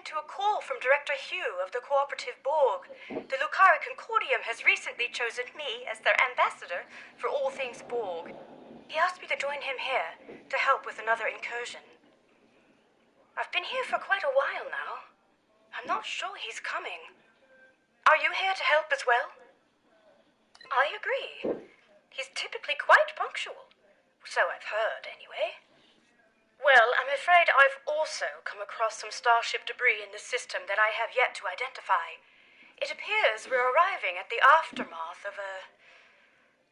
to a call from Director Hugh of the Cooperative Borg. The Lucari Concordium has recently chosen me as their ambassador for all things Borg. He asked me to join him here to help with another incursion. I've been here for quite a while now. I'm not sure he's coming. Are you here to help as well? I agree. He's typically quite punctual. So I've heard, anyway. Well, I'm afraid I've also come across some starship debris in the system that I have yet to identify. It appears we're arriving at the aftermath of a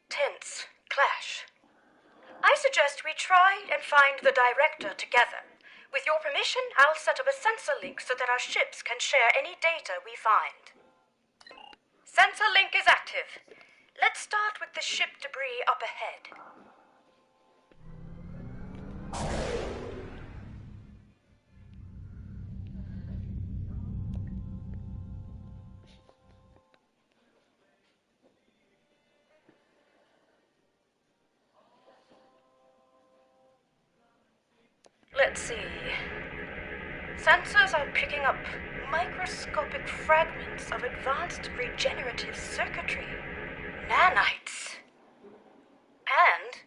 tense clash. I suggest we try and find the director together. With your permission, I'll set up a sensor link so that our ships can share any data we find. Sensor link is active. Let's start with the ship debris up ahead. Let's see. Sensors are picking up microscopic fragments of advanced regenerative circuitry, nanites, and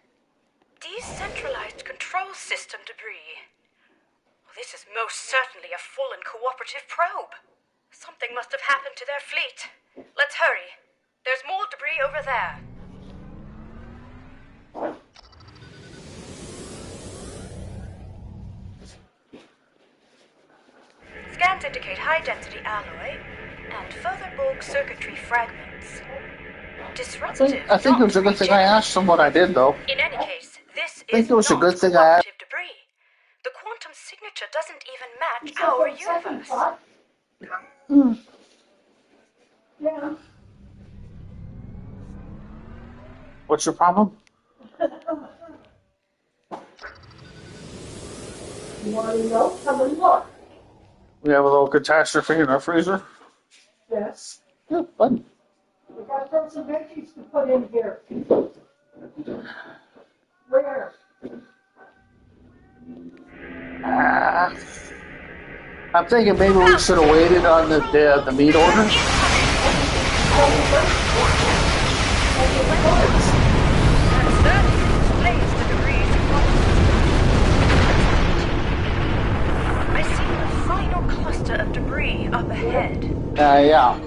decentralized control system debris. Well, this is most certainly a full and cooperative probe. Something must have happened to their fleet. Let's hurry. There's more debris over there. Scans indicate high-density alloy and further Borg circuitry fragments. Disruptive. I think it was a good thing I asked him what I did, though. In any case, this I think is it was a not good thing I asked. cooperative debris. The quantum signature doesn't even match our universe. Yeah. What's your problem? You want to know? Come and look. We have a little catastrophe in our freezer. Yes. Yeah, fun. We got to throw some veggies to put in here. Where? I'm thinking maybe we should have waited on the meat order. I see a final cluster of debris up ahead. Yeah.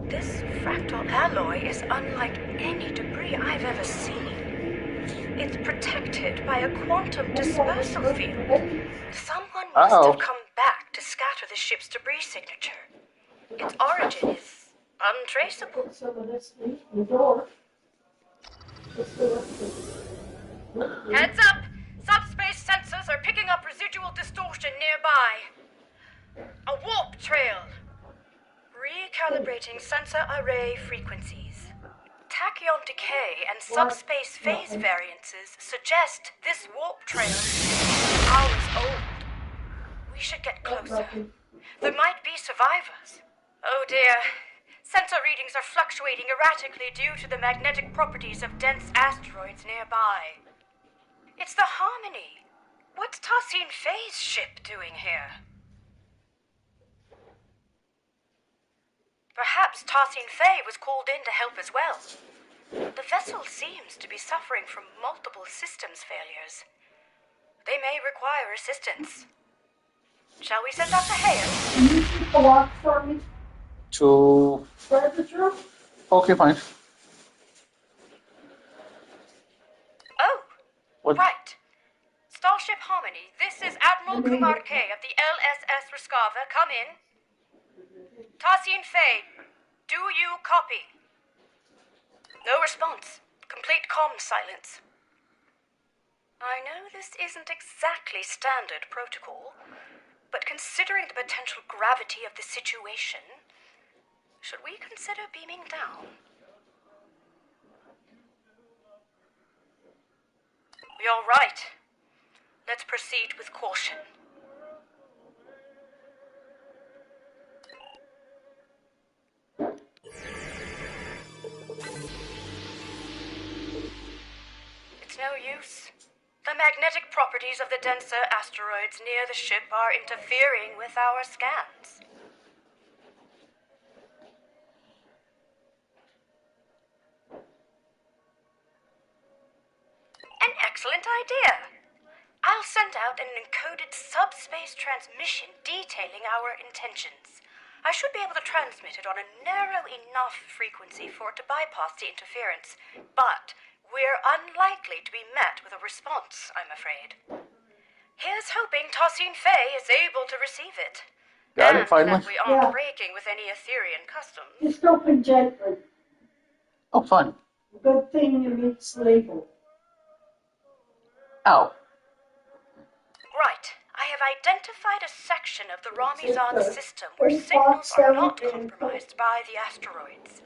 This fractal alloy is unlike any debris I've ever seen. It's protected by a quantum dispersal field. Someone must have come back to scatter the ship's debris signature. Its origin is untraceable. Put some of this in the door. Heads up! Subspace sensors are picking up residual distortion nearby. A warp trail. Recalibrating sensor array frequencies. Tachyon decay and subspace phase variances suggest this warp trail is hours old. We should get closer. There might be survivors. Oh dear. Sensor readings are fluctuating erratically due to the magnetic properties of dense asteroids nearby. It's the Harmony. What's Tassine Faye's ship doing here? Perhaps Tassine Faye was called in to help as well. The vessel seems to be suffering from multiple systems failures. They may require assistance. Shall we send Dr. Hale? Can you keep the lock for me? To... Spread the truth? Okay, fine. Oh, What? right. Starship Harmony, this is Admiral Kumar K of the LSS Rescava. Come in. Tassine Faye, do you copy? No response. Complete comm silence. I know this isn't exactly standard protocol, but considering the potential gravity of the situation, should we consider beaming down? You're right. Let's proceed with caution. It's no use. The magnetic properties of the denser asteroids near the ship are interfering with our scans. An excellent idea. I'll send out an encoded subspace transmission detailing our intentions. I should be able to transmit it on a narrow enough frequency for it to bypass the interference, but we're unlikely to be met with a response, I'm afraid. Here's hoping Tossine Fay is able to receive it. Got it, finally? And that we aren't Yeah. breaking with any Etherian customs. Just open gently. Oh, fun. Good thing you read the label. Ow. Right. I have identified a section of the Ramizan Okay. system where Hey, signals Fox, are not everything. compromised by the asteroids.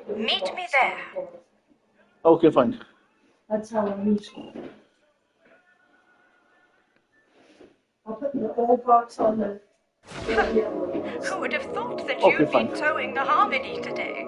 Meet me there. Okay, fine. That's how I use it. I'll put the old box on the. Who would have thought that Okay, you'd fine. be towing the Harmony today?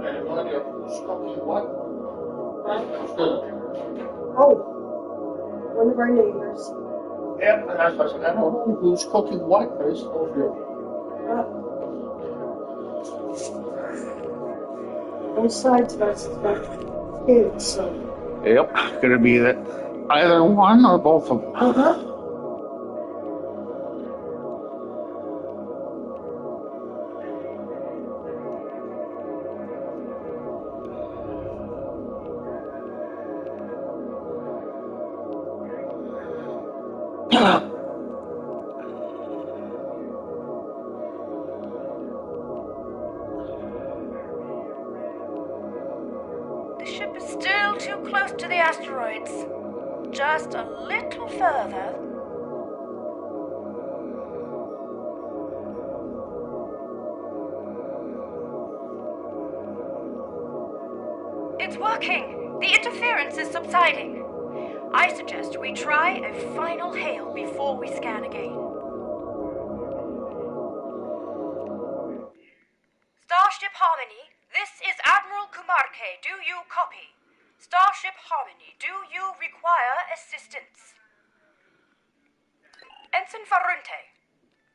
I have no idea who's cooking what. Oh, one of our neighbors. Yeah, and that's what I said. I don't know who's cooking what, but it's supposed to Both sides of us got kids, so. be. Yep, gonna be that either one or both of them. Uh-huh. The ship is still too close to the asteroids. Just a little further. It's working! The interference is subsiding. I suggest we try a final hail before we scan again. Starship Harmony, this is Admiral Kumarke. Do you copy? Starship Harmony, do you require assistance? Ensign Farunte,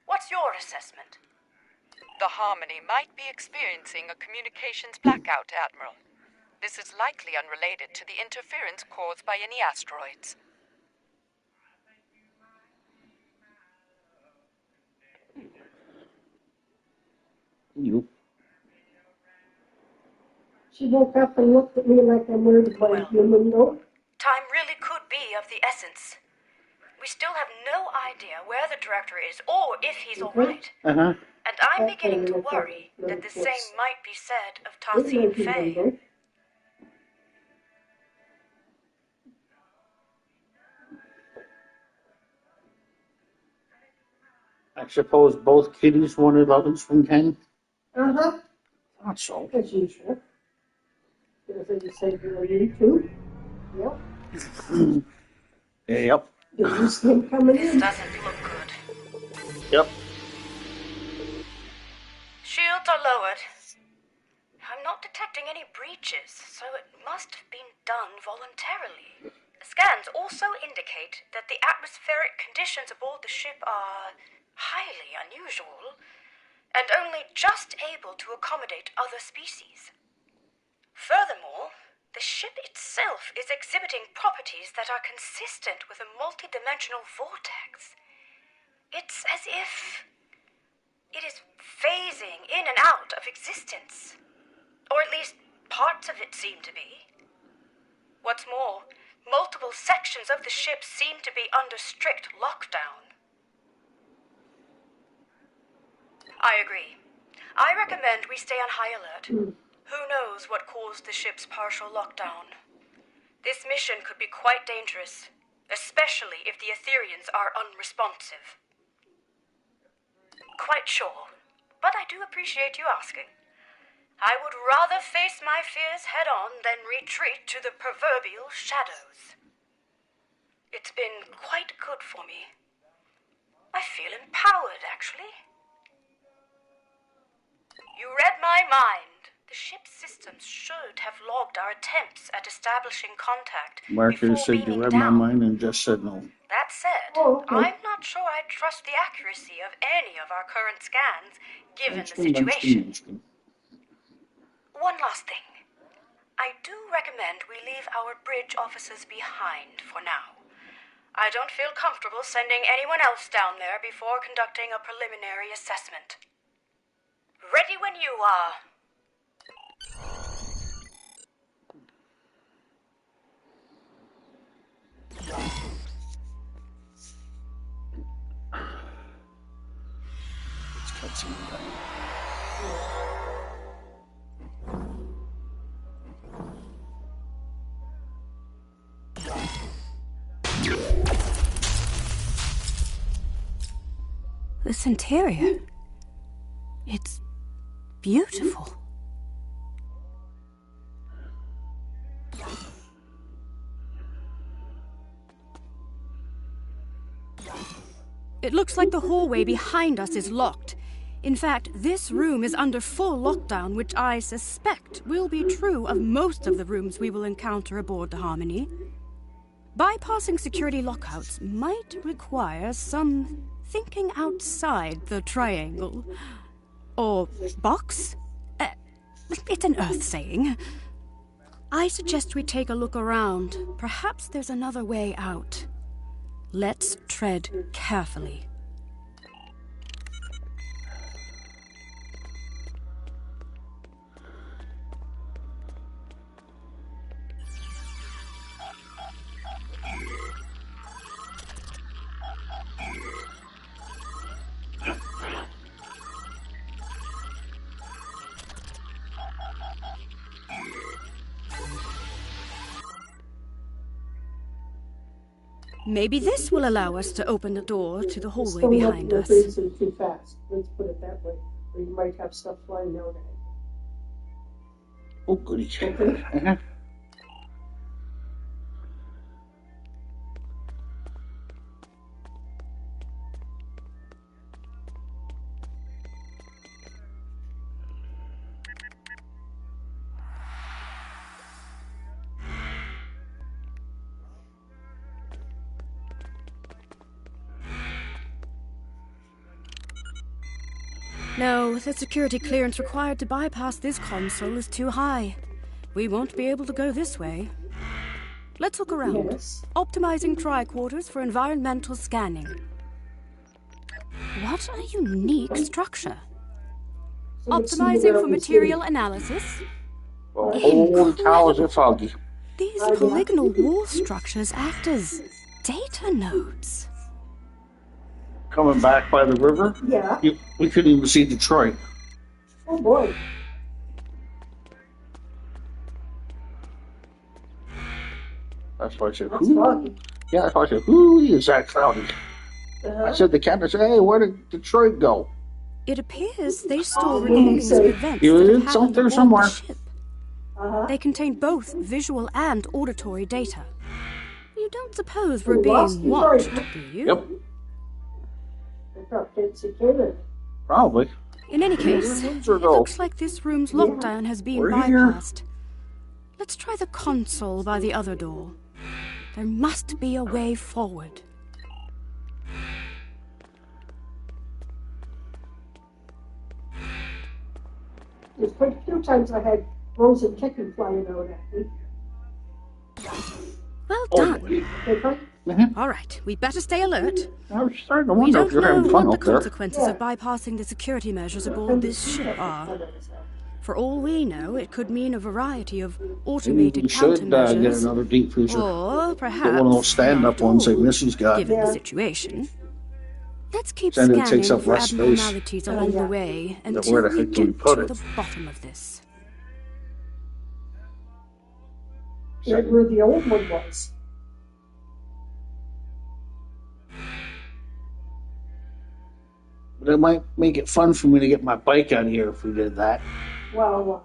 what's your assessment? The Harmony might be experiencing a communications blackout, Admiral. This is likely unrelated to the interference caused by any asteroids. You. She woke up and looked at me like I'm worried about a human though. Time really could be of the essence. We still have no idea where the director is or if he's all right. Uh-huh. And I'm beginning to worry that the same might be said of Tossine Fay. I suppose both kiddies wanted loving from Ken. Uh-huh. Thought so. As usual. Because I just said you too. Yep. Yep. Did you see him coming This in? doesn't look good. Yep. Shields are lowered. I'm not detecting any breaches, so it must have been done voluntarily. Scans also indicate that the atmospheric conditions aboard the ship are highly unusual and only just able to accommodate other species. Furthermore, The ship itself is exhibiting properties that are consistent with a multidimensional vortex. It's as if it is phasing in and out of existence. Or at least parts of it seem to be. What's more, multiple sections of the ship seem to be under strict lockdown. I agree. I recommend we stay on high alert. Who knows what caused the ship's partial lockdown? This mission could be quite dangerous, especially if the Etherians are unresponsive. Quite sure, but I do appreciate you asking. I would rather face my fears head-on than retreat to the proverbial shadows. It's been quite good for me. I feel empowered, actually. You read my mind. The ship's systems should have logged our attempts at establishing contact Marker before said you beaming read my down. mind and just said no. That said, Oh, okay. I'm not sure I trust the accuracy of any of our current scans, given the Munchkin, munchkin, situation. munchkin. One last thing. I do recommend we leave our bridge officers behind for now. I don't feel comfortable sending anyone else down there before conducting a preliminary assessment. Ready when you are. It's cutscene time. This interior. It's beautiful. It looks like the hallway behind us is locked. In fact, this room is under full lockdown, which I suspect will be true of most of the rooms we will encounter aboard the Harmony. Bypassing security lockouts might require some thinking outside the triangle. Or box? It's an Earth saying. I suggest we take a look around. Perhaps there's another way out. Let's tread carefully. Maybe this will allow us to open the door to the hallway Don't behind let us. the breezes too fast. Let's put it that way. Or you might have stuff flying out at you. Oh, goody. Okay. No, the security clearance required to bypass this console is too high. We won't be able to go this way. Let's look around. Yes. Optimizing tricorders for environmental scanning. What a unique structure. So let's see Optimizing where for we material see. analysis. Well, holy cows are foggy. These polygonal wall structures act as data nodes. Coming back by the river, Yeah. we couldn't even see Detroit. Oh boy. That's why I said, That's who? foggy. Yeah, that's why I said, who is that cloudy? Uh-huh. I said to Ken, I said, hey, where did Detroit go? It appears they store What did he recordings of say? events He that was have in happened there aboard somewhere. the ship. Uh-huh. They contain both visual and auditory data. You don't suppose we're We lost being Detroit, watched, huh? do you? Yep, I thought Fancy Canada. probably. In any case, Where it did Windsor go? looks like this room's lockdown has been We're here. bypassed. Let's try the console by the other door. There must be a way forward. There's quite a few times I had frozen chicken flying out at me. Well Oh, done. boy. Okay. All right, we better stay alert. I was starting to We wonder if don't you're know having fun what the up there. consequences of bypassing the security measures aboard this ship are. For all we know, it could mean a variety of Maybe automated we should get countermeasures, another deep freezer. or perhaps Get one of those stand-up not at ones like all, Missy's got. given the situation. Let's keep Then it takes scanning up for less space. abnormalities along the way Then until where the we heck do we get put to it? the bottom of this. Right where the old one was. But it might make it fun for me to get my bike out here if we did that. Well,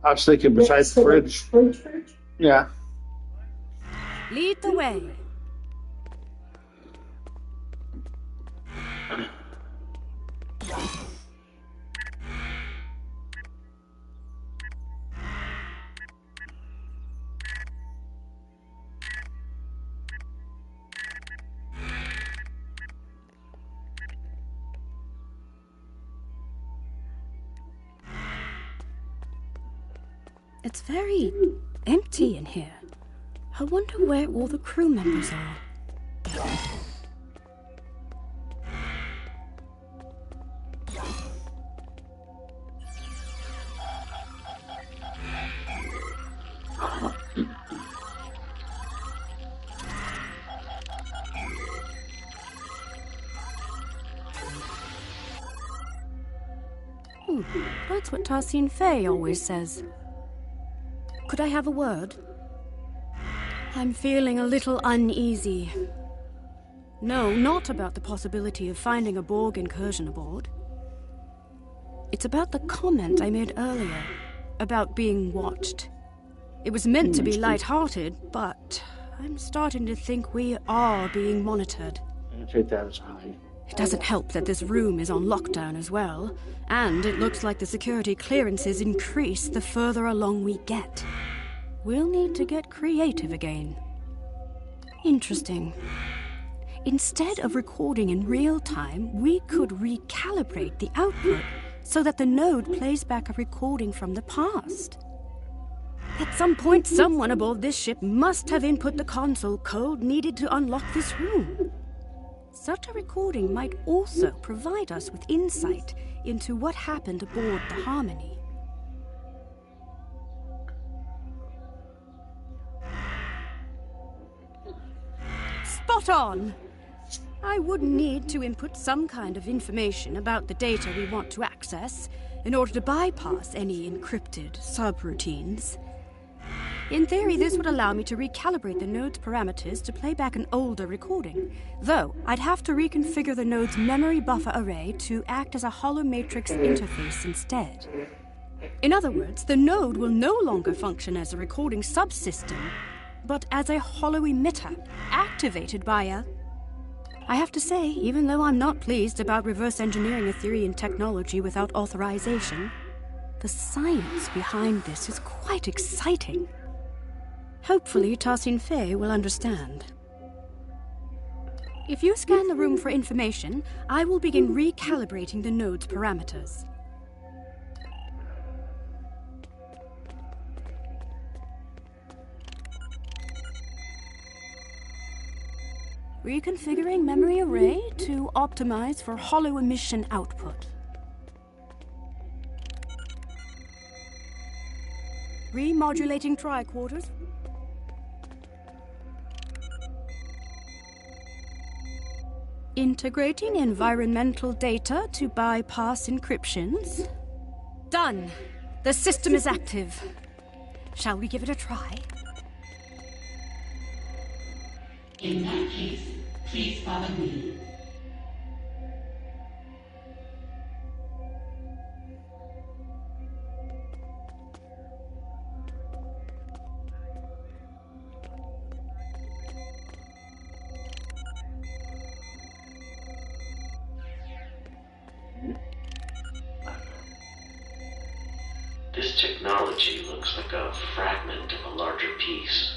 I was thinking besides the fridge. Fridge? Yeah. Lead the way. It's very empty in here. I wonder where all the crew members are. That's what Tarsine Fay always says. Could I have a word? I'm feeling a little uneasy. No, not about the possibility of finding a Borg incursion aboard. It's about the comment I made earlier, about being watched. It was meant to be light-hearted, but I'm starting to think we are being monitored. I take that as high. It doesn't help that this room is on lockdown as well, and it looks like the security clearances increase the further along we get. We'll need to get creative again. Interesting. Instead of recording in real time, we could recalibrate the output so that the node plays back a recording from the past. At some point, someone aboard this ship must have input the console code needed to unlock this room. Such a recording might also provide us with insight into what happened aboard the Harmony. Spot on! I would need to input some kind of information about the data we want to access in order to bypass any encrypted subroutines. In theory, this would allow me to recalibrate the node's parameters to play back an older recording, though I'd have to reconfigure the node's memory buffer array to act as a holomatrix interface instead. In other words, the node will no longer function as a recording subsystem, but as a holo-emitter, activated by a... I have to say, even though I'm not pleased about reverse engineering a theory in technology without authorization, the science behind this is quite exciting. Hopefully, Tarsine Fay will understand. If you scan the room for information, I will begin recalibrating the node's parameters. Reconfiguring memory array to optimize for holo emission output. Remodulating tricorders. Integrating environmental data to bypass encryptions. Done! The system is active. Shall we give it a try? In that case, please follow me. This technology looks like a fragment of a larger piece.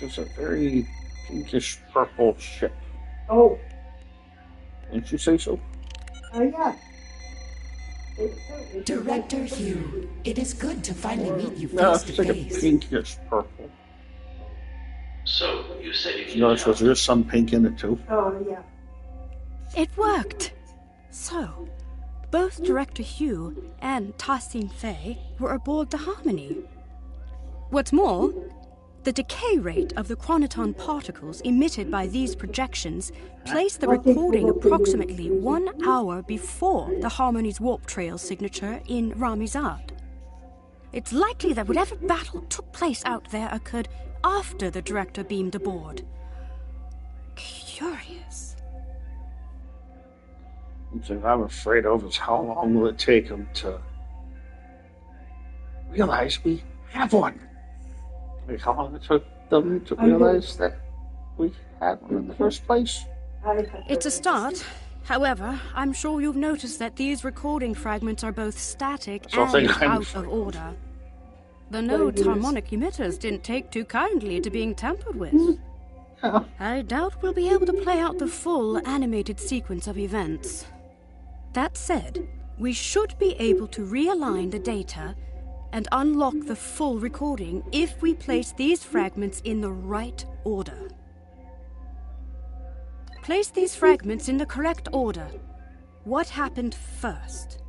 This is a very pinkish purple ship. Oh, Didn't you say so? yeah. Director Hugh, it is good to finally meet you No, face to it's like a face. pinkish purple. So, you said you You needed notice help. there's some pink in it too. Oh, yeah. It worked. So, both Director Hugh and Tassin Fei were aboard the Harmony. What's more, the decay rate of the chronoton particles emitted by these projections placed the recording approximately 1 hour before the Harmony's warp trail signature in Ramizad. It's likely that whatever battle took place out there occurred after the director beamed aboard. Curious. Something I'm afraid of is how long will it take them to realize we have one? Like how long it took them to realize that we had one in the first place? It's a start. However, I'm sure you've noticed that these recording fragments are both static Something and I'm out afraid of of. order. The node's harmonic emitters didn't take too kindly to being tampered with. Yeah. I doubt we'll be able to play out the full animated sequence of events. That said, we should be able to realign the data and unlock the full recording if we place these fragments in the right order. Place these fragments in the correct order. What happened first?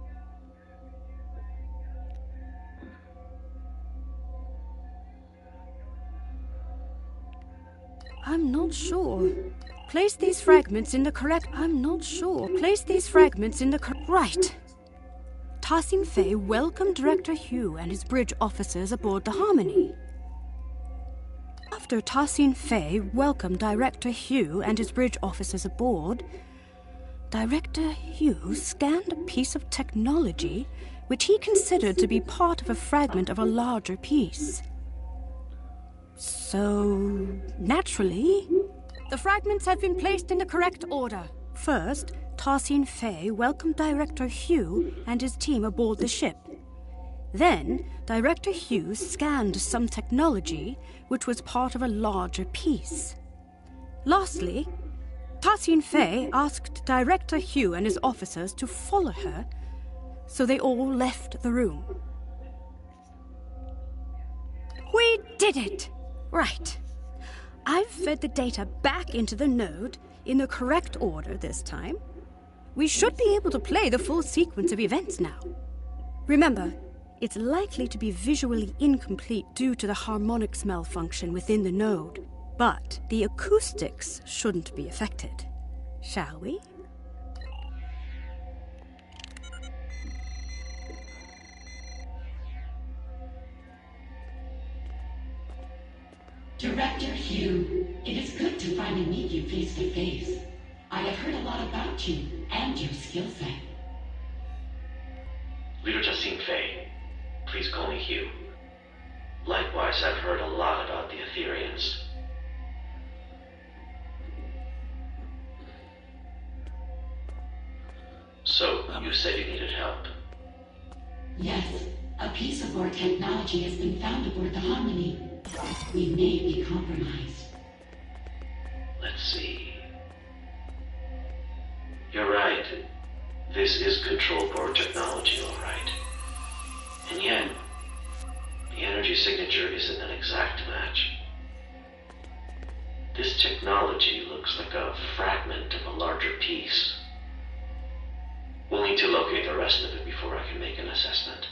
I'm not sure. Place these fragments in the correct... I'm not sure. Place these fragments in the right. Tassin Fei welcomed Director Hugh and his bridge officers aboard the Harmony. After Tassin Fei welcomed Director Hugh and his bridge officers aboard, Director Hugh scanned a piece of technology which he considered to be part of a fragment of a larger piece. So, naturally, the fragments have been placed in the correct order. First, Tassin Fei welcomed Director Hugh and his team aboard the ship. Then, Director Hugh scanned some technology which was part of a larger piece. Lastly, Tassin Fei asked Director Hugh and his officers to follow her, so they all left the room. We did it! Right. I've fed the data back into the node in the correct order this time. We should be able to play the full sequence of events now. Remember, it's likely to be visually incomplete due to the harmonics malfunction within the node, but the acoustics shouldn't be affected. Shall we? Director Hugh, it is good to finally meet you face to face. I have heard a lot about you and your skill set. Leader Tassin Fei, please call me Hugh. Likewise, I've heard a lot about the Etherians. So, you said you needed help. Yes, a piece of our technology has been found aboard the Harmony. We may be compromised. Let's see. You're right. This is control board technology, all right. And yet, the energy signature isn't an exact match. This technology looks like a fragment of a larger piece. We'll need to locate the rest of it before I can make an assessment.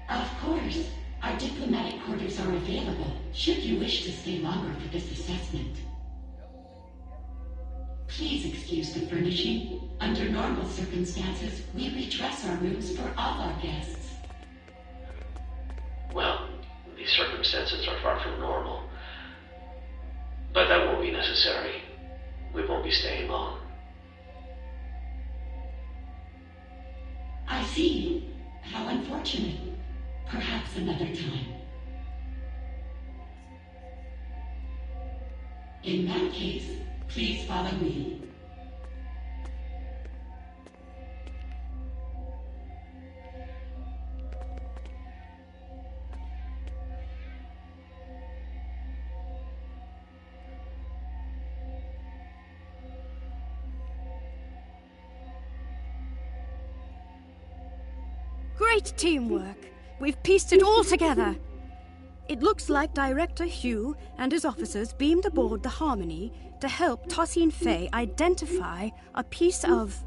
Of course. Our diplomatic quarters are available, should you wish to stay longer for this assessment. Please excuse the furnishing. Under normal circumstances, we redress our rooms for all our guests. Well, these circumstances are far from normal. But that won't be necessary. We won't be staying long. I see. How unfortunate. Perhaps another time. In that case, please follow me. Great teamwork. We've pieced it all together. It looks like Director Hugh and his officers beamed aboard the Harmony to help Tosin Fay identify a piece of...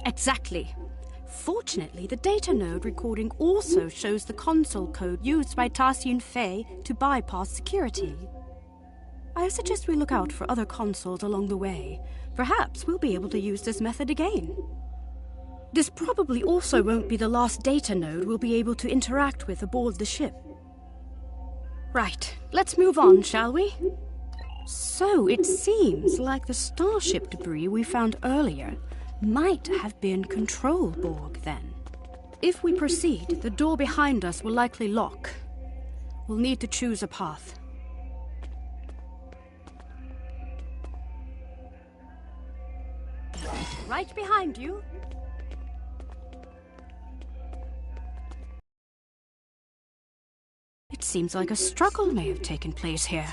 Exactly. Fortunately, the data node recording also shows the console code used by Tosin Fay to bypass security. I suggest we look out for other consoles along the way. Perhaps we'll be able to use this method again. This probably also won't be the last data node we'll be able to interact with aboard the ship. Right, let's move on, shall we? So, it seems like the starship debris we found earlier might have been control Borg, then. If we proceed, the door behind us will likely lock. We'll need to choose a path. Right behind you. It seems like a struggle may have taken place here.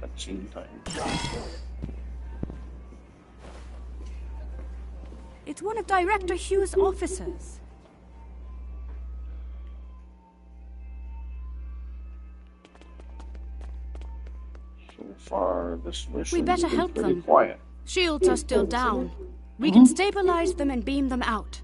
Cutscene time. It's one of Director Hugh's officers. So far, this mission We better has been help pretty them. quiet. Shields are still down. We can stabilize them and beam them out.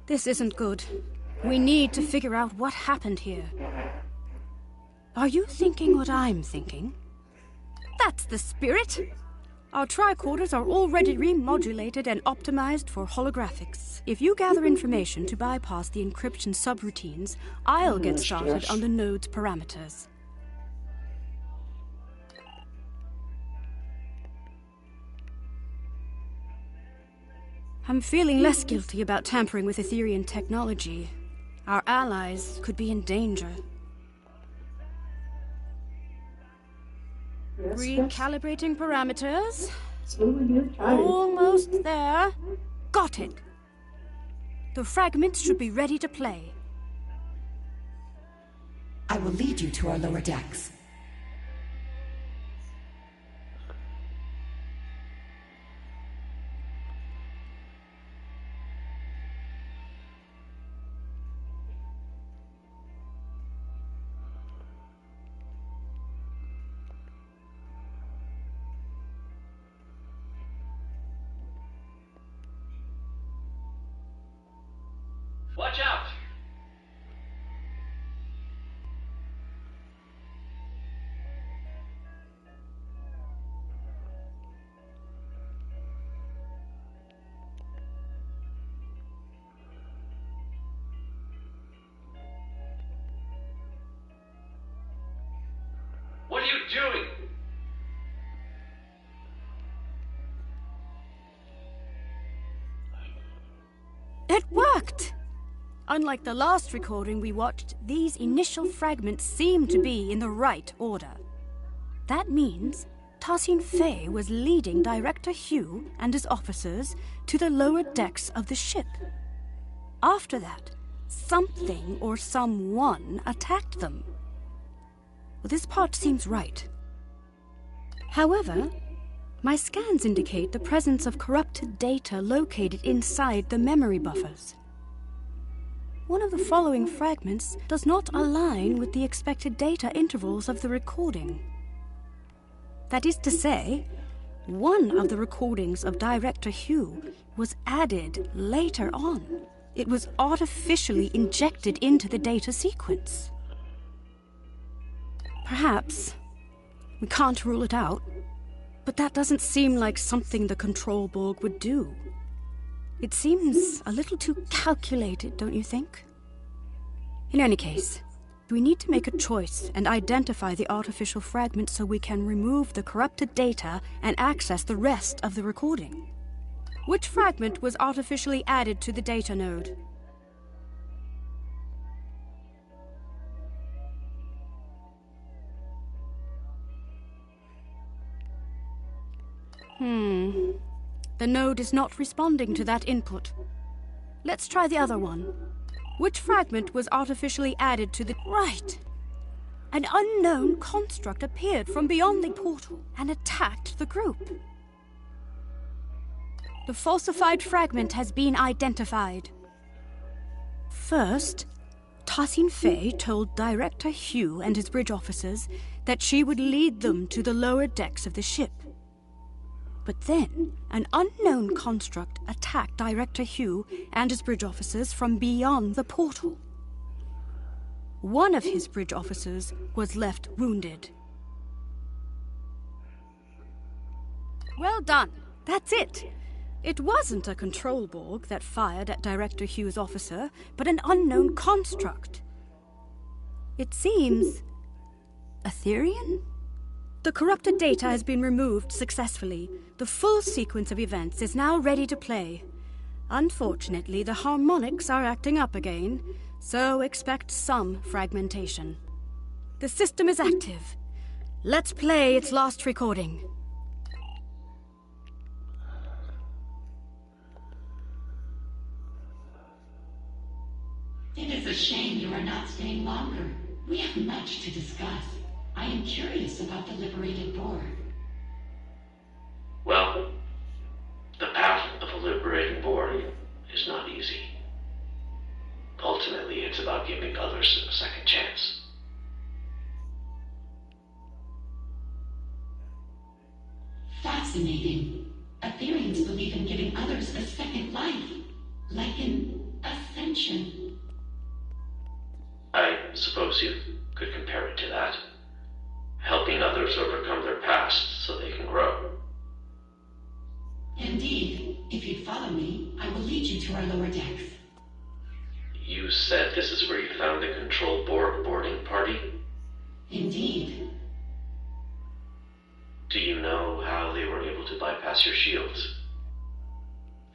This isn't good. We need to figure out what happened here. Are you thinking what I'm thinking? That's the spirit! Our tricorders are already remodulated and optimized for holographics. If you gather information to bypass the encryption subroutines, I'll get started on the node's parameters. I'm feeling less guilty about tampering with Etherian technology. Our allies could be in danger. Recalibrating parameters. Almost there. Got it. The fragments should be ready to play. I will lead you to our lower decks. Watch out! What are you doing? It worked! Unlike the last recording we watched, these initial fragments seem to be in the right order. That means Tosin Fay was leading Director Hugh and his officers to the lower decks of the ship. After that, something or someone attacked them. Well, this part seems right. However, my scans indicate the presence of corrupted data located inside the memory buffers. One of the following fragments does not align with the expected data intervals of the recording. That is to say, one of the recordings of Director Hugh was added later on. It was artificially injected into the data sequence. Perhaps. We can't rule it out. But that doesn't seem like something the Control Borg would do. It seems a little too calculated, don't you think? In any case, we need to make a choice and identify the artificial fragment so we can remove the corrupted data and access the rest of the recording. Which fragment was artificially added to the data node? The node is not responding to that input. Let's try the other one. Which fragment was artificially added to the... Right! An unknown construct appeared from beyond the portal and attacked the group. The falsified fragment has been identified. First, Tassin Fei told Director Hugh and his bridge officers that she would lead them to the lower decks of the ship. But then, an unknown construct attacked Director Hugh and his bridge officers from beyond the portal. One of his bridge officers was left wounded. Well done. That's it. It wasn't a control Borg that fired at Director Hugh's officer, but an unknown construct. It seems... Etherean? The corrupted data has been removed successfully. The full sequence of events is now ready to play. Unfortunately, the harmonics are acting up again, so expect some fragmentation. The system is active. Let's play its last recording. It is a shame you are not staying longer. We have much to discuss. I am curious about the liberated Borg. Well, the path of a liberated Borg is not easy. Ultimately, it's about giving others a second chance. Fascinating. Ethereans believe in giving others a second life, like an ascension. I suppose you could compare it to that. Helping others overcome their past so they can grow. Indeed. If you'd follow me, I will lead you to our lower decks. You said this is where you found the control Borg boarding party? Indeed. Do you know how they were able to bypass your shields?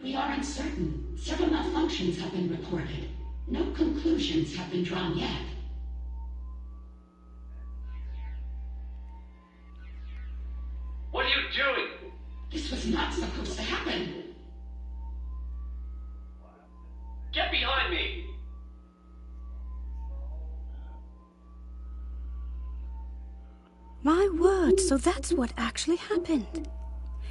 We are uncertain. Several malfunctions have been reported. No conclusions have been drawn yet. What are you doing? This was not supposed to happen. Get behind me! My word, so that's what actually happened.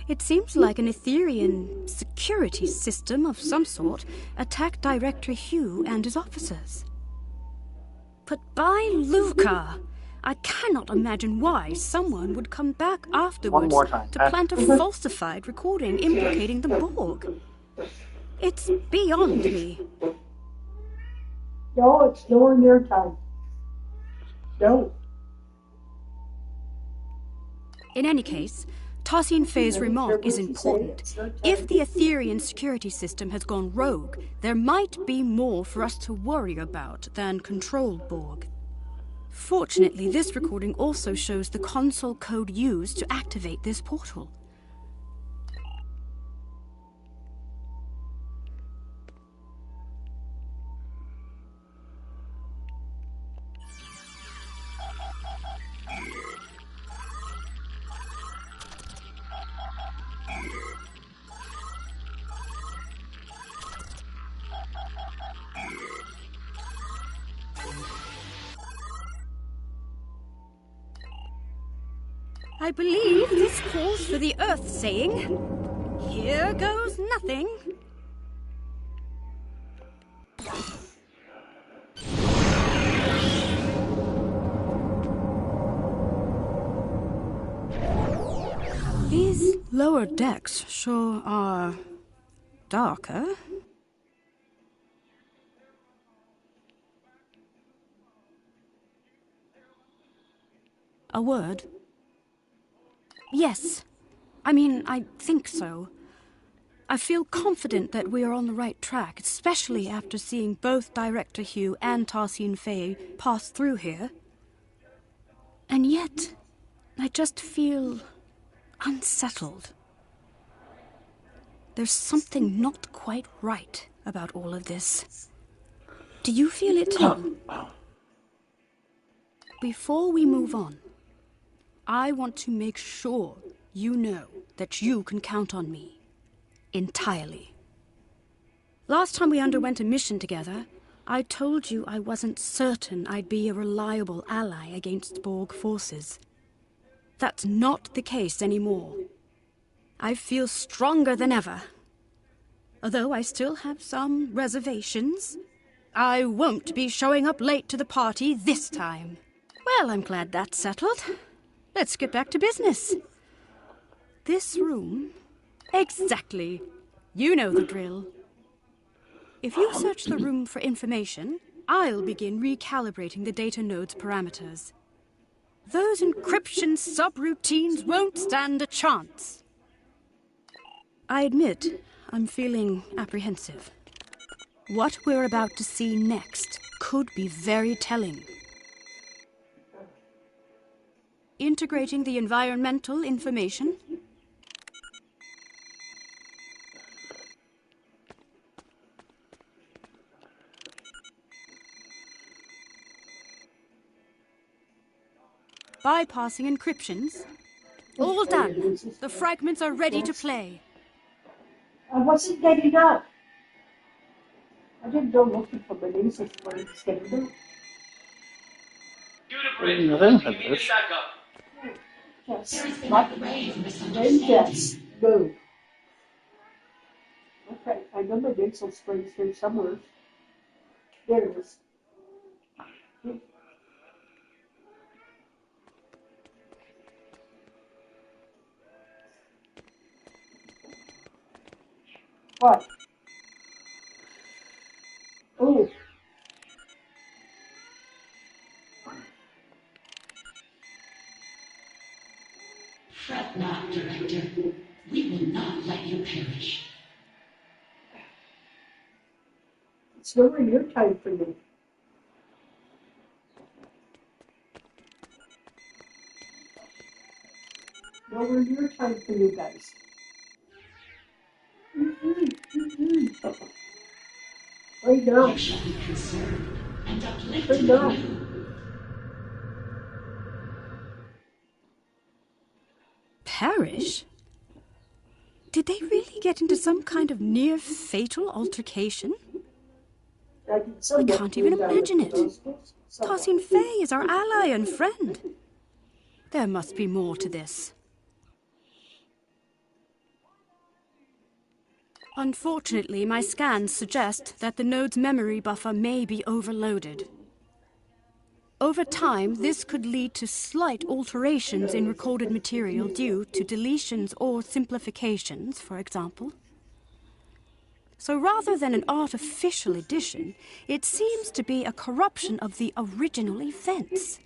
It seems like an Etherean security system of some sort attacked Director Hugh and his officers. But by Luca, I cannot imagine why someone would come back afterwards to plant a falsified recording implicating the Borg. It's beyond me. No, it's nowhere near time. No. In any case, Tassin Fei's remark is important. If the Etherean security system has gone rogue, there might be more for us to worry about than control Borg. Fortunately, this recording also shows the console code used to activate this portal. I believe this calls for the Earth saying, "Here goes nothing." These lower decks sure are darker. A word? Yes. I think so. I feel confident that we are on the right track, especially after seeing both Director Hugh and Tassin Fei pass through here. And yet, I just feel unsettled. There's something not quite right about all of this. Do you feel it too? Before we move on, I want to make sure you know that you can count on me. Entirely. Last time we underwent a mission together, I told you I wasn't certain I'd be a reliable ally against Borg forces. That's not the case anymore. I feel stronger than ever. Although I still have some reservations, I won't be showing up late to the party this time. Well, I'm glad that's settled. Let's get back to business. This room? Exactly. You know the drill. If you search the room for information, I'll begin recalibrating the data node's parameters. Those encryption subroutines won't stand a chance. I admit, I'm feeling apprehensive. What we're about to see next could be very telling. Integrating the environmental information. Bypassing encryptions. All done. The fragments are ready to play. I wasn't getting up. I didn't go looking for my laser spray standard. Immediate backup. Yes. Yes. Go. Okay, I know my laser spray's here somewhere. There it is. What? Oh. Fret not, Director. We will not let you perish. It's nowhere near time for me. Nowhere near time for you guys. Right now. You shall be conserved and Right uplifted now. anew. Perish? Did they really get into some kind of near-fatal altercation? I can't even imagine it. Tassine Fey is our ally and friend. There must be more to this. Unfortunately, my scans suggest that the node's memory buffer may be overloaded. Over time, this could lead to slight alterations in recorded material due to deletions or simplifications, for example. So rather than an artificial addition, it seems to be a corruption of the original events.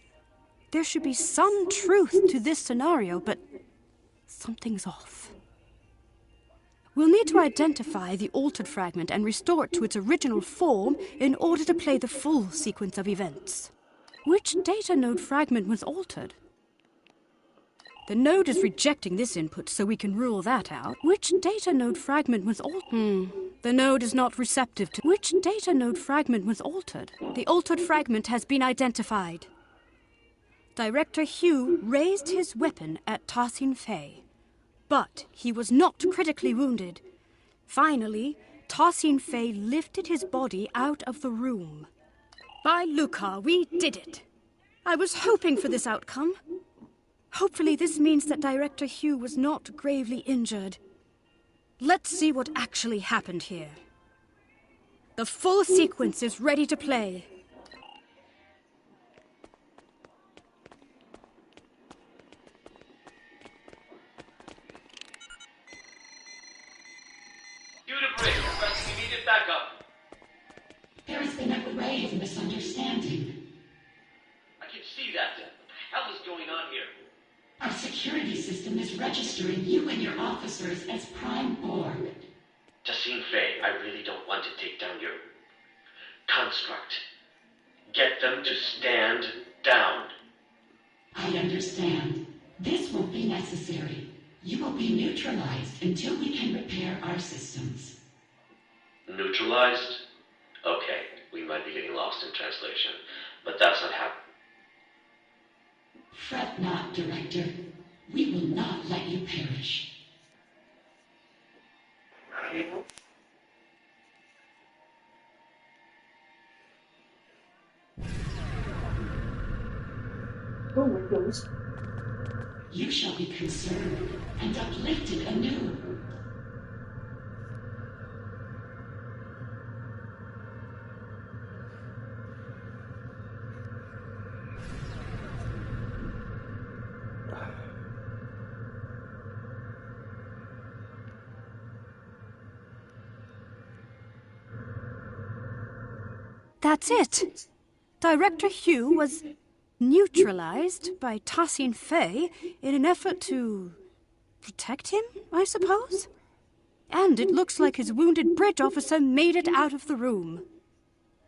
There should be some truth to this scenario, but something's off. We'll need to identify the altered fragment and restore it to its original form in order to play the full sequence of events. Which data node fragment was altered? The node is rejecting this input, so we can rule that out. Which data node fragment was altered? The node is not receptive to... Which data node fragment was altered? The altered fragment has been identified. Director Hugh raised his weapon at Tassine Fey, but he was not critically wounded. Finally, Tassine Fey lifted his body out of the room. By Lucar, we did it! I was hoping for this outcome. Hopefully this means that Director Hugh was not gravely injured. Let's see what actually happened here. The full sequence is ready to play. Requesting immediate backup. There has been a grave misunderstanding. I can see that. What the hell is going on here? Our security system is registering you and your officers as Prime Borg. Tassine Fey, I really don't want to take down your construct. Get them to stand down. I understand. This won't be necessary. You will be neutralized until we can repair our systems. Neutralized? Okay, we might be getting lost in translation, but that's not happening. Fret not, Director. We will not let you perish. Oh, windows. You shall be conserved and uplifted anew. That's it. Director Hugh was neutralized by Tassin Fay in an effort to protect him, I suppose? And it looks like his wounded bridge officer made it out of the room.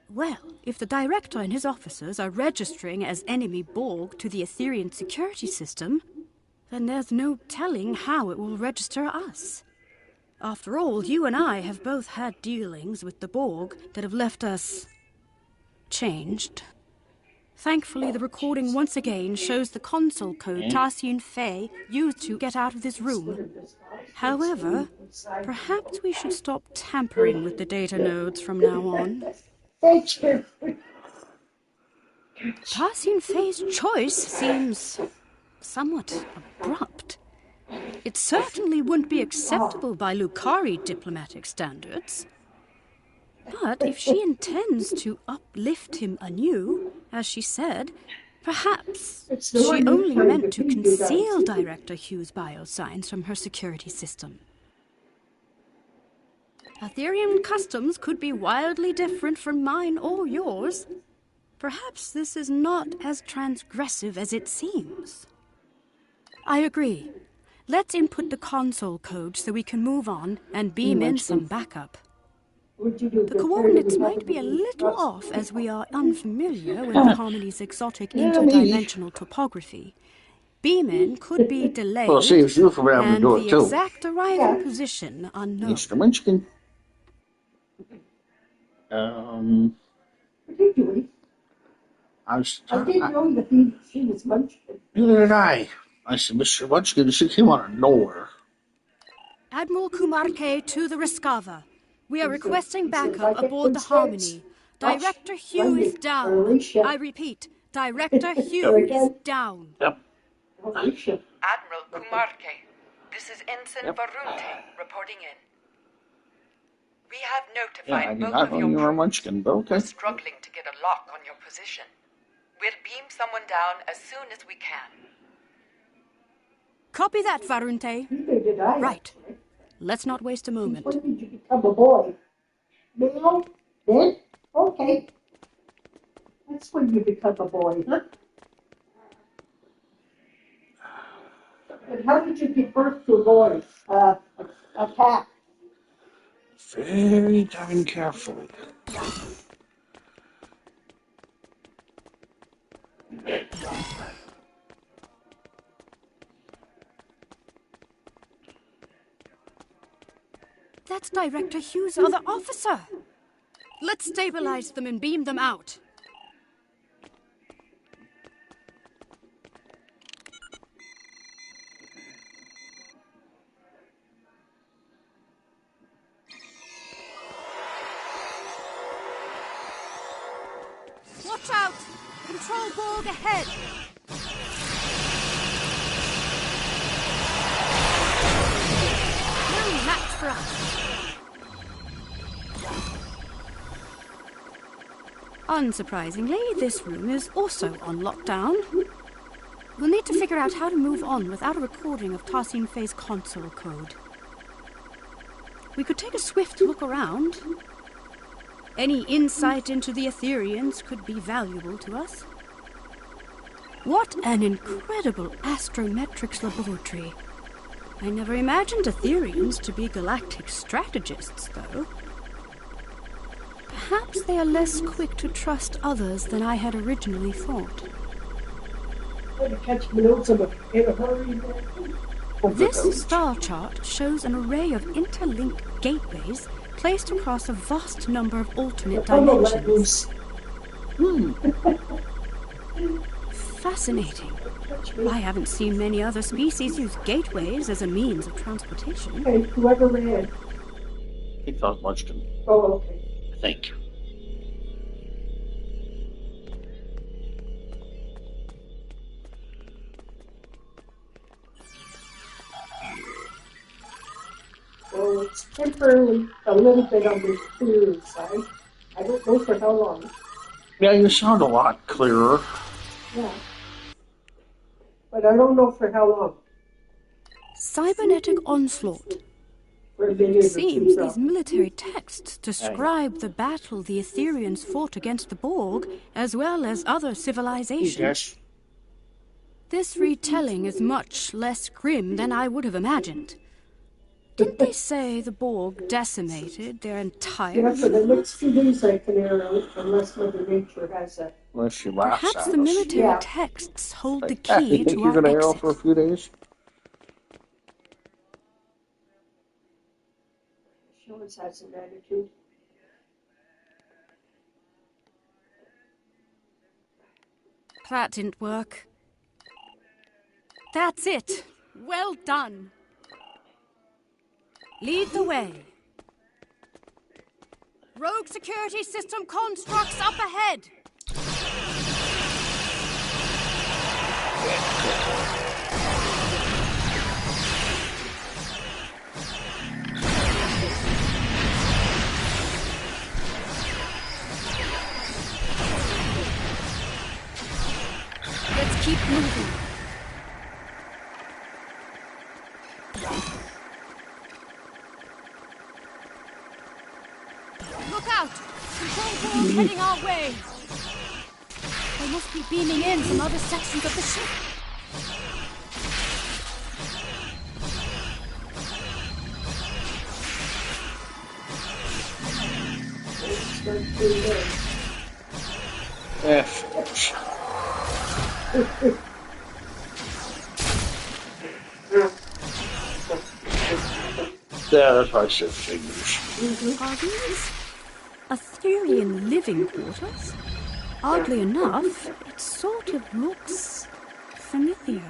Well, if the director and his officers are registering as enemy Borg to the Etherean security system, then there's no telling how it will register us. After all, you and I have both had dealings with the Borg that have left us changed. Thankfully, the recording once again shows the console code Tassin Fay used to get out of this room. However, perhaps we should stop tampering with the data nodes from now on. Thank you. Tassin Fay's choice seems somewhat abrupt. It certainly wouldn't be acceptable by Lucari diplomatic standards. But if she intends to uplift him anew, as she said, perhaps she only meant to conceal Director Hugh's bioscience from her security system. Ethereum customs could be wildly different from mine or yours. Perhaps this is not as transgressive as it seems. I agree. Let's input the console code so we can move on and beam in some backup. The coordinates might be a little off as we are unfamiliar with the Harmony's exotic interdimensional topography. Beam-in could be delayed, Well, see if you from around the and door, the too. exact arrival position unknown. Mr. Munchkin. What are you doing? I was I didn't know that she was munchkin. Neither did I. I said, Mr. Munchkin, she came out of nowhere. Admiral Kumarke to the Rescava. We are requesting backup aboard the Harmony. Director Hugh is down. I repeat, Director Hugh is down. Yep. Admiral Kumarke, this is Ensign Varunte reporting in. We have Yeah, I notified did both not of know your you were a crew. Munchkin, but okay. We're struggling to get a lock on your position. We'll beam someone down as soon as we can. Copy that, Varunte. Neither did I. Right. Let's not waste a moment. When did you become a boy? Now? Then? Okay. That's when you become a boy, huh? And how did you give birth to a boy? A cat. Very darn carefully. That's Director Hugh's other officer. Let's stabilize them and beam them out. Watch out! Control Borg ahead! No match for us. Unsurprisingly, this room is also on lockdown. We'll need to figure out how to move on without a recording of Tassin Fay's console code. We could take a swift look around. Any insight into the Etherians could be valuable to us. What an incredible astrometrics laboratory. I never imagined Etherians to be galactic strategists, though. Perhaps they are less quick to trust others than I had originally thought. Better catch my notes in a hurry. This star chart shows an array of interlinked gateways placed across a vast number of alternate dimensions. Fascinating. I haven't seen many other species use gateways as a means of transportation. Okay, whoever ran. He thought lunch to me. Oh, okay. Thank you. Well, it's temporarily a little bit on the clearer side. I don't know for how long. Yeah, you sound a lot clearer. Yeah. But I don't know for how long. Cybernetic onslaught. For a It minute or seems two, these military texts describe the battle the Ethereans fought against the Borg, as well as other civilizations. Yes. This retelling is much less grim than I would have imagined. Didn't they say the Borg decimated their entire Yeah, for the fleet? next 2 days I can air out unless Mother Nature has a... Unless she laughs Perhaps at the us. military Yeah. texts hold the Like, "Ah, key you think to you're our going to arrow exit. for a few days? She always has an attitude. That didn't work. That's it. Well done. Lead the way. Rogue security system constructs up ahead. Let's keep moving. Look out! Control Borg heading our way. They must be beaming in from other sections of the ship. Start doing that. Yes. Yeah, that's why I said figures. Are these Etherean living quarters? Oddly enough, it sort of looks familiar.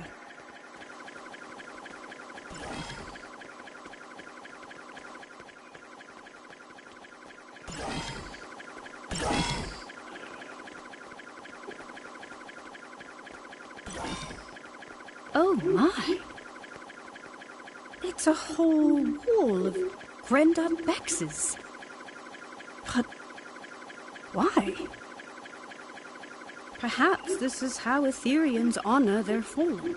Oh my! It's a whole wall of Grenda Bexes. But why? Perhaps this is how Ethereans honor their fallen.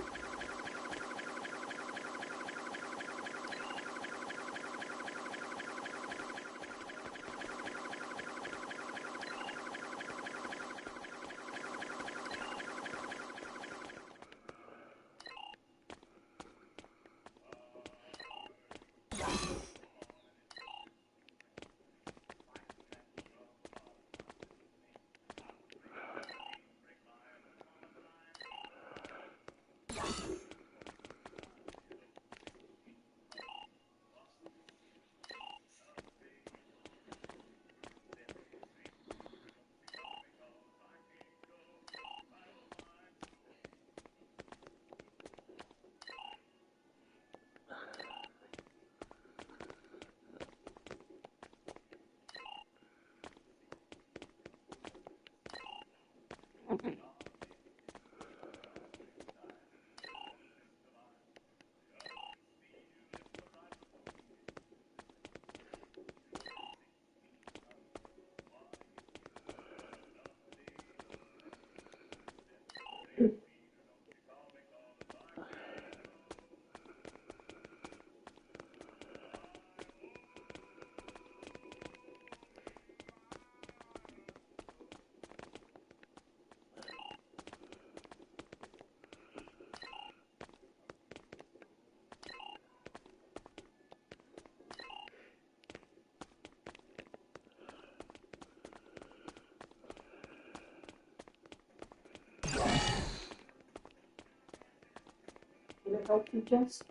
Can I help you, Jess?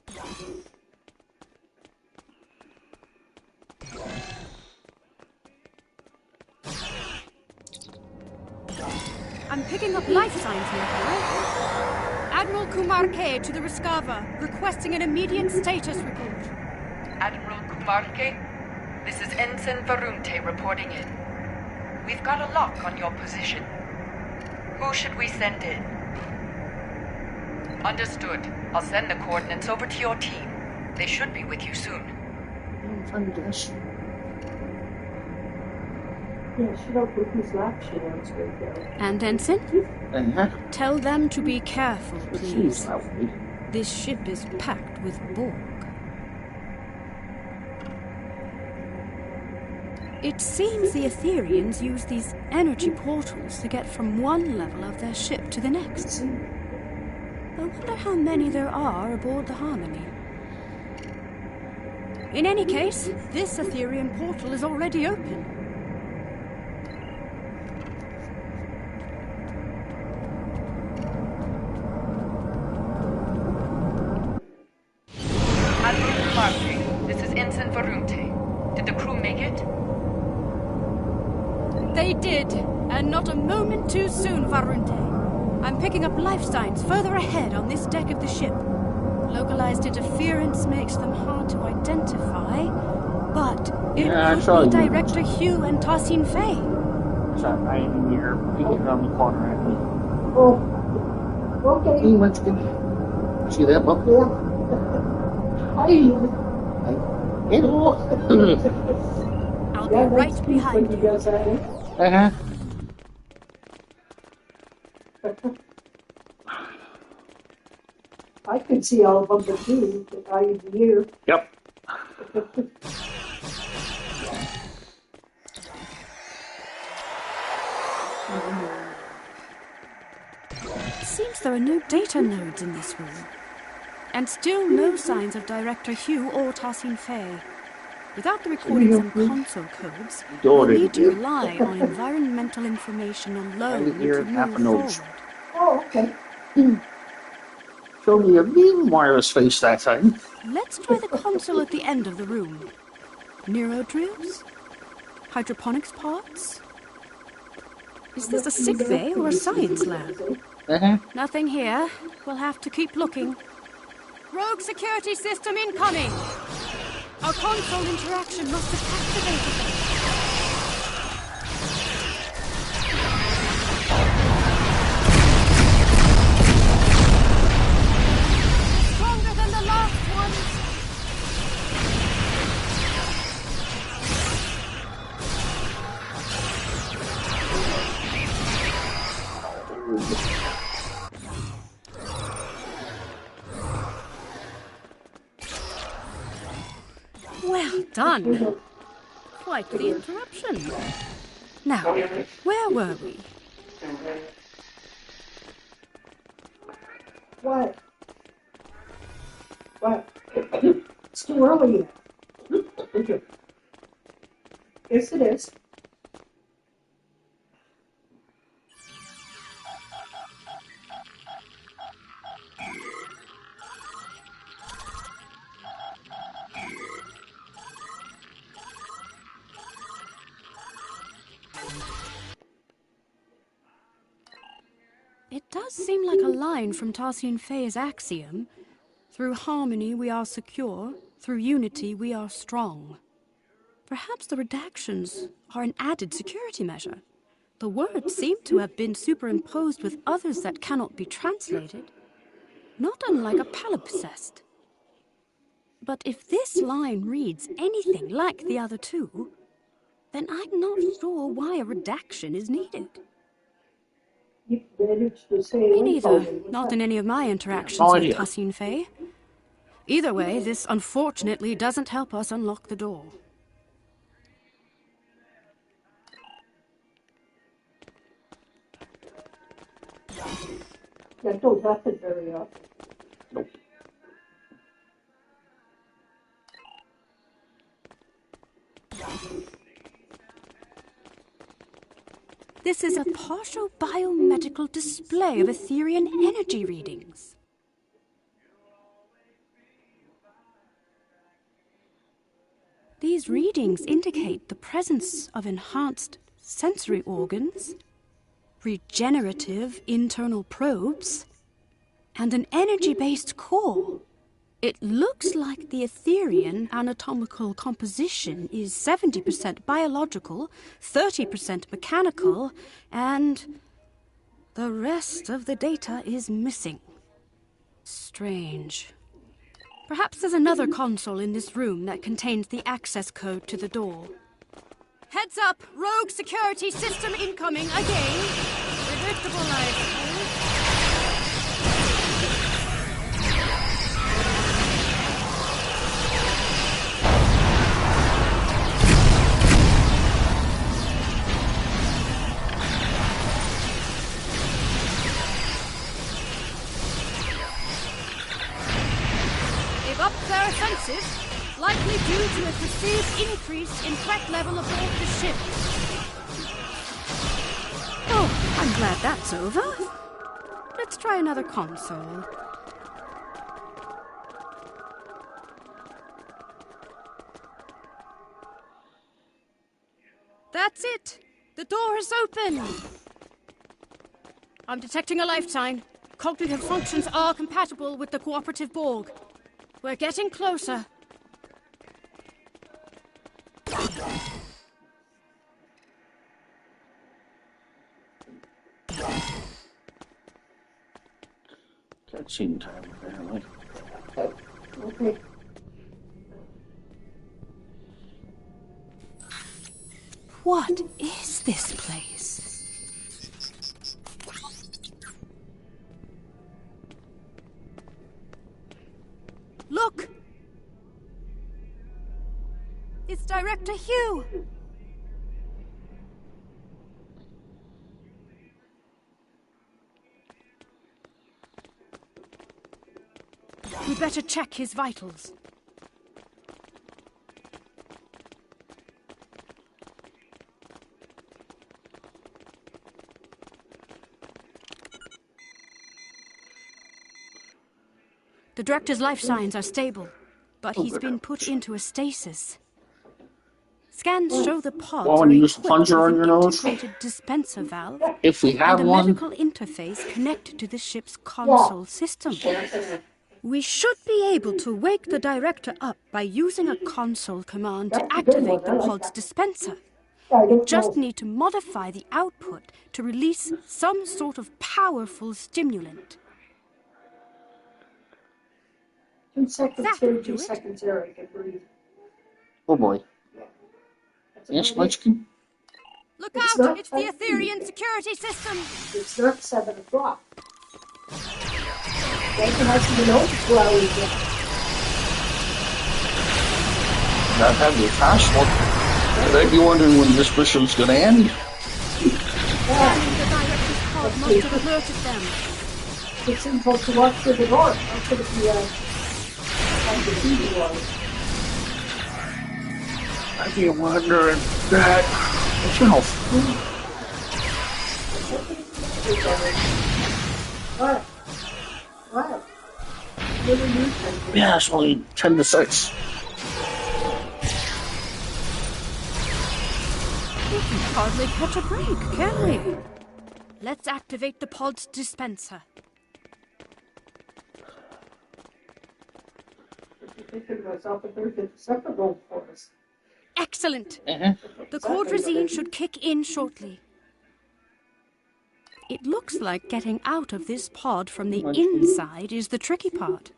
I'm picking up life signs here, Admiral Kumar K to the Rescava, requesting an immediate status report. Admiral Kumarke, this is Ensign Varunte reporting in. We've got a lock on your position. Who should we send in? Understood. I'll send the coordinates over to your team. They should be with you soon. I guess. Yeah, she don't put whose lap she wants right there. And Ensign? Uh-huh. Tell them to be careful, She's please. lovely. This ship is packed with Borg. It seems the Etherians use these energy portals to get from one level of their ship to the next. I wonder how many there are aboard the Harmony. In any case, this Etherian portal is already open. Admiral Marque, this is Ensign Varunte. Did the crew make it? They did, and not a moment too soon, Varunte. I'm picking up life signs further ahead on this deck of the ship. Localized interference makes them hard to identify, but it could be Director Hugh and Tassin Fay. So I'm here, peeking around the corner at me. Oh, okay. Hey, Winston. See that, Buck? Yeah. Hi. Hello. I'll be right behind you. Uh-huh. I can see all of them too, but I even you. Yep. Seems there are no data nodes in this room. And still no signs of Director Hugh or Tassin Fay. Without the recordings and console codes, we'll need to rely on environmental information alone to move forward. Oh, okay. Show me a beam wireless face that time. Let's try the console at the end of the room. Neuro drills? Hydroponics pods? Is this a sick bay or a science lab? Uh-huh. Nothing here. We'll have to keep looking. Rogue security system incoming! Our console interaction must have activated them. Stronger than the last ones! Well done. Quite the interruption. Now, where were we? What? What? It's too early yet. Yes, it is. It does seem like a line from Tassin Fay's axiom. Through harmony we are secure, through unity we are strong. Perhaps the redactions are an added security measure. The words seem to have been superimposed with others that cannot be translated, not unlike a palimpsest. But if this line reads anything like the other two, then I'm not sure why a redaction is needed. Me neither. Not in any of my interactions with Tassin Fay. Either way, this unfortunately doesn't help us unlock the door. That don't happen very often. Nope. This is a partial biomedical display of Etherian energy readings. These readings indicate the presence of enhanced sensory organs, regenerative internal probes, and an energy-based core. It looks like the Etherian anatomical composition is 70% biological, 30% mechanical, and the rest of the data is missing. Strange. Perhaps there's another console in this room that contains the access code to the door. Heads up! Rogue security system incoming again! Predictable, I suppose. They've upped their offensive. Likely due to a perceived increase in threat level aboard the ship. Oh, I'm glad that's over. Let's try another console. That's it! The door is open! I'm detecting a life sign. Cognitive functions are compatible with the cooperative Borg. We're getting closer. Cutscene time, apparently. Okay. What is this place? Look! It's Director Hugh! We better check his vitals. The Director's life signs are stable, but he's been put into a stasis. Scans show the pods Well, are when you use the equipped plunger with on an your nose, integrated dispenser valve if we have and a one, medical interface connected to the ship's console system. We should be able to wake the Director up by using a console command to activate the pod's dispenser. We just need to modify the output to release some sort of powerful stimulant. 2 seconds That here, would do 2 it. seconds there, I can breathe. oh boy. That's Yes, about it. Munchkin? Look It's out! not It's the Etherian security system! It's not 7 o'clock. Jason hasn't been open for hours yet. Not have your fast one. But I'd be wondering when this mission's gonna end. Scanning the Director's pod must have alerted them. It's info to walk through the door. How could it be on the TV was? I'd be wondering that myself. What? What? Never knew something. Yeah, it's only 10 to 6. We can hardly catch a break, can we? Let's activate the pod's dispenser. I'm thinking to myself that there's a separate role for us. Excellent! Uh-huh. The Quadrant should kick in shortly. It looks like getting out of this pod from the inside is the tricky part.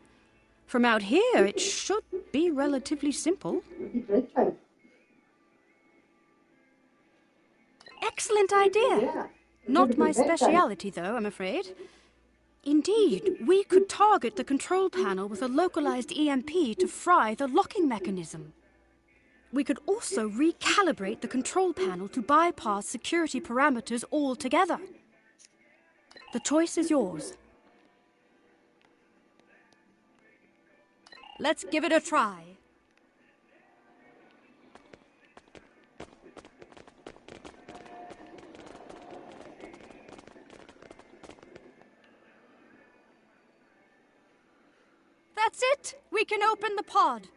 From out here, it should be relatively simple. Maybe bedtime. Excellent idea! Yeah. Not my Bedtime. speciality, though, I'm afraid. Indeed, we could target the control panel with a localized EMP to fry the locking mechanism. We could also recalibrate the control panel to bypass security parameters altogether. The choice is yours. Let's give it a try. That's it! We can open the pod.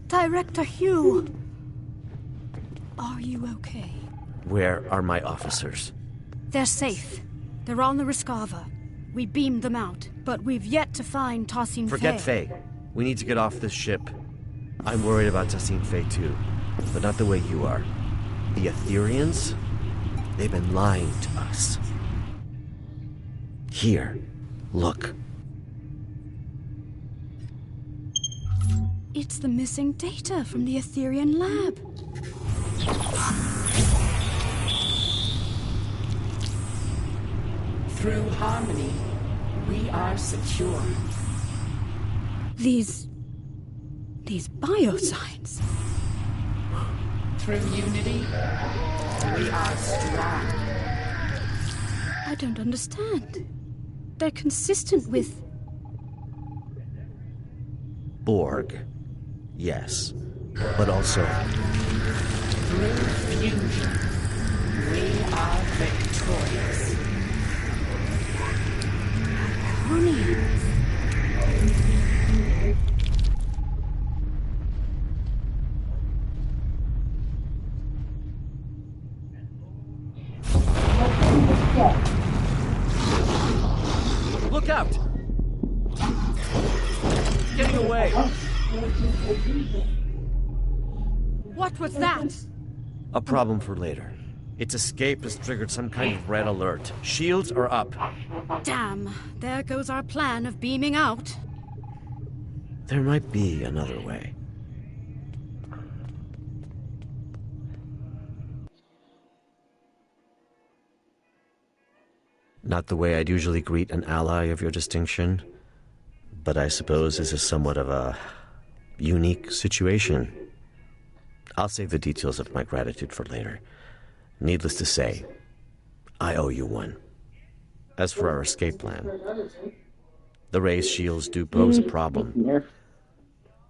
Director Hugh! Are you okay? Where are my officers? They're safe. They're on the Rescava. We beamed them out, but we've yet to find Tassin Forget Faye. Faye. We need to get off this ship. I'm worried about Tassin Faye too, but not the way you are. The Ethereans? They've been lying to us. Here, look. It's the missing data from the Etherian lab. Through harmony, we are secure. These biosigns. Through unity, we are strong. I don't understand. They're consistent with... Borg. Yes. But also... Through fusion, we are victorious. Honey. Look out! Getting away! What was that? A problem for later. Its escape has triggered some kind of red alert. Shields are up. Damn, there goes our plan of beaming out. There might be another way. Not the way I'd usually greet an ally of your distinction, but I suppose this is somewhat of a unique situation. I'll save the details of my gratitude for later. Needless to say, I owe you one. As for our escape plan, the raised shields do pose a problem.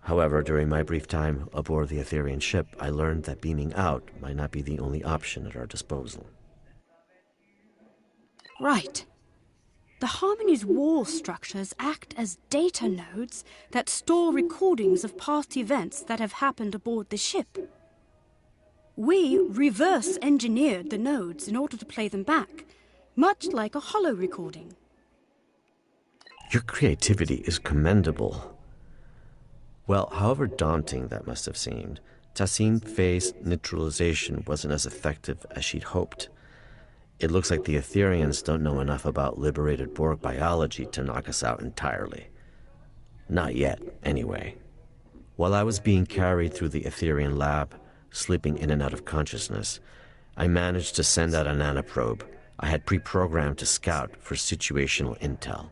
However, during my brief time aboard the Etherian ship, I learned that beaming out might not be the only option at our disposal. Right. The Harmony's wall structures act as data nodes that store recordings of past events that have happened aboard the ship. We reverse engineered the nodes in order to play them back, much like a holo recording. Your creativity is commendable. Well, however daunting that must have seemed, Tassin Faye's neutralization wasn't as effective as she'd hoped. It looks like the Etherians don't know enough about liberated Borg biology to knock us out entirely. Not yet, anyway. While I was being carried through the Etherian lab, slipping in and out of consciousness, I managed to send out a nanoprobe I had pre-programmed to scout for situational intel.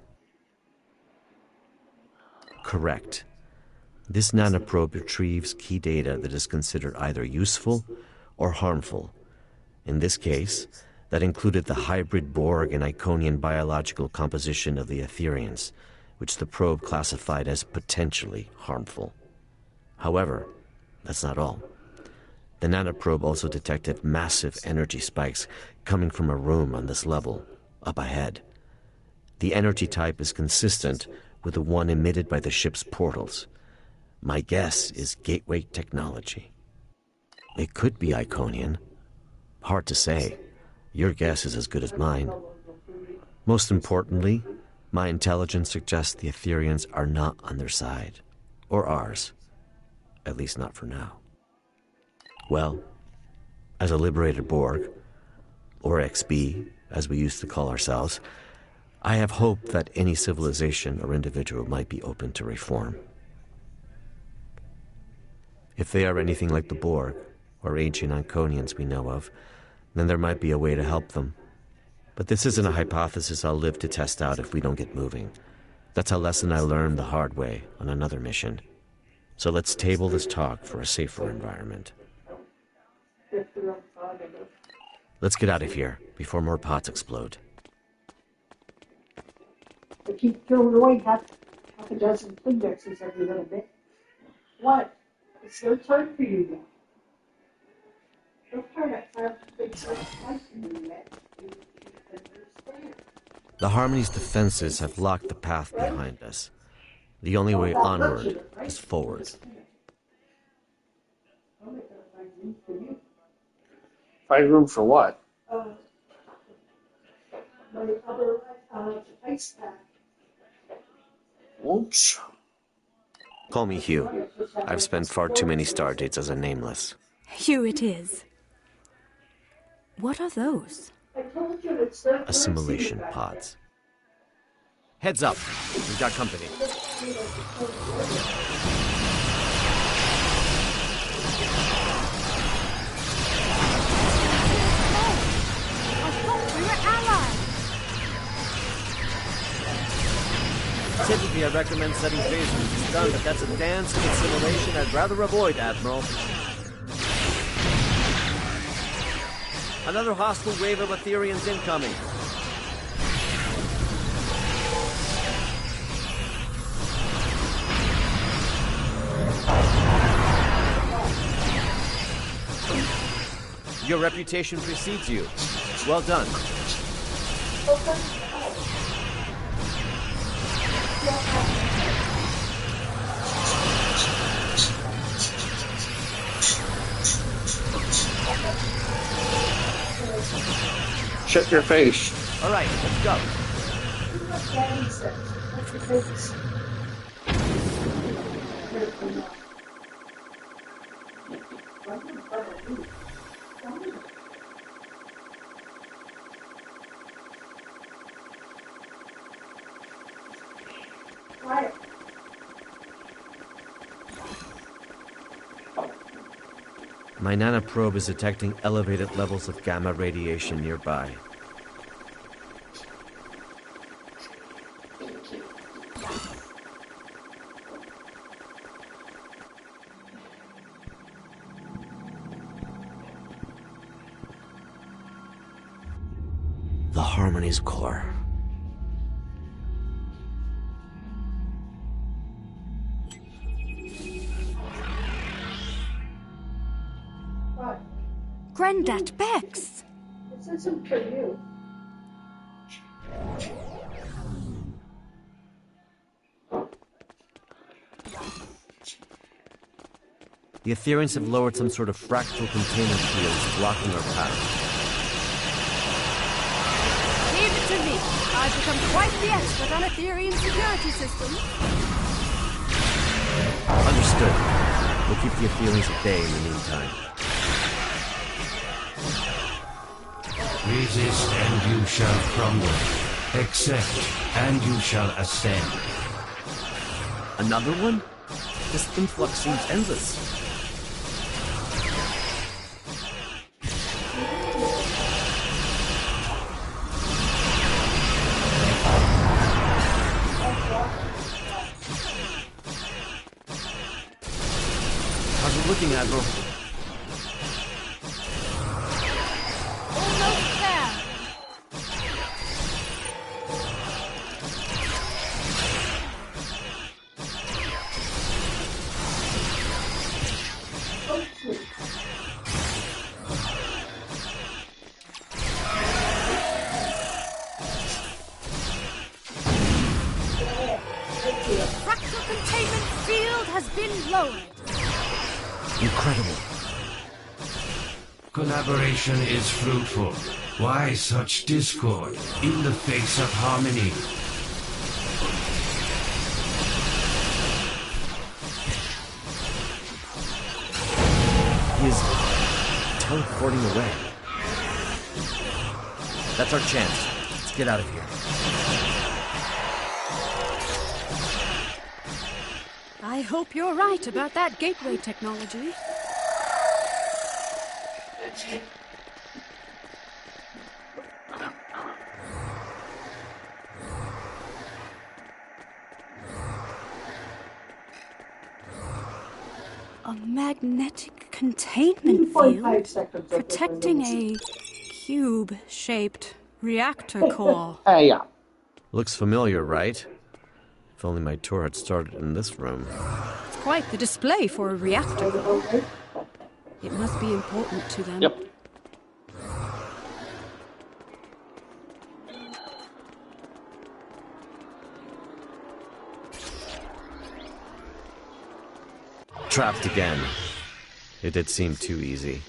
Correct. This nanoprobe retrieves key data that is considered either useful or harmful. In this case, that included the hybrid Borg and Iconian biological composition of the Etherians, which the probe classified as potentially harmful. However, that's not all. The nanoprobe also detected massive energy spikes coming from a room on this level, up ahead. The energy type is consistent with the one emitted by the ship's portals. My guess is gateway technology. It could be Iconian. Hard to say. Your guess is as good as mine. Most importantly, my intelligence suggests the Etherians are not on their side. Or ours. At least not for now. Well, as a liberated Borg, or XB, as we used to call ourselves, I have hope that any civilization or individual might be open to reform. If they are anything like the Borg, or ancient Iconians we know of, then there might be a way to help them. But this isn't a hypothesis I'll live to test out if we don't get moving. That's a lesson I learned the hard way on another mission. So let's table this talk for a safer environment. Let's get out of here before more pots explode. I keep throwing away half a dozen Kleenexes every little bit. What? It's their turn for you now. Don't try to have big spice in you yet. The Harmony's defenses have locked the path behind us. The only way onward is forward. Find room for what? My other ice pack. Oops. Call me Hugh. I've spent far too many star dates as a nameless. Hugh it is. What are those? I told you it's their Assimilation pods. Heads up! We've got company. I thought we were allies. Typically, I recommend setting phase when it's done, but that's a dance with assimilation I'd rather avoid, Admiral. Another hostile wave of Ethereans incoming. Your reputation precedes you. Well done. Shut your face. All right, let's go. My nanoprobe is detecting elevated levels of gamma radiation nearby. The Harmony's core. Granddad Bex! This isn't for you. The Ethereans have lowered some sort of fractal containment fields blocking our path. Leave it to me. I've become quite the expert on Ethereum security systems. Understood. We'll keep the Ethereans at bay in the meantime. Resist and you shall crumble. Accept and you shall ascend. Another one? This influx seems endless. How's it looking, Admiral? Almost there. Fractal containment field has been lowered. Incredible. Collaboration is fruitful. Why such discord in the face of harmony? He is teleporting away. That's our chance. Let's get out of here. I hope you're right about that gateway technology. A magnetic containment 2.5 field seconds. protecting a cube-shaped reactor core. Hey, yeah. Looks familiar, right? If only my tour had started in this room. It's quite the display for a reactor. It must be important to them. Yep. Trapped again. It did seem too easy.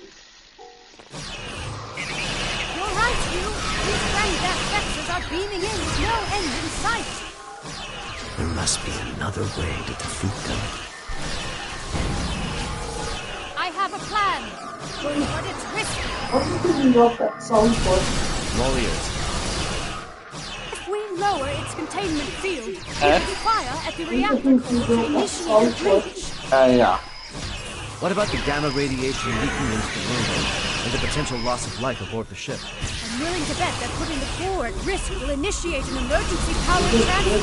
You're right, Hugh. These Granddad vexes are beaming in with no end in sight. There must be another way to defeat them. I have a plan, but it's risky. What do you know that sound for? All ears. If we lower its containment field, we can fire at the reactor core to initiate a breach. Yeah. What about the gamma radiation leaking into the room and the potential loss of life aboard the ship? I'm willing to bet that putting the core at risk will initiate an emergency power transfer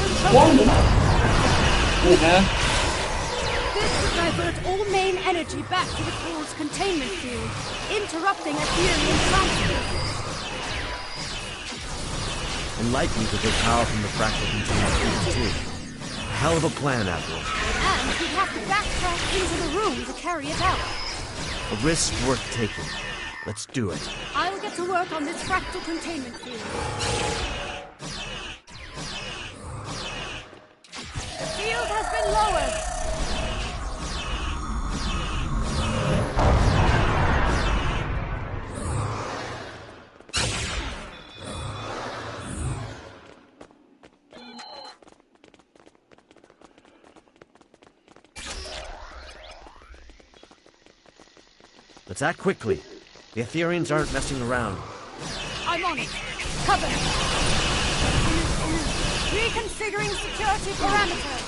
program. This would divert all main energy back to the core's containment field, interrupting Ethereum transport. And likely to take power from the fractal containment field too. A hell of a plan, Admiral. And we'd have to backtrack into the room to carry it out. A risk worth taking. Let's do it. I'll get to work on this fractal containment field. The field has been lowered. Let's act quickly. The Ethereans aren't messing around. I'm on it. Cover. Reconfiguring security parameters.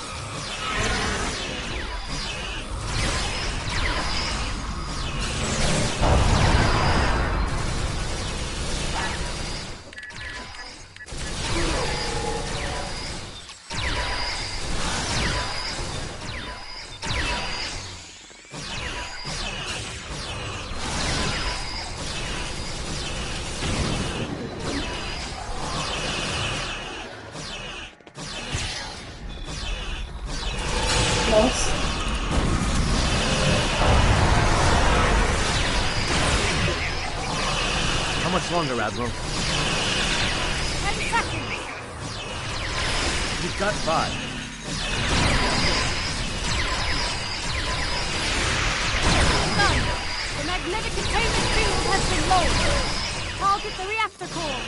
How much longer, Admiral? 10 seconds. You've got 5. None. The magnetic containment field has been lowered. Target the reactor core.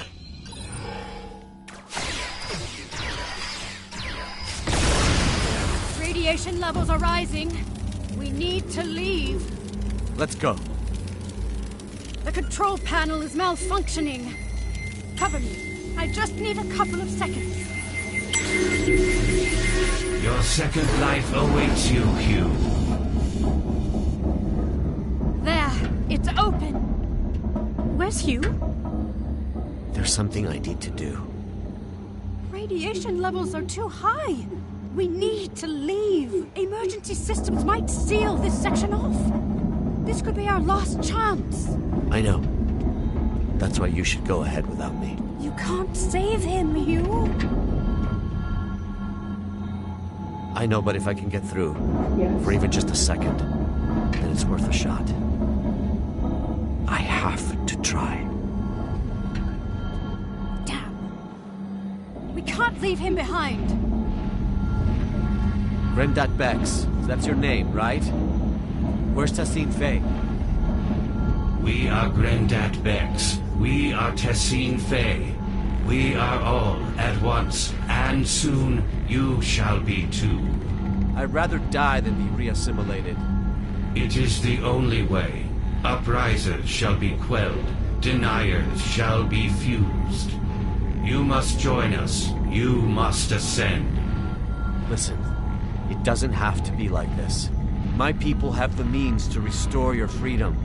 Radiation levels are rising. We need to leave. Let's go. The control panel is malfunctioning. Cover me. I just need a couple of seconds. Your second life awaits you, Hugh. There. It's open. Where's Hugh? There's something I need to do. Radiation levels are too high. We need to leave. Emergency systems might seal this section off. This could be our last chance. I know. That's why you should go ahead without me. You can't save him, Hugh. I know, but if I can get through, Yes. for even just a second, then it's worth a shot. I have to try. Damn. We can't leave him behind. Granddad Bex, that's your name, right? Where's Tessine Faye? We are Granddad Bex. We are Tessine Faye. We are all at once, and soon you shall be too. I'd rather die than be reassimilated. It is the only way. Uprisers shall be quelled. Deniers shall be fused. You must join us. You must ascend. Listen, it doesn't have to be like this. My people have the means to restore your freedom.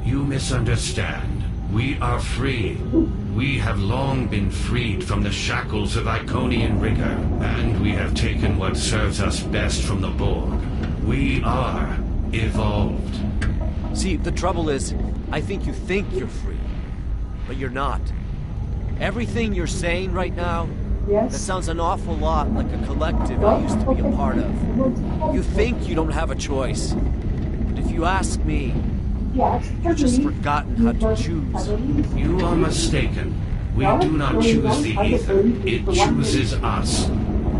You misunderstand. We are free. We have long been freed from the shackles of Iconian rigor, and we have taken what serves us best from the Borg. We are evolved. See, the trouble is, I think you think you're free, but you're not. Everything you're saying right now, Yes. that sounds an awful lot like a collective I used to be a part of. You think you don't have a choice, but if you ask me, Yes. you've just forgotten how to choose. You are mistaken. We do not choose the ether. It chooses us.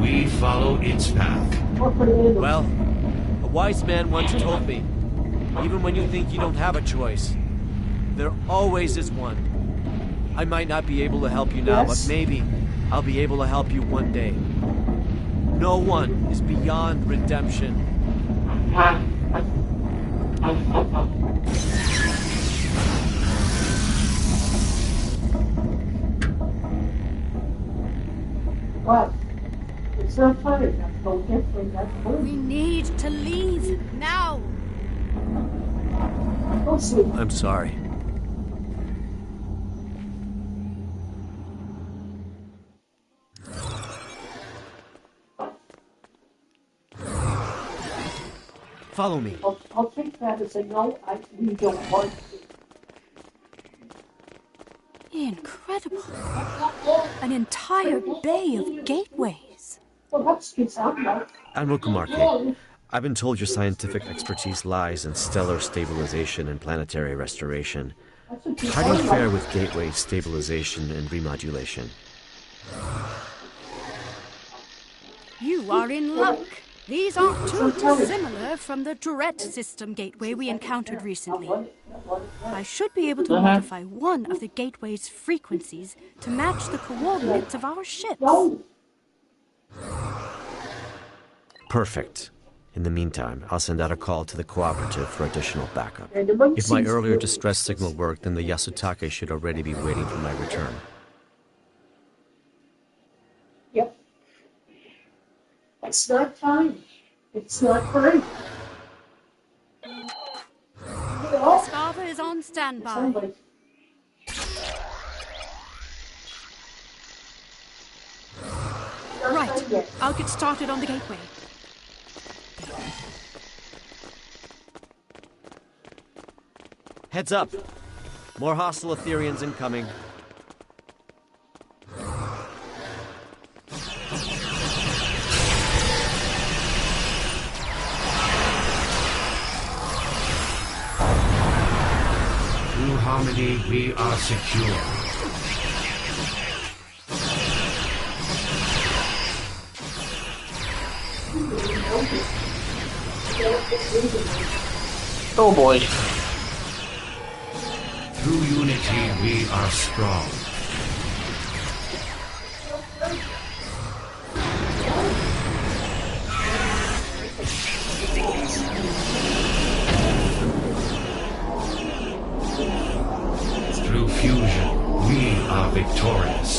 We follow its path. Well, a wise man once told me, Even when you think you don't have a choice, there always is one. I might not be able to help you now, but maybe I'll be able to help you one day. No one is beyond redemption. What? It's not funny. That's no different. That's funny. We need to leave now. Go sleep. I'm sorry. Follow me. I'll take that as a no. We don't want to. Incredible. An entire bay of gateways. Well, that's good sound like. Admiral Kumarke, I've been told your scientific expertise lies in stellar stabilization and planetary restoration. How do you fare with gateway stabilization and remodulation? You are in luck. These aren't too dissimilar from the Tourette system gateway we encountered recently. I should be able to modify one of the gateway's frequencies to match the coordinates of our ships. Perfect. In the meantime, I'll send out a call to the cooperative for additional backup. If my earlier distress signal worked, then the Yasutake should already be waiting for my return. Yep. It's not time. It's not time. Escava is on standby. Right. I'll get started on the gateway. Heads up. More hostile Etherians incoming. Through harmony, we are secure. Oh boy. Through unity, we are strong. Through fusion, we are victorious.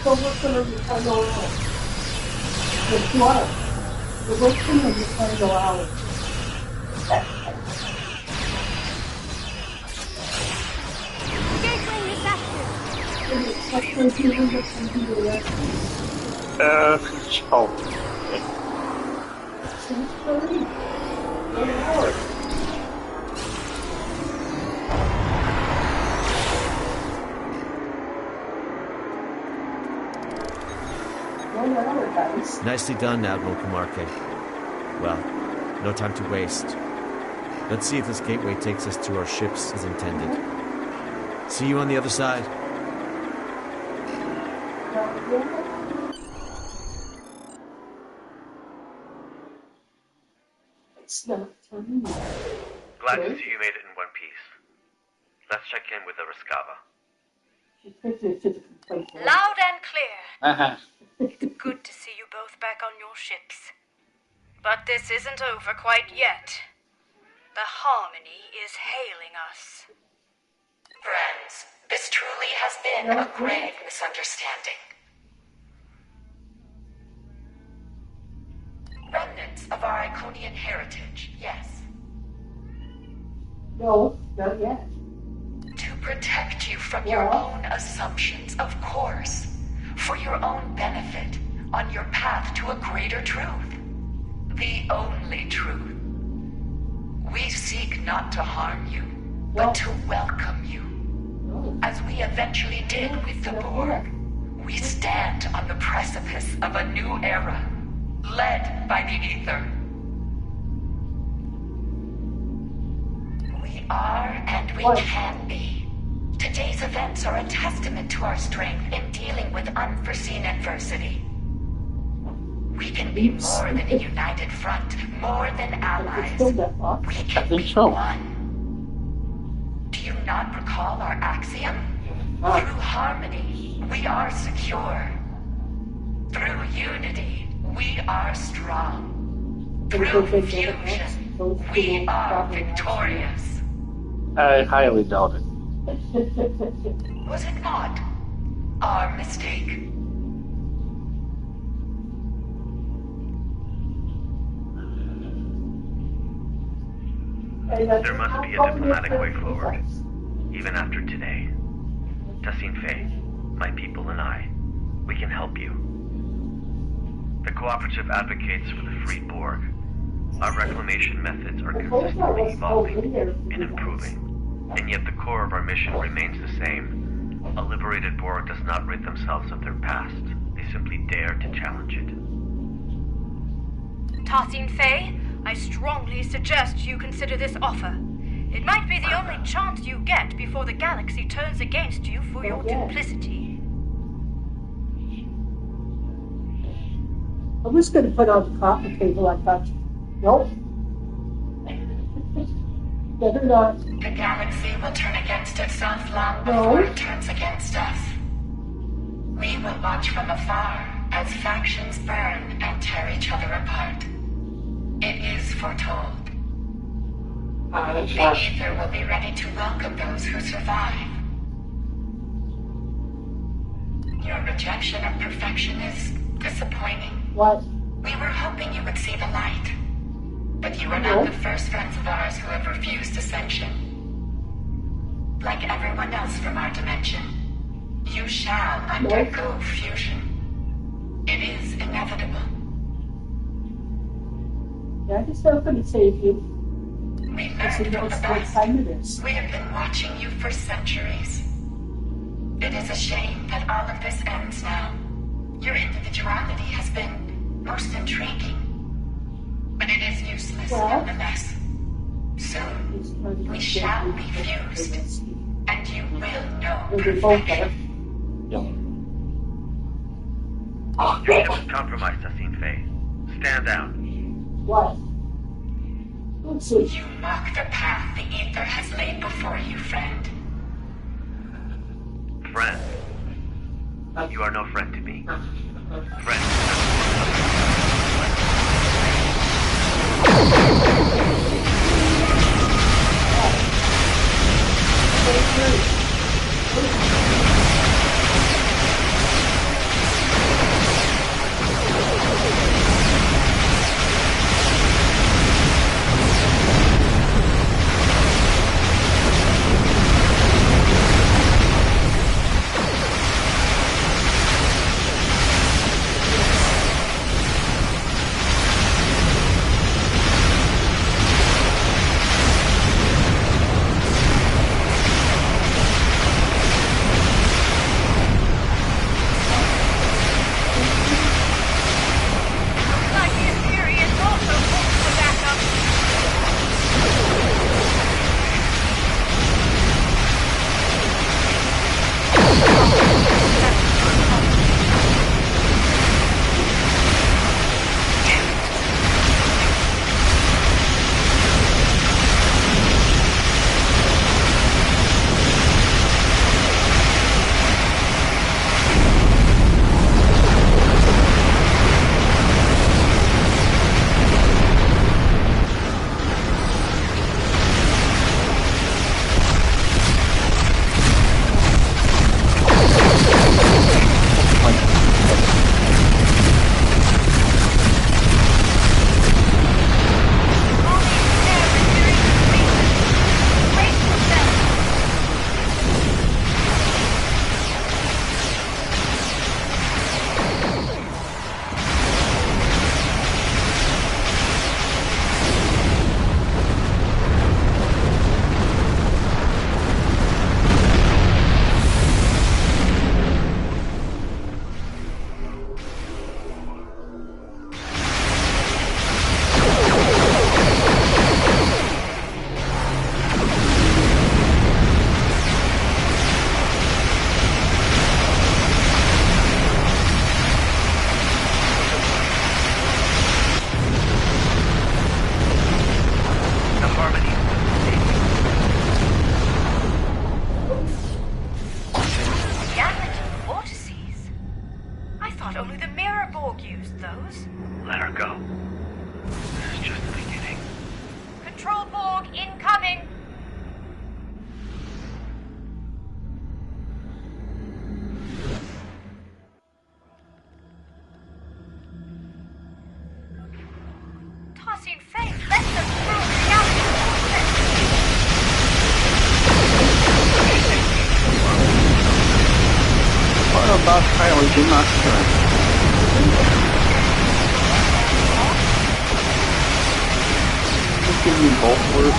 So what's going to return around? The water. The what's going to return around? The gateway is active. Oh. Nicely done, Admiral Kumarke. Well, no time to waste. Let's see if this gateway takes us to our ships as intended. See you on the other side. It's not time. Glad to see you made it in one piece. Let's check in with the Rescava. Loud and clear. Uh-huh. Good to see you both back on your ships. But this isn't over quite yet. The Harmony is hailing us. Friends, this truly has been a grave misunderstanding. Remnants of our Iconian heritage, yes. No, not yet. To protect you from your own assumptions, of course. For your own benefit, on your path to a greater truth. The only truth. We seek not to harm you, but to welcome you. As we eventually did with the Borg, we stand on the precipice of a new era, led by the Ether. We are and we can be. Today's events are a testament to our strength in dealing with unforeseen adversity. We can be more than a united front, more than allies. We can be one. Do you not recall our axiom? Through harmony, we are secure. Through unity, we are strong. Through fusion, we are victorious. I highly doubt it. Was it not our mistake? There must be a diplomatic way forward, even after today. Tassine Faye, my people and I, we can help you. The Cooperative advocates for the Free Borg. Our reclamation methods are consistently evolving and improving, and yet the core of our mission remains the same. A liberated Borg does not rid themselves of their past. They simply dare to challenge it. Tassine Faye, I strongly suggest you consider this offer. It might be the only chance you get before the galaxy turns against you for your duplicity. I was going to put on the coffee table. I thought, nope. Better not. The galaxy will turn against itself long before it turns against us. We will watch from afar as factions burn and tear each other apart. It is foretold. The Ether will be ready to welcome those who survive. Your rejection of perfection is disappointing. What? We were hoping you would see the light. But you are not the first friends of ours who have refused ascension. Like everyone else from our dimension, you shall undergo fusion. It is inevitable. Yeah, I just hoping to save you. We learned from the best. We have been watching you for centuries. It is a shame that all of this ends now. Your individuality has been most intriguing. But it is useless nonetheless. Soon, we shall be fused, and you will know perfection. Your ship is compromised, Tassine Faye. Stand down. What? You mock the path the Ether has laid before you, friend. Friend? You are no friend to me. Friend. Borg incoming! Tossing Fate, let them through the galaxy! What about Kylie? Do not turn. Just give me both words.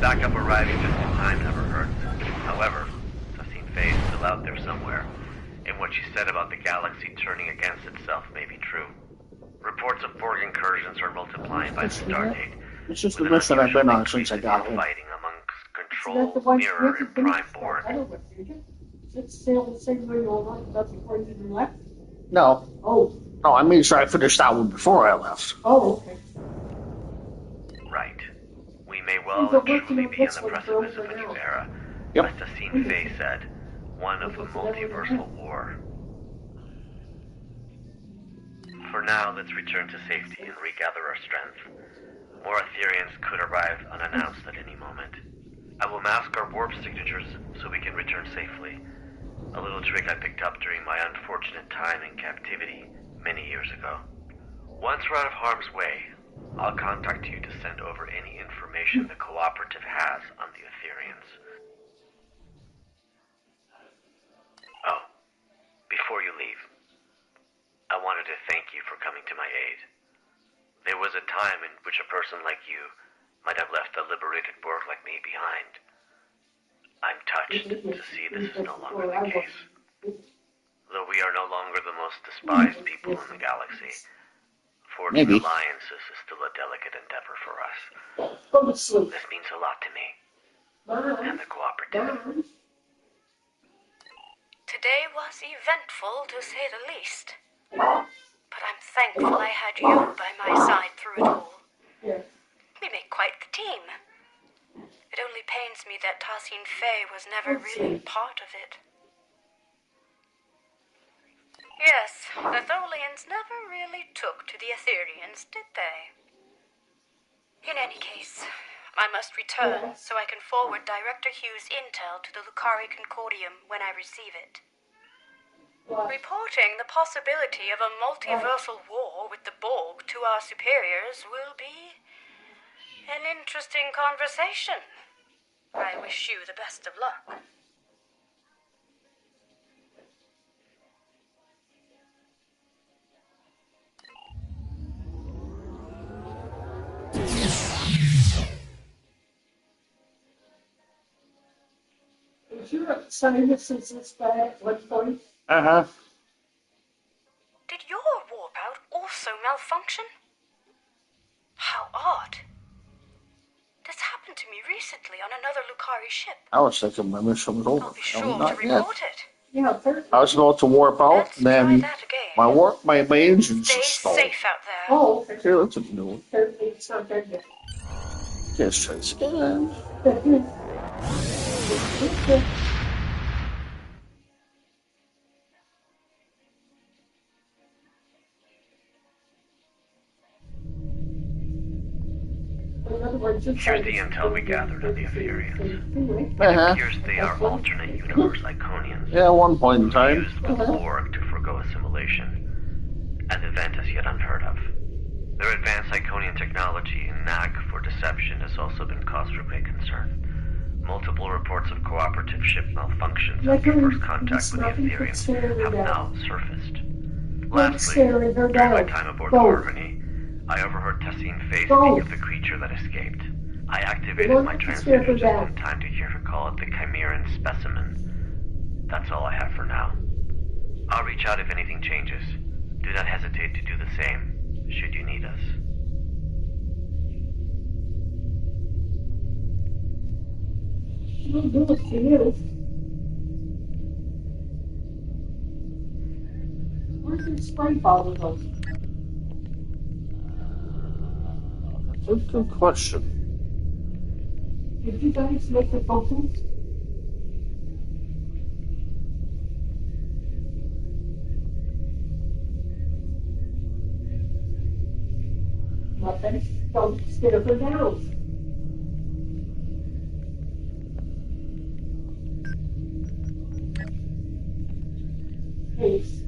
Backup arriving just in time never hurts. However, Justine Faye is still out there somewhere, and what she said about the galaxy turning against itself may be true. Reports of Borg incursions are multiplying by the stardate. It's just the mission I've been on since I got home. Fighting amongst Control, Mirror, and Prime Borg. It's still the same way all night, that's before you even left? No. Oh. No, I made sure I finished that one before I left. Oh, okay. Right. We may well and truly be on the precipice of a new era. Yep. As Justine Faye said, one of a multiversal war. For now, let's return to safety and regather our strength. More Ethereans could arrive unannounced at any moment. I will mask our warp signatures so we can return safely. A little trick I picked up during my unfortunate time in captivity many years ago. Once we're out of harm's way, I'll contact you to send over any information the Cooperative has on the Ethereans. Oh, before you leave, I wanted to thank you for coming to my aid. There was a time in which a person like you might have left a liberated Borg like me behind. I'm touched to see this is no longer the case. Though we are no longer the most despised people in the galaxy, forging alliances is still a delicate endeavor for us. This means a lot to me, and the Cooperative. Today was eventful, to say the least. But I'm thankful I had you by my side through it all. We make quite the team. It only pains me that Tossing Faye was never really part of it. Yes, the Tholians never really took to the Ethereans, did they? In any case, I must return so I can forward Director Hughes' intel to the Lucari Concordium when I receive it. Reporting the possibility of a multiversal war with the Borg to our superiors will be an interesting conversation. I wish you the best of luck. Is your sinuses this bad at one point? Uh-huh. Did your warp out also malfunction? How odd. This happened to me recently on another Lucari ship. I was thinking my mission was over. I'll be No, sure not to yet. report it. Yeah, I was about to warp out, Let's and then try that again. my engines Stay stalled. safe out there. Oh, okay. Okay, that's a new one. It's not very good. Let's try this again. Here's the intel we gathered on the Ethereans. Uh-huh. It appears they are alternate universe Iconians. Yeah, at one point in time. Used by the Borg to forgo assimilation. An event as yet unheard of. Their advanced Iconian technology and knack for deception has also been cause for great concern. Multiple reports of cooperative ship malfunctions after first contact with the Ethereans have now surfaced. Lastly, during my time aboard the Harmony, I overheard Tessine Faye speak of the creature that escaped. I activated my transmitter just in time to hear her call it the Chimeran specimen. That's all I have for now. I'll reach out if anything changes. Do not hesitate to do the same, should you need us. We'll do it for you. Where's your spray bottle though? That's a good question. Did you guys make the photos? Nothing. Don't stare her down. Please.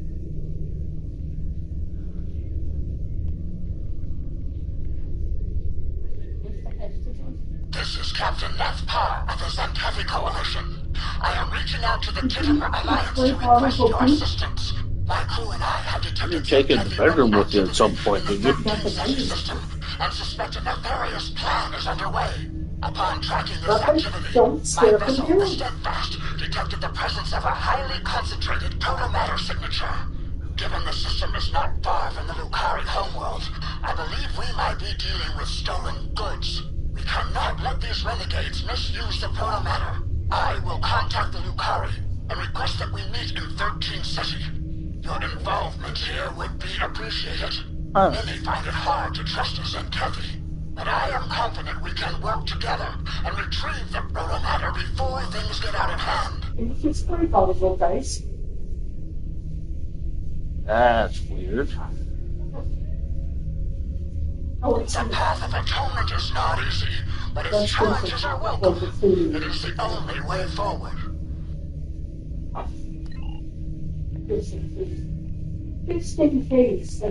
This is Captain Nath Parr of the Xantavi Coalition. I am reaching out to the Titimer Alliance to request your assistance. My crew and I have detected You take in the bedroom with you at some point, did you? system and suspect a nefarious plan is underway. Upon tracking this activity, my vessel, the Steadfast, detected the presence of a highly concentrated protomatter signature. Given the system is not far from the Lucari homeworld, I believe we might be dealing with stolen goods. We cannot let these renegades misuse the protomatter. I will contact the Lucari and request that we meet in 13 City. Your involvement here would be appreciated. Many find it hard to trust us in Kathy, but I am confident we can work together and retrieve the protomatter before things get out of hand. It's your spray bottle, guys. That's weird. Oh, it's The path of atonement is not easy, but its challenges are welcome. It is the only way forward. Just in case.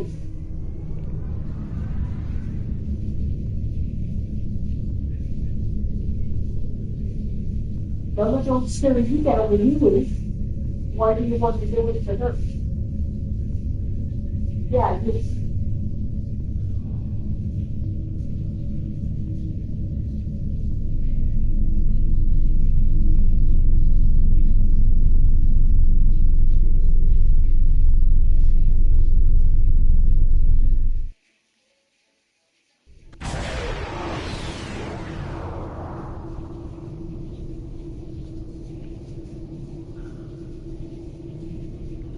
Mama don't stare you down when you leave. Why do you want to do it to her? Yeah, just.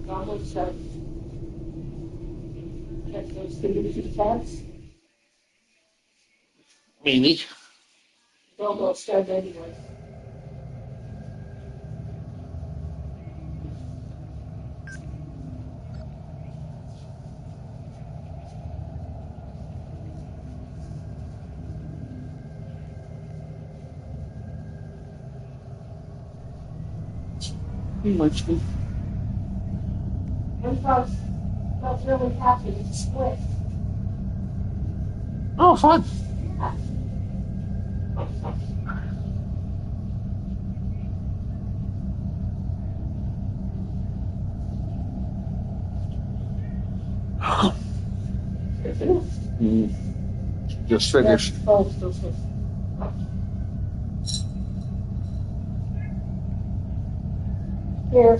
Almost done. Check those signature tabs. Maybe. It's almost done anyway. He likes me. because I was really happy to split. Oh, fun. Yeah. Just finished. Here.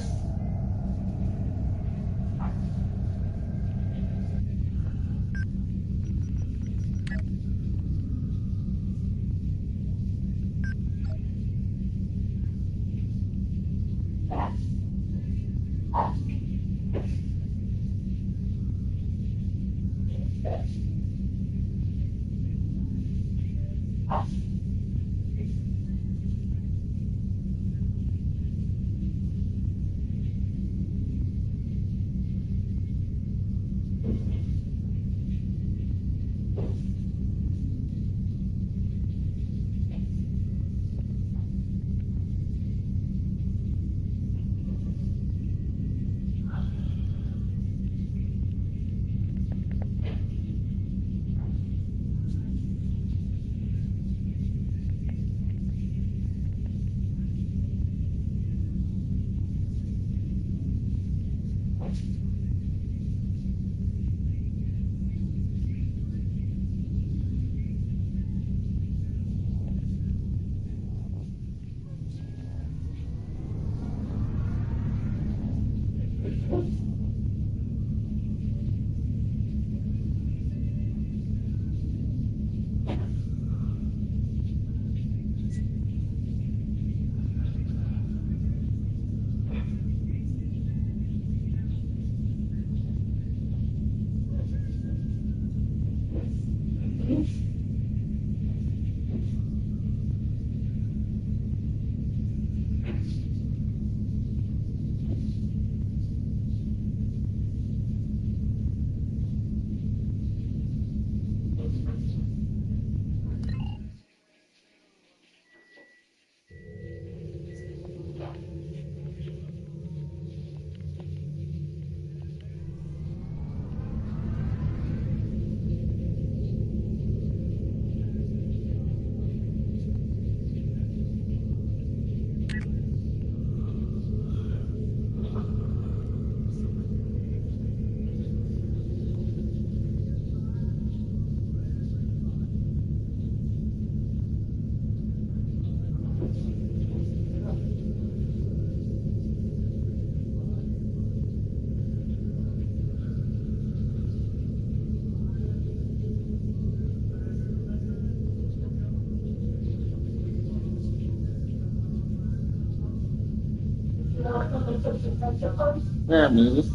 Yeah, maybe.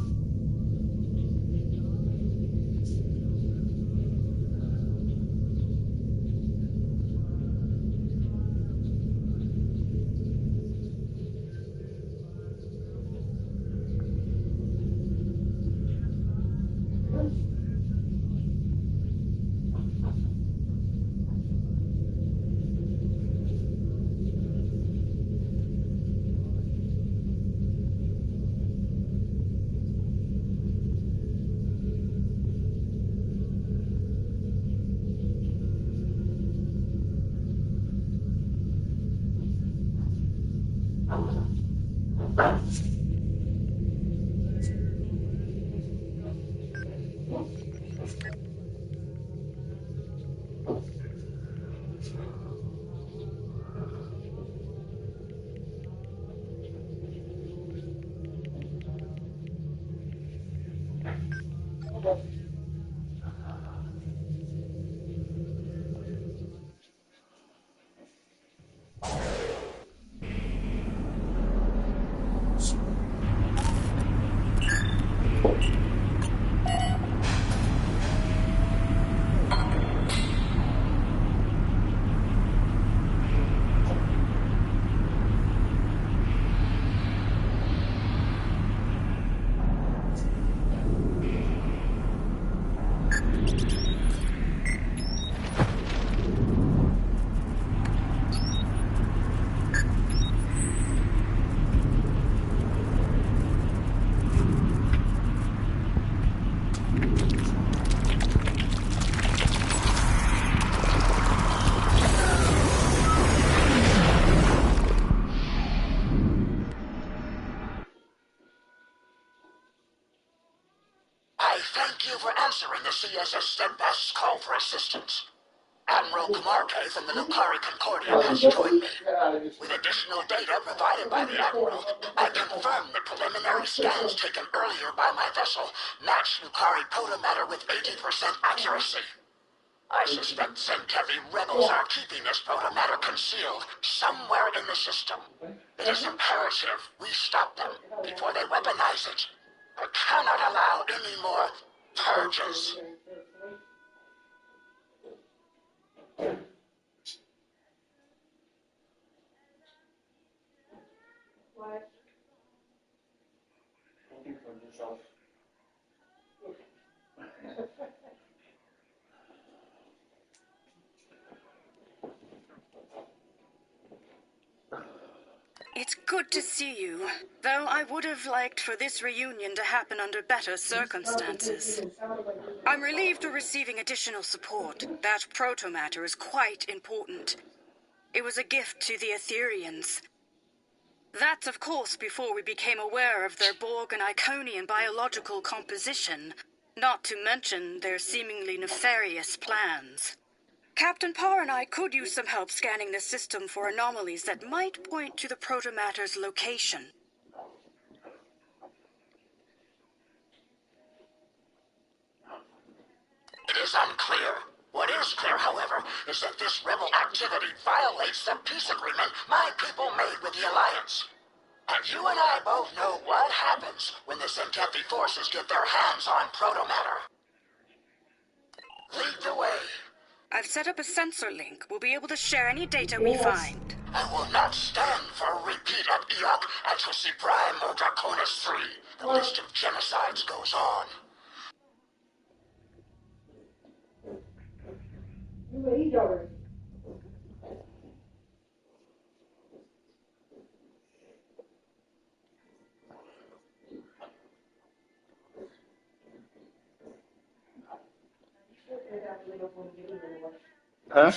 Thank you for answering the CSS steadfast's call for assistance. Admiral Kamarke from the Lucari Concordia has joined me. With additional data provided by the Admiral, I confirm the preliminary scans taken earlier by my vessel match Lucari protomatter with 80% accuracy. I suspect Zenkevi rebels are keeping this protomatter concealed somewhere in the system. It is imperative we stop them before they weaponize it. I cannot allow any more purges. It's good to see you, though I would have liked for this reunion to happen under better circumstances. I'm relieved we're receiving additional support. That protomatter is quite important. It was a gift to the Etherians. That's, of course, before we became aware of their Borg and Iconian biological composition, not to mention their seemingly nefarious plans. Captain Parr and I could use some help scanning the system for anomalies that might point to the protomatter's location. It is unclear. What is clear, however, is that this rebel activity violates the peace agreement my people made with the Alliance. And you and I both know what happens when the Zenkethi forces get their hands on protomatter. Lead the way. I've set up a sensor link. We'll be able to share any data we find. I will not stand for a repeat of Eok, Atosi Prime, or Draconis 3. The list of genocides goes on. Huh?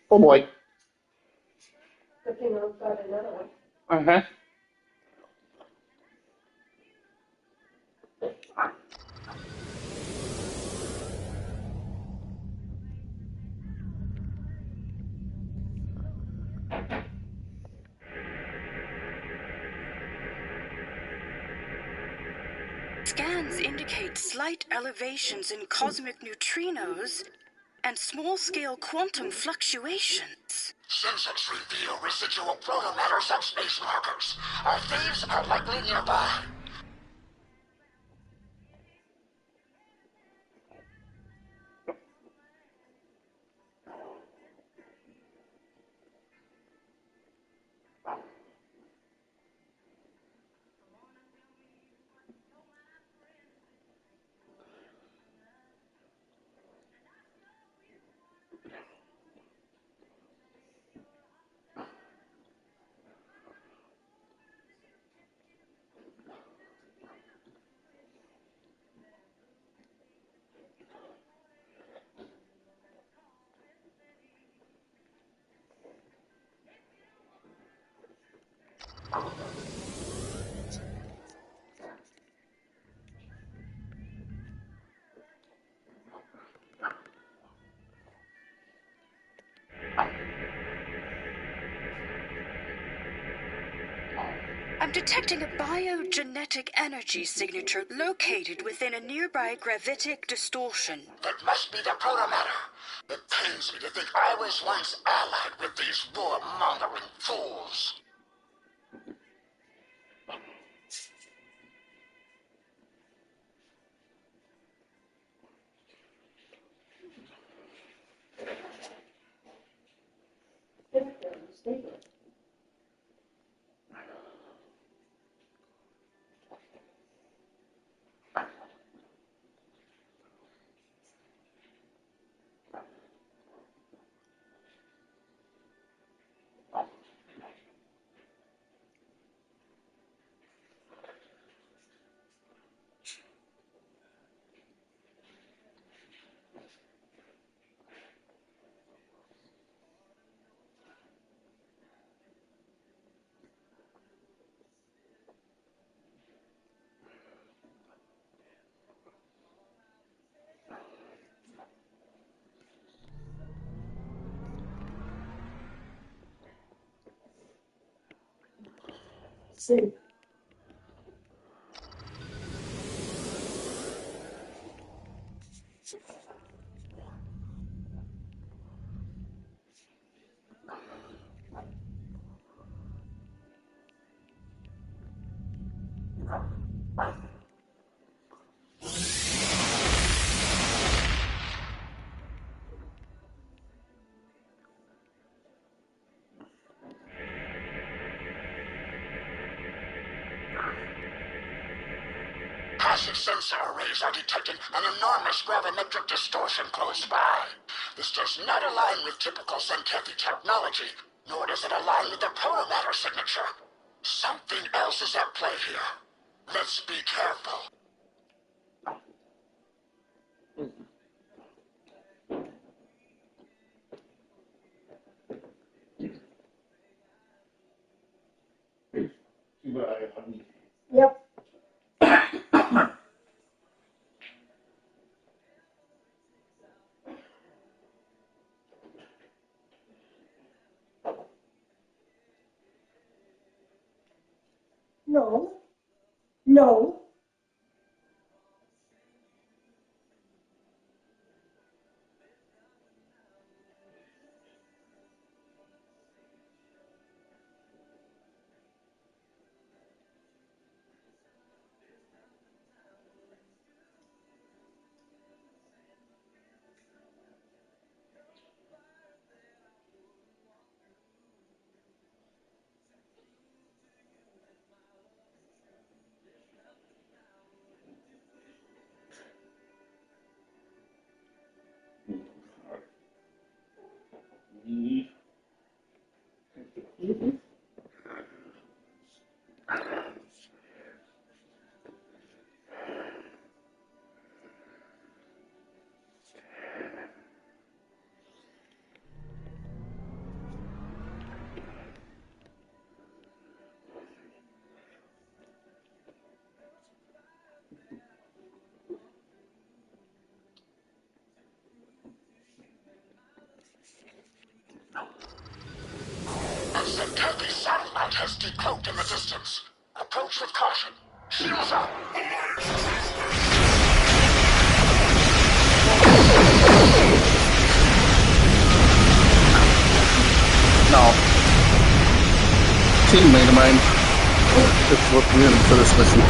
Oh boy. Uh-huh. Scans indicate slight elevations in cosmic neutrinos and small-scale quantum fluctuations. Sensors reveal residual protomatter subspace markers. Our thieves are likely nearby. I'm detecting a biogenetic energy signature located within a nearby gravitic distortion. That must be the protomatter. It pains me to think I was once allied with these war-mongering fools. see. Passive sensor arrays are detecting an enormous gravimetric distortion close by. This does not align with typical Synthetic technology, nor does it align with the protomatter signature. Something else is at play here. Let's be careful. Yep. No. No. A Synthetic satellite has decloaked in the distance. Approach with caution. Shields up. No. Teammate of mine just looked me in for this mission.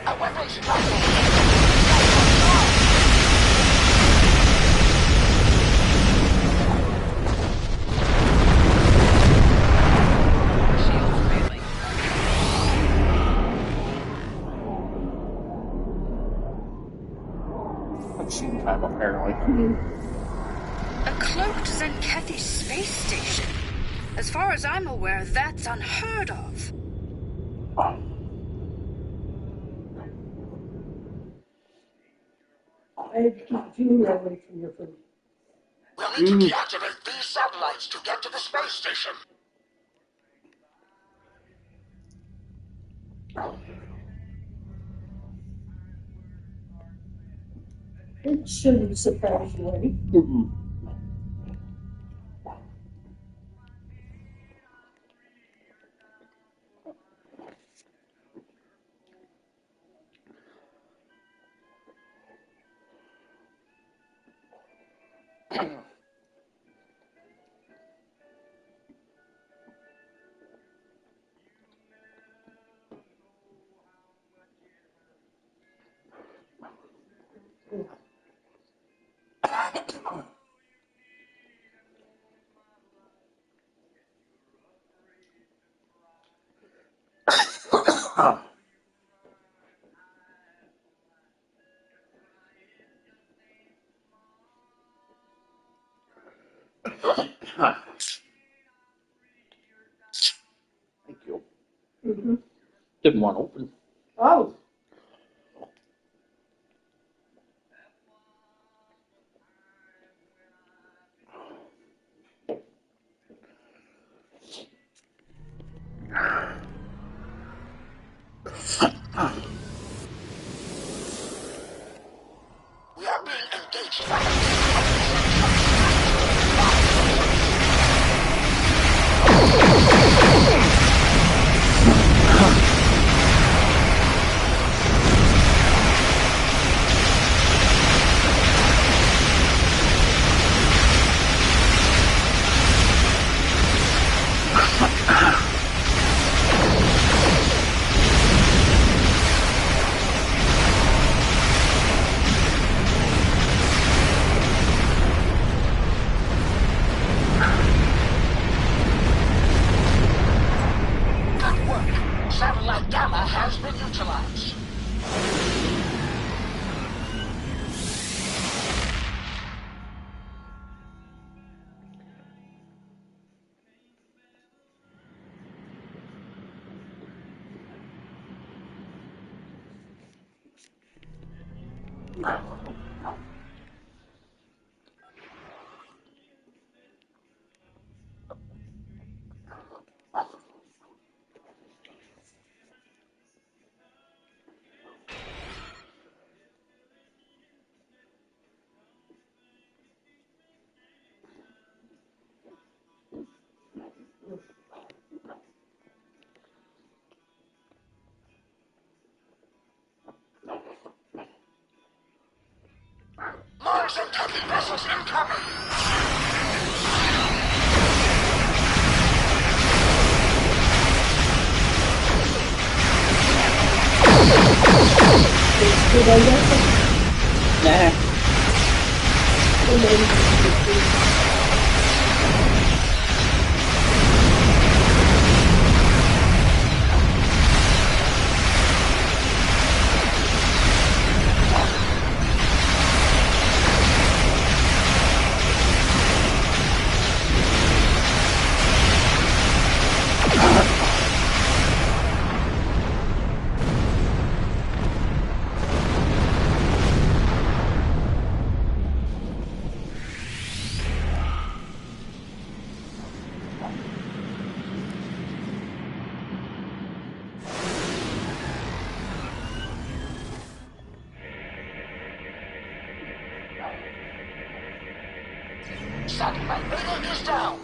A weapons platform. Machine time, apparently. A cloaked Zenkethi space station. As far as I'm aware, that's unheard of. I have to keep Julia away from your food. We'll need to deactivate these satellites to get to the space station. It shouldn't surprise you, Eddie. Thank you. Didn't want to open. Oh. been neutralized. Mars and Kenny vessels incoming! Satellite rating is down.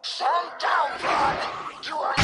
Stand down, Vaughn! You are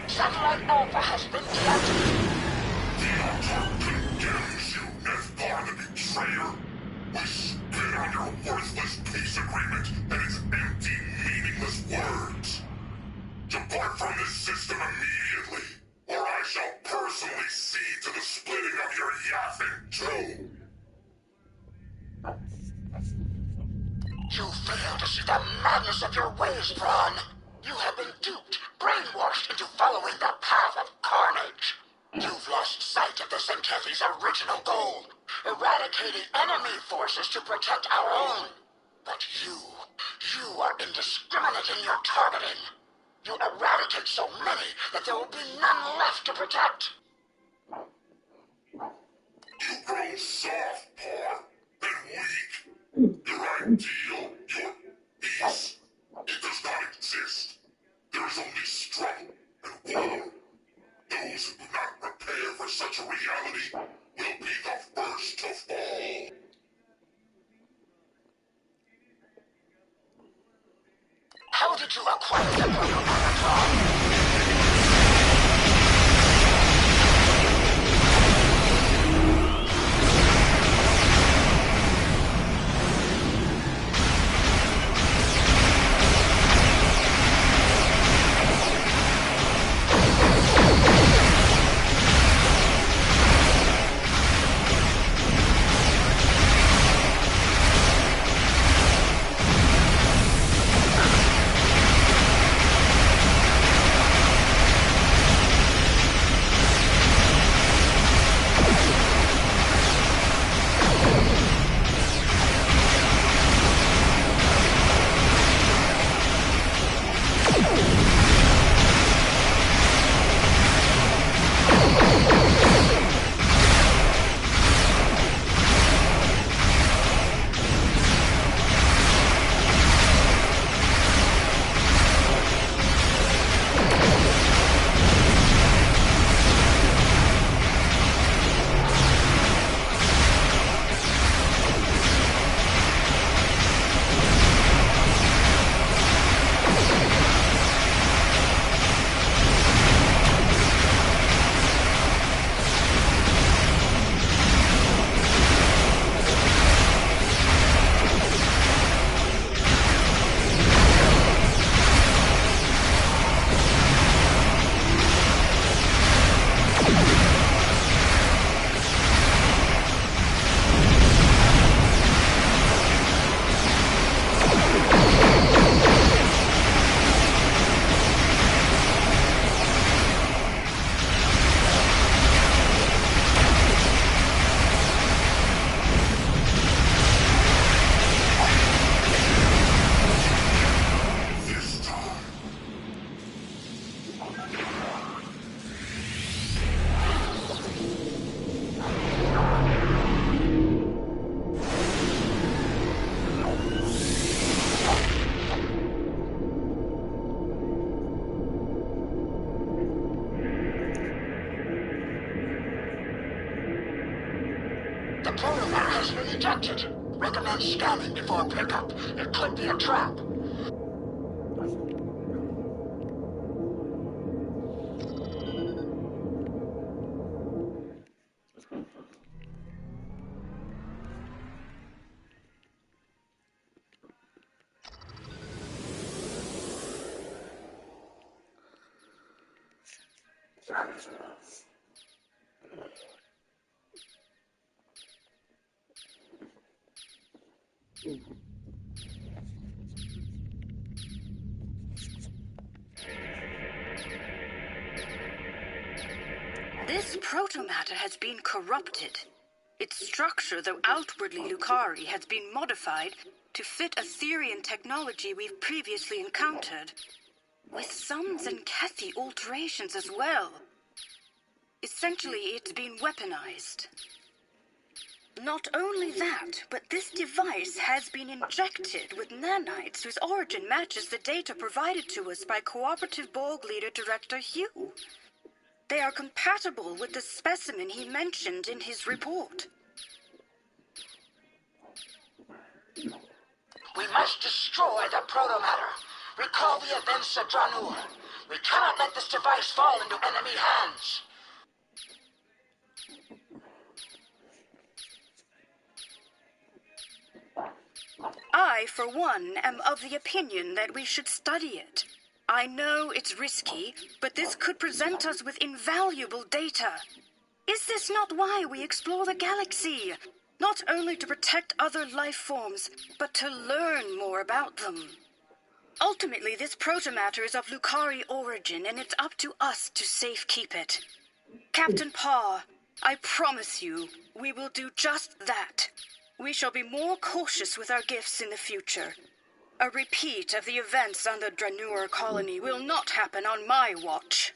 Satellite Alpha has been deactivated. The Altar condemns you, Nethbar the Betrayer. We spit on your worthless peace agreement and its empty, meaningless words. Depart from this system immediately, or I shall personally see to the splitting of your yapping too. You fail to see the madness of your ways, Braun. You have been duped, brainwashed into following the path of carnage. You've lost sight of the Zenkethi's original goal, eradicating enemy forces to protect our own. But you are indiscriminate in your targeting. You eradicate so many that there will be none left to protect. You grow soft, Par, and weak. Your ideal, your peace, it does not exist. There is only struggle and war. Those who do not prepare for such a reality will be the first to fall. How did you acquire the proto-avatar? The protomatter has been ejected. Recommend scanning before pickup. It could be a trap. This protomatter has been corrupted. Its structure, though outwardly Lucari, has been modified to fit Aetherian technology we've previously encountered, with some Zenkethi alterations as well. Essentially, it's been weaponized. Not only that, but this device has been injected with nanites whose origin matches the data provided to us by Cooperative Borg Leader Director Hugh. They are compatible with the specimen he mentioned in his report. We must destroy the protomatter. Recall the EventsStar. We cannot let this device fall into enemy hands. I, for one, am of the opinion that we should study it. I know it's risky, but this could present us with invaluable data. Is this not why we explore the galaxy? Not only to protect other life forms, but to learn more about them. Ultimately, this protomatter is of Lucari origin, and it's up to us to safekeep it. Captain Pa, I promise you, we will do just that. We shall be more cautious with our gifts in the future. A repeat of the events on the Dranur colony will not happen on my watch.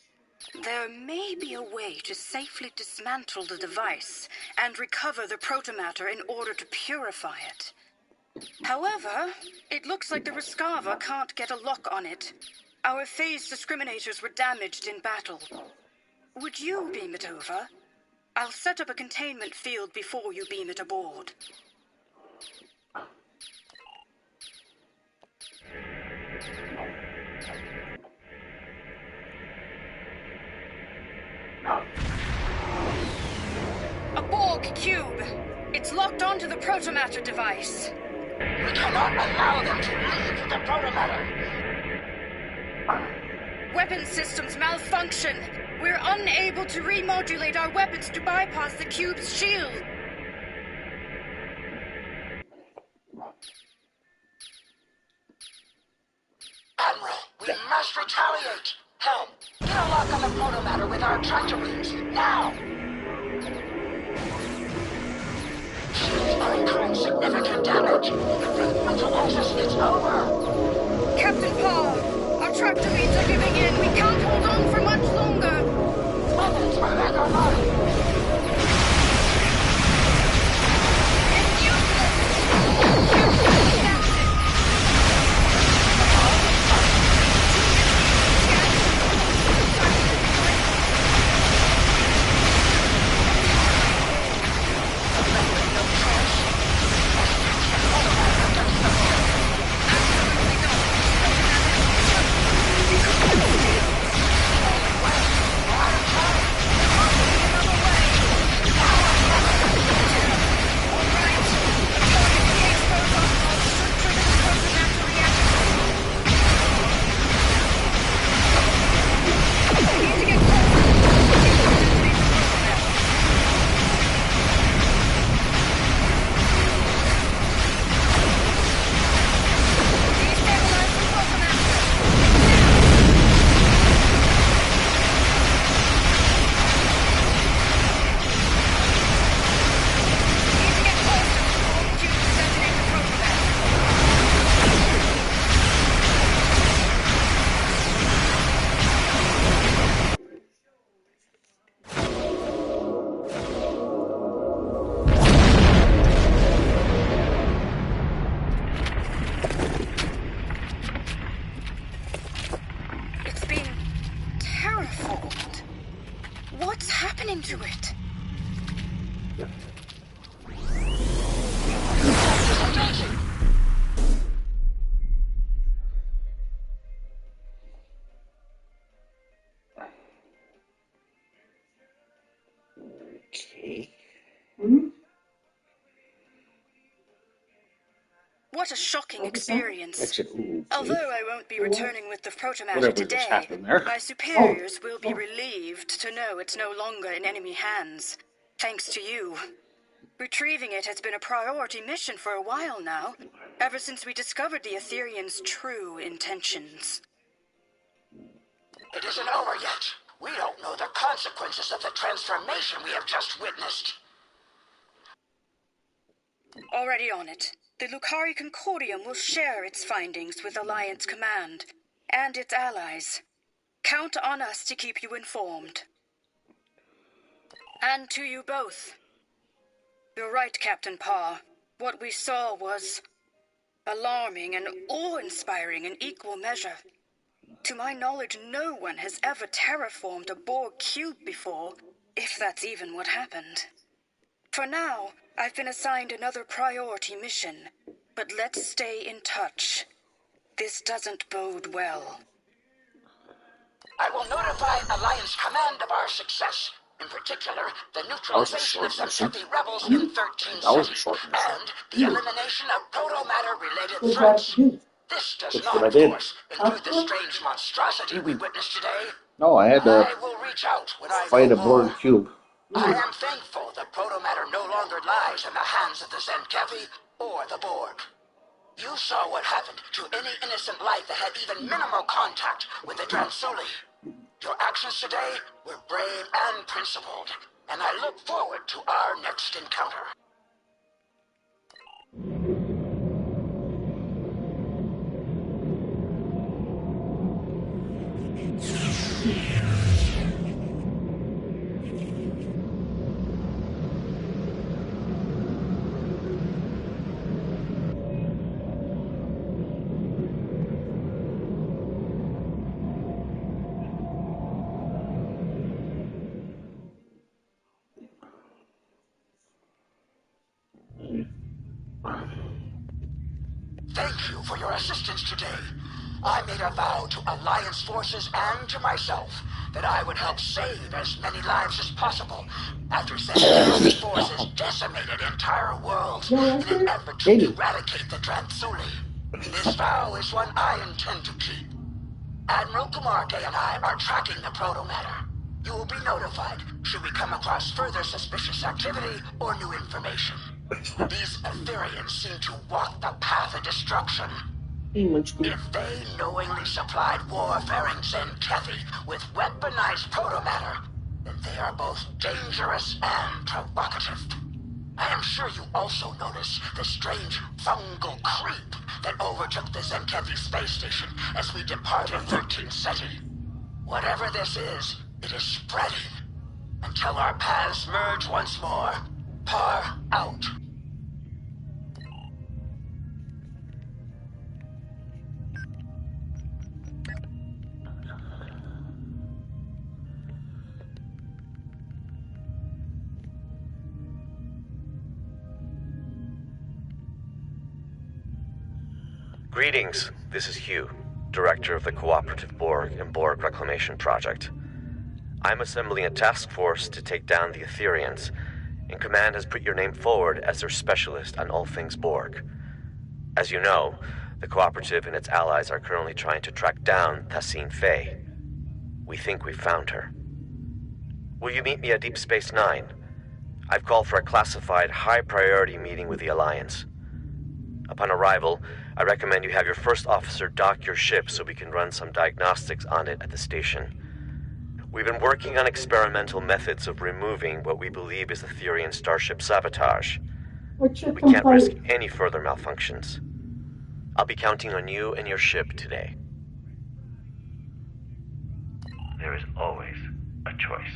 There may be a way to safely dismantle the device and recover the protomatter in order to purify it. However, it looks like the Rescava can't get a lock on it. Our phase discriminators were damaged in battle. Would you beam it over? I'll set up a containment field before you beam it aboard. A Borg cube. It's locked onto the protomatter device. We cannot allow them to leave the protomatter. Weapon systems malfunction. We're unable to remodulate our weapons to bypass the cube's shield. Admiral, we must retaliate. Helm, get a lock on the protomatter with our tractor beams. Now! Shields are incurring significant damage. If they neutralize, it's over. Captain Pa, our tractor beams are giving in. We can't hold on for much longer. Weapons are back online. What a shocking experience. Exit. Ooh, okay. Although I won't be returning with the protomatter Whatever just today, happened there. my superiors will be relieved to know it's no longer in enemy hands, thanks to you. Retrieving it has been a priority mission for a while now, ever since we discovered the Ethereans' true intentions. It isn't over yet. We don't know the consequences of the transformation we have just witnessed. Already on it. The Lucari Concordium will share its findings with Alliance Command and its allies. Count on us to keep you informed. And to you both. You're right, Captain Parr. What we saw was alarming and awe-inspiring in equal measure. To my knowledge, no one has ever terraformed a Borg cube before, if that's even what happened. For now, I've been assigned another priority mission, but let's stay in touch. This doesn't bode well. I will notify Alliance Command of our success. In particular, the neutralization of some heavy rebels in 13 cities, and the elimination of proto-matter-related threats. This does not, of course, include the strange monstrosity we witnessed today. No, I had to I will reach out when I fight a know Borg more. cube. I am thankful that proto-matter no longer lies in the hands of the Zenkethi or the Borg. You saw what happened to any innocent life that had even minimal contact with the Dransuli. Your actions today were brave and principled, and I look forward to our next encounter. Thank you for your assistance today. I made a vow to Alliance forces and to myself that I would help save as many lives as possible after Zenkethi forces decimated entire worlds in an effort to eradicate the Dransuli. This vow is one I intend to keep. Admiral Kumarke and I are tracking the proto-matter. You will be notified should we come across further suspicious activity or new information. These Ethereans seem to walk the path of destruction. If they knowingly supplied warfaring Zenkethi with weaponized proto-matter, then they are both dangerous and provocative. I am sure you also noticed the strange fungal creep that overtook the Zenkethi space station as we departed 13th Ceti. Whatever this is, it is spreading. Until our paths merge once more. Parr out. Greetings, this is Hugh, Director of the Cooperative Borg and Borg Reclamation Project. I'm assembling a task force to take down the Ethereans, and Command has put your name forward as their specialist on all things Borg. As you know, the Cooperative and its allies are currently trying to track down Tassine Faye. We think we've found her. Will you meet me at Deep Space Nine? I've called for a classified, high-priority meeting with the Alliance. Upon arrival, I recommend you have your first officer dock your ship so we can run some diagnostics on it at the station. We've been working on experimental methods of removing what we believe is Etherean starship sabotage. We can't risk any further malfunctions. I'll be counting on you and your ship today. There is always a choice.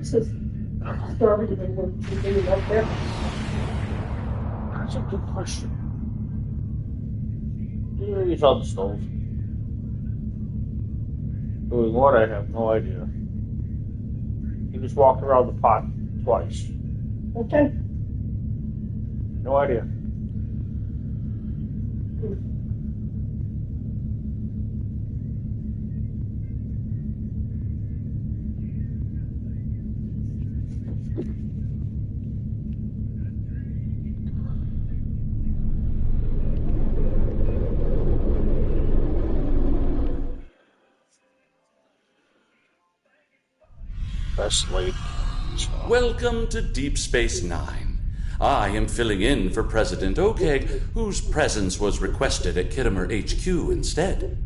Lawrence has started to work to do up there. That's a good question. He's on the stove. Doing what? I have no idea. He just walked around the pot twice. Okay. No idea. Best late. Welcome to Deep Space Nine. I am filling in for President Okeg, whose presence was requested at Kittimer HQ instead.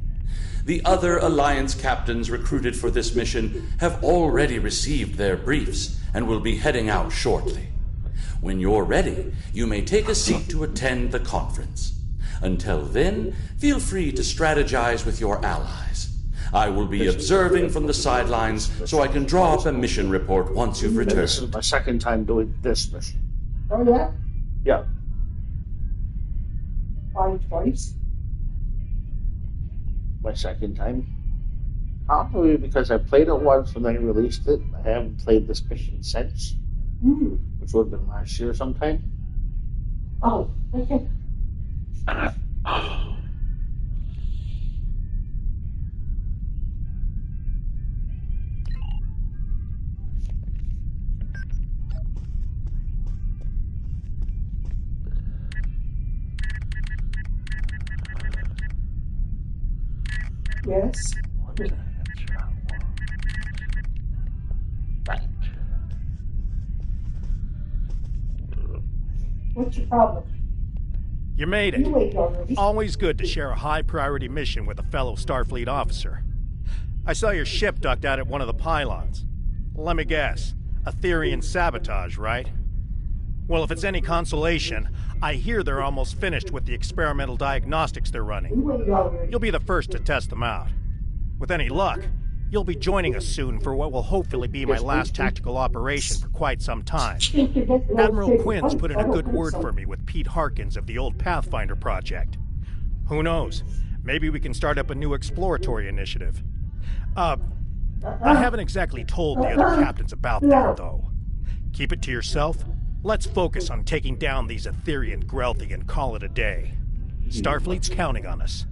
The other Alliance captains recruited for this mission have already received their briefs and will be heading out shortly. When you're ready, you may take a seat to attend the conference. Until then, feel free to strategize with your allies. I will be observing from the sidelines so I can draw up a mission report once you've returned. This is my second time doing this mission. Oh, yeah? Yeah. Why twice? My second time. Probably because I played it once when I released it. I haven't played this mission since. Which would have been last year sometime. Oh, okay. Yes. What's your problem? You made it. You ate already. Always good to share a high-priority mission with a fellow Starfleet officer. I saw your ship ducked out at one of the pylons. Let me guess. Etherian sabotage, right? Well, if it's any consolation, I hear they're almost finished with the experimental diagnostics they're running. You ate already. You'll be the first to test them out. With any luck, you'll be joining us soon for what will hopefully be my last tactical operation for quite some time. Admiral Quinn's put in a good word for me with Pete Harkins of the old Pathfinder project. Who knows? Maybe we can start up a new exploratory initiative. I haven't exactly told the other captains about that, though. Keep it to yourself. Let's focus on taking down these Etherian Grelthi and call it a day. Starfleet's counting on us.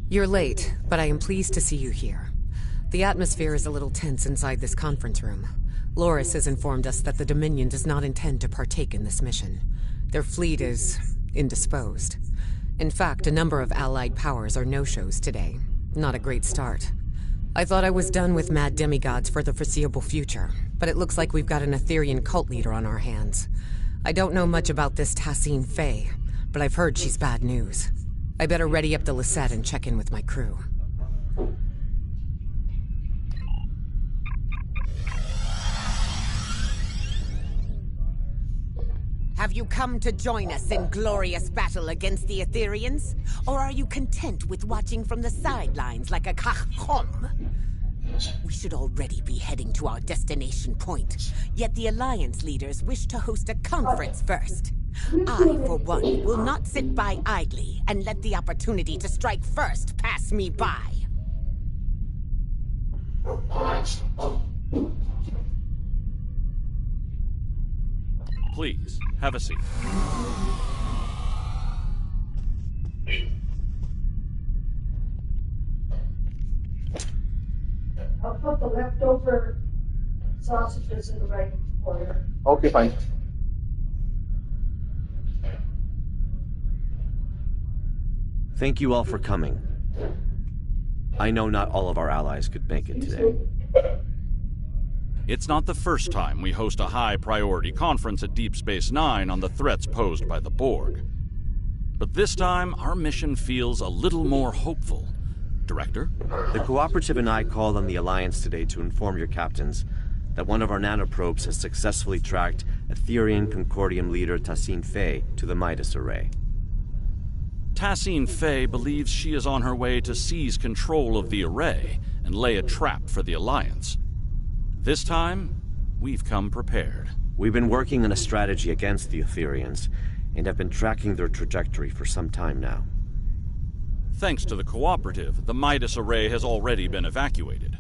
You're late, but I am pleased to see you here. The atmosphere is a little tense inside this conference room. Loris has informed us that the Dominion does not intend to partake in this mission. Their fleet is indisposed. In fact, a number of allied powers are no-shows today. Not a great start. I thought I was done with mad demigods for the foreseeable future, but it looks like we've got an Etherian cult leader on our hands. I don't know much about this Tassine Faye, but I've heard she's bad news. I better ready up the Lisette and check in with my crew. Have you come to join us in glorious battle against the Etherians? Or are you content with watching from the sidelines like a kachom? We should already be heading to our destination point, yet the Alliance leaders wish to host a conference first. I, for one, will not sit by idly and let the opportunity to strike first pass me by. Please, have a seat. I'll put the leftover sausages in the right order. Okay, fine. Thank you all for coming. I know not all of our allies could make it today. It's not the first time we host a high-priority conference at Deep Space Nine on the threats posed by the Borg. But this time, our mission feels a little more hopeful. Director? The Cooperative and I called on the Alliance today to inform your captains that one of our nanoprobes has successfully tracked Etherean Concordium leader Tassine Fey to the Midas Array. Tassine Fey believes she is on her way to seize control of the array and lay a trap for the Alliance. This time, we've come prepared. We've been working on a strategy against the Ethereans, and have been tracking their trajectory for some time now. Thanks to the Cooperative, the Midas Array has already been evacuated.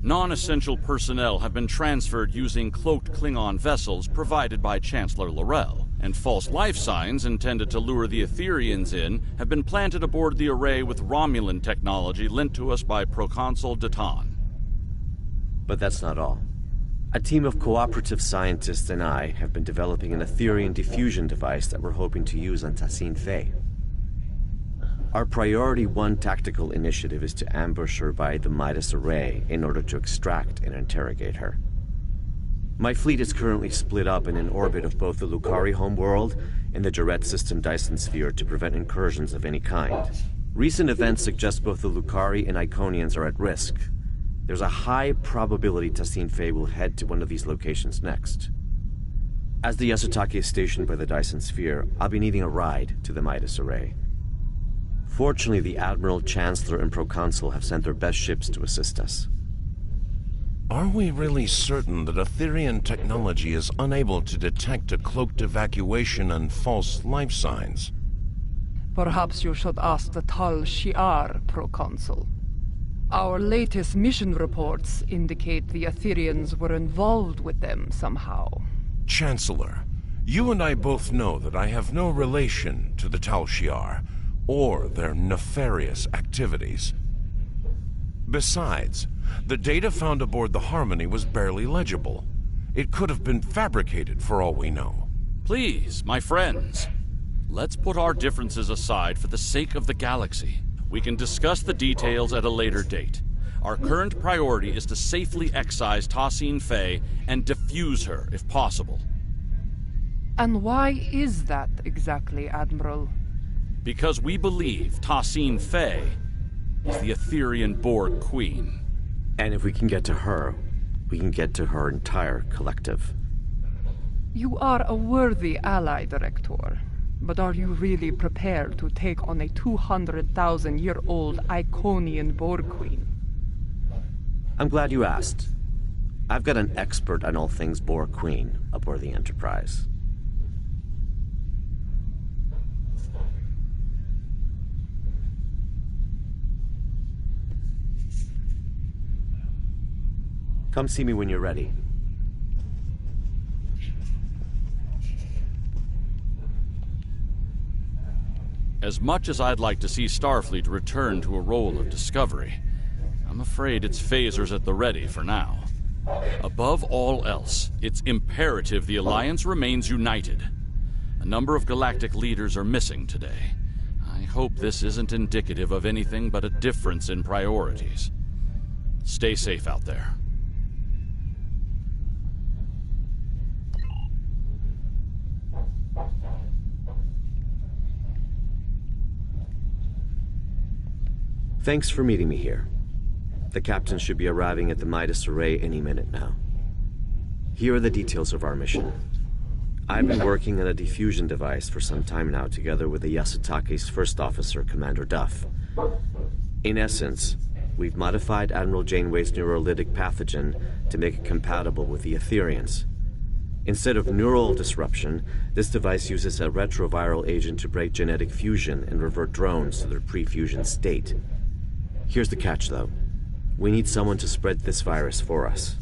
Non-essential personnel have been transferred using cloaked Klingon vessels provided by Chancellor L'Rell, and false life signs intended to lure the Ethereans in have been planted aboard the array with Romulan technology lent to us by Proconsul Datan. But that's not all. A team of cooperative scientists and I have been developing an Etherean diffusion device that we're hoping to use on Tassine Fey. Our Priority 1 tactical initiative is to ambush her by the Midas Array in order to extract and interrogate her. My fleet is currently split up in an orbit of both the Lucari homeworld and the Jarrett system Dyson Sphere to prevent incursions of any kind. Recent events suggest both the Lucari and Iconians are at risk. There's a high probability Tassine Fey will head to one of these locations next. As the Yasutake is stationed by the Dyson Sphere, I'll be needing a ride to the Midas Array. Fortunately, the Admiral, Chancellor, and Proconsul have sent their best ships to assist us. Are we really certain that Etherean technology is unable to detect a cloaked evacuation and false life signs? Perhaps you should ask the Tal Shi'ar, Proconsul. Our latest mission reports indicate the Ethereans were involved with them somehow. Chancellor, you and I both know that I have no relation to the Tal Shi'ar, or their nefarious activities. Besides, the data found aboard the Harmony was barely legible. It could have been fabricated for all we know. Please, my friends, let's put our differences aside for the sake of the galaxy. We can discuss the details at a later date. Our current priority is to safely excise Tassine Fey and defuse her, if possible. And why is that exactly, Admiral? Because we believe Tassine Fey is the Etherean Borg Queen. And if we can get to her, we can get to her entire collective. You are a worthy ally, Director. But are you really prepared to take on a 200,000-year-old Iconian Borg Queen? I'm glad you asked. I've got an expert on all things Borg Queen aboard the Enterprise. Come see me when you're ready. As much as I'd like to see Starfleet return to a role of discovery, I'm afraid its phasers at the ready for now. Above all else, it's imperative the Alliance remains united. A number of galactic leaders are missing today. I hope this isn't indicative of anything but a difference in priorities. Stay safe out there. Thanks for meeting me here. The captain should be arriving at the Midas Array any minute now. Here are the details of our mission. I've been working on a diffusion device for some time now, together with the Yasutake's first officer, Commander Duff. In essence, we've modified Admiral Janeway's neurolytic pathogen to make it compatible with the Ethereans. Instead of neural disruption, this device uses a retroviral agent to break genetic fusion and revert drones to their pre-fusion state. Here's the catch, though. We need someone to spread this virus for us.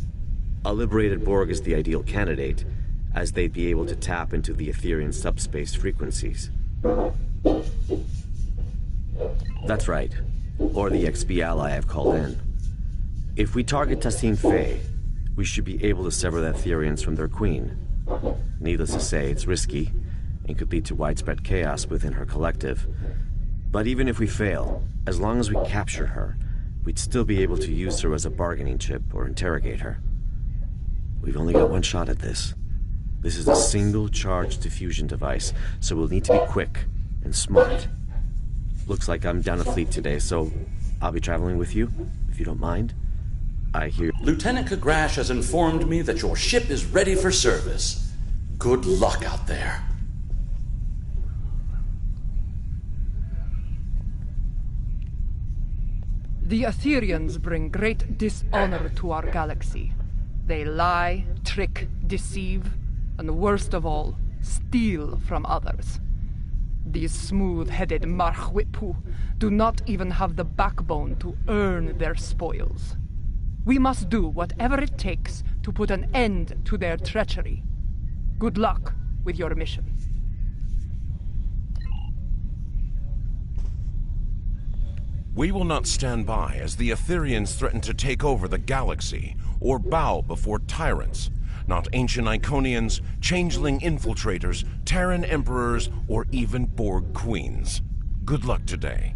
A liberated Borg is the ideal candidate, as they'd be able to tap into the Etherean subspace frequencies. That's right. Or the XB ally I've called in. If we target Tassine Fey, we should be able to sever the Ethereans from their queen. Needless to say, it's risky, and could lead to widespread chaos within her collective. But even if we fail, as long as we capture her, we'd still be able to use her as a bargaining chip or interrogate her. We've only got one shot at this. This is a single-charge diffusion device, so we'll need to be quick and smart. Looks like I'm down a fleet today, so I'll be traveling with you, if you don't mind. I hear... Lieutenant Kagrash has informed me that your ship is ready for service. Good luck out there. The Aetherians bring great dishonor to our galaxy. They lie, trick, deceive, and worst of all, steal from others. These smooth-headed Marchwipu do not even have the backbone to earn their spoils. We must do whatever it takes to put an end to their treachery. Good luck with your mission. We will not stand by as the Aetherians threaten to take over the galaxy or bow before tyrants, not ancient Iconians, changeling infiltrators, Terran emperors, or even Borg queens. Good luck today.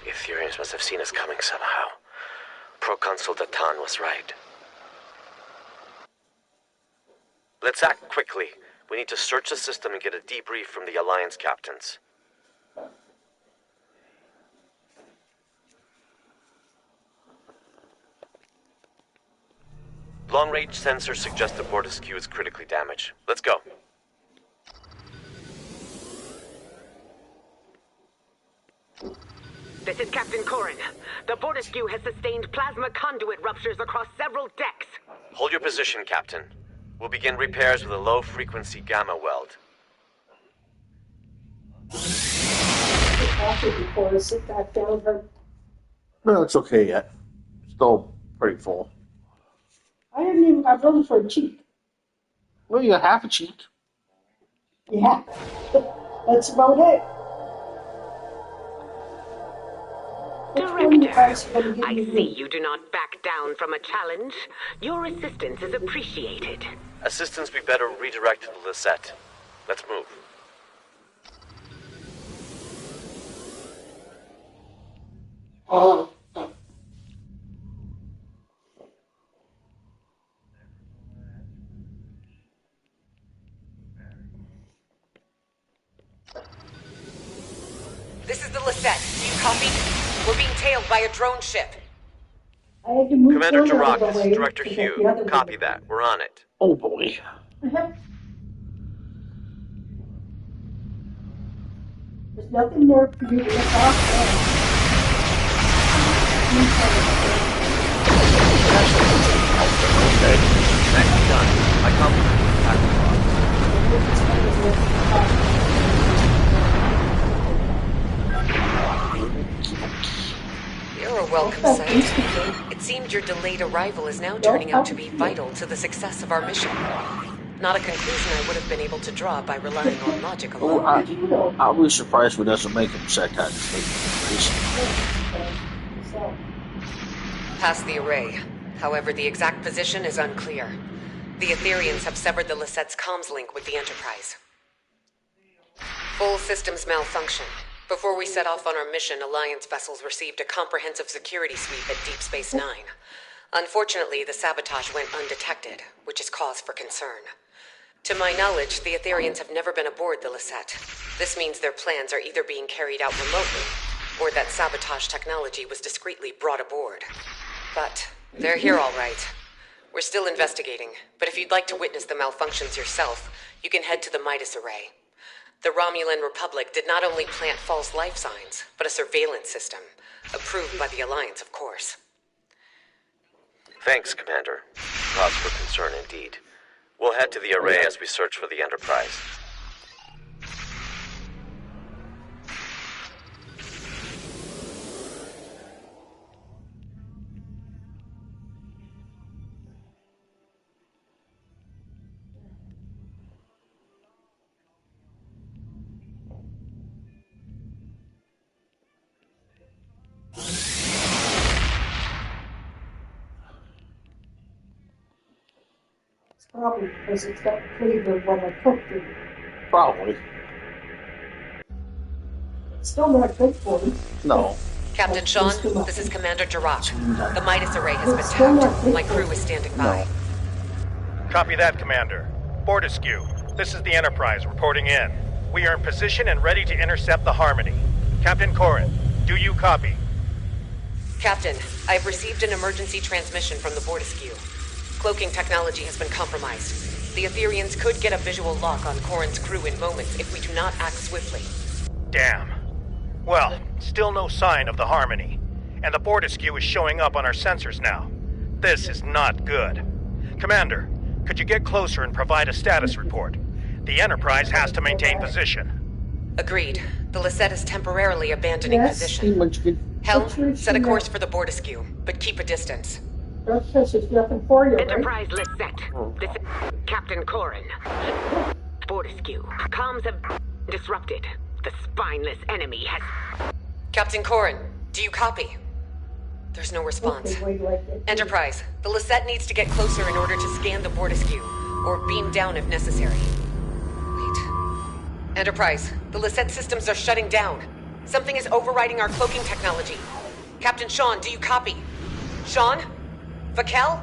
The Aetherians must have seen us coming somehow. Proconsul Datan was right. Let's act quickly. We need to search the system and get a debrief from the Alliance captains. Long-range sensors suggest the Bortisque is critically damaged. Let's go. This is Captain Corrin. The Bortisque has sustained plasma conduit ruptures across several decks. Hold your position, Captain. We'll begin repairs with a low-frequency gamma weld. Before I sit back down, but No, it's okay yet. Still pretty full. I haven't even got room for a cheek. Well, you got half a cheek. Yeah, that's about it. Director, I see you do not back down from a challenge. Your assistance is appreciated. Assistance be better redirect to the Lisette. Let's move. This is the Lisette. Do you copy? We're being tailed by a drone ship. I had to move Commander further out Jirach, of the this way is Director to get the Hugh. other Copy one. that. We're on it. Oh boy. There's nothing there for you to get off. Okay. Next done. I compliment You're a welcome sight. It seemed your delayed arrival is now turning out to be vital to the success of our mission. Not a conclusion I would have been able to draw by relying on logic alone. Well, I'll be surprised if it doesn't make him set that Past the array. However, the exact position is unclear. The Aetherians have severed the Lisette's comms link with the Enterprise. Full systems malfunction. Before we set off on our mission, Alliance vessels received a comprehensive security sweep at Deep Space Nine. Unfortunately, the sabotage went undetected, which is cause for concern. To my knowledge, the Aetherians have never been aboard the Lisette. This means their plans are either being carried out remotely, or that sabotage technology was discreetly brought aboard. But they're here all right. We're still investigating, but if you'd like to witness the malfunctions yourself, you can head to the Midas Array. The Romulan Republic did not only plant false life signs, but a surveillance system. Approved by the Alliance, of course. Thanks, Commander. Cause for concern indeed. We'll head to the array as we search for the Enterprise. Probably because it's got flavor when I cooked it. Probably. It's still not good for you. No. Captain Sean, this is Commander Jirok. The Midas array has been tapped. My crew is standing by. Copy that, Commander. Fortescue, this is the Enterprise reporting in. We are in position and ready to intercept the Harmony. Captain Corrin, do you copy? Captain, I have received an emergency transmission from the Fortescue. Cloaking technology has been compromised. The Etherians could get a visual lock on Corrin's crew in moments if we do not act swiftly. Damn. Well, still no sign of the Harmony. And the Fortescue is showing up on our sensors now. This is not good. Commander, could you get closer and provide a status report? The Enterprise has to maintain position. Agreed. The Lisette is temporarily abandoning position. Helm, set a course for the Fortescue, but keep a distance. Enterprise Lisette. This is Captain Corrin. Fortescue. Comms have disrupted. The spineless enemy has... Captain Corrin, do you copy? There's no response. Enterprise, the Lisette needs to get closer in order to scan the Fortescue, or beam down if necessary. Wait. Enterprise, the Lisette systems are shutting down. Something is overriding our cloaking technology. Captain Sean, do you copy? Sean? Vakel?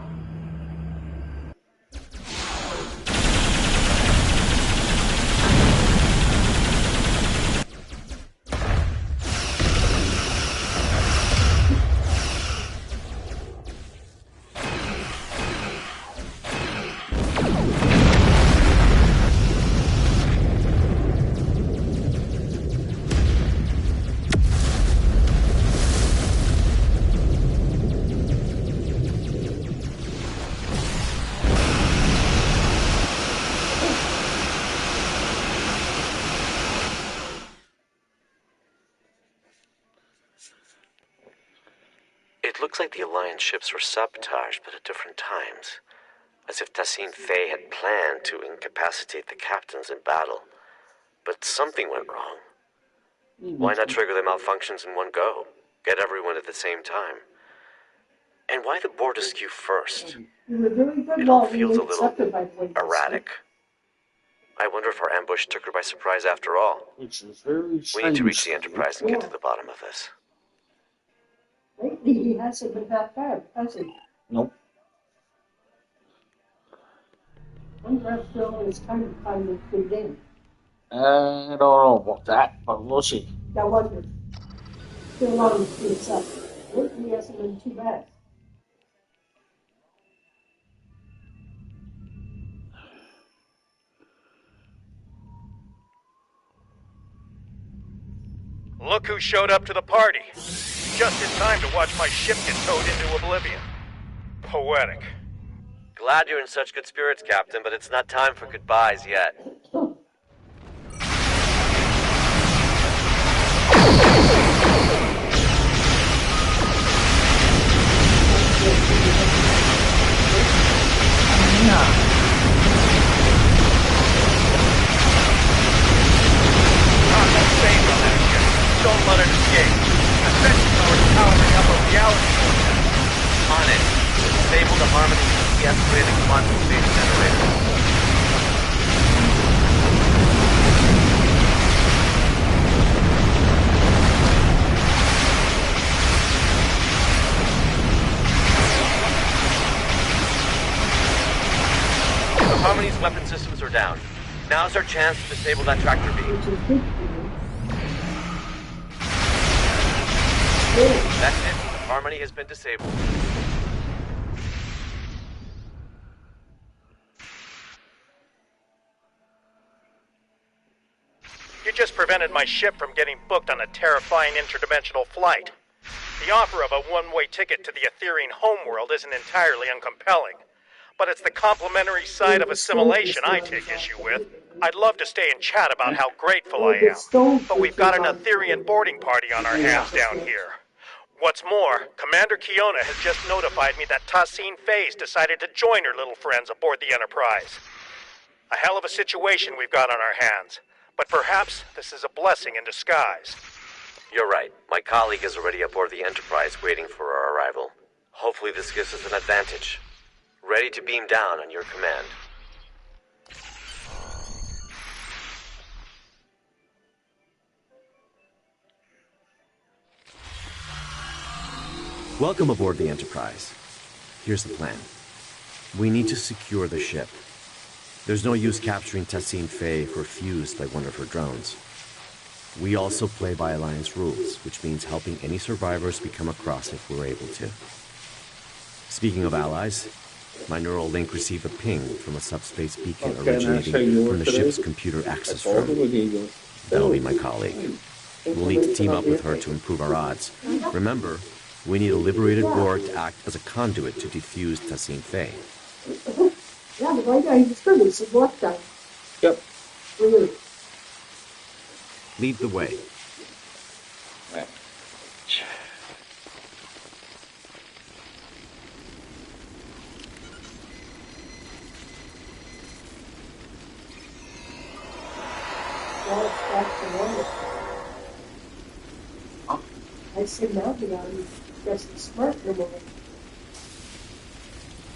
It looks like the Alliance ships were sabotaged, but at different times. As if Tassine Faye had planned to incapacitate the captains in battle. But something went wrong. Why not trigger the malfunctions in one go? Get everyone at the same time. And why the Fortescue first? It all feels a little erratic. I wonder if our ambush took her by surprise after all. Which is very strange. We need to reach the Enterprise and get to the bottom of this. Lately, he hasn't been that bad, has he? Nope. One film is kind of good in. I don't know about that, but we'll see. I wonder. Still on to himself. Lately, he hasn't been too bad. Look who showed up to the party. Just in time to watch my ship get towed into oblivion. Poetic. Glad you're in such good spirits, Captain, but it's not time for goodbyes yet. Don't let it escape. Ascension is powering up a reality vortex. On it. Disable the Harmony and de-escalate the quantum space generator. The Harmony's weapon systems are down. Now's our chance to disable that tractor beam. That's it. Harmony has been disabled. just prevented my ship from getting booked on a terrifying interdimensional flight. The offer of a one-way ticket to the Etherean homeworld isn't entirely uncompelling, but it's the complementary side of assimilation I take issue with. I'd love to stay and chat about how grateful I am, but we've got an Etherean boarding party on our hands down here. What's more, Commander Kiona has just notified me that Tassine Faye's decided to join her little friends aboard the Enterprise. A hell of a situation we've got on our hands, but perhaps this is a blessing in disguise. You're right. My colleague is already aboard the Enterprise waiting for our arrival. Hopefully this gives us an advantage. Ready to beam down on your command. Welcome aboard the Enterprise. Here's the plan. We need to secure the ship. There's no use capturing Tassine Faye if we're fused by one of her drones. We also play by Alliance rules, which means helping any survivors we come across if we're able to. Speaking of allies, my neural link received a ping from a subspace beacon originating from the ship's computer access room. That'll be my colleague. We'll need to team up with her to improve our odds. Remember, we need a liberated Borg to act as a conduit to defuse Tassine Faye. Yeah, but right now he's finished his lockdown. Yep. Lead the way. Right. I said now the guy who's just smart removal.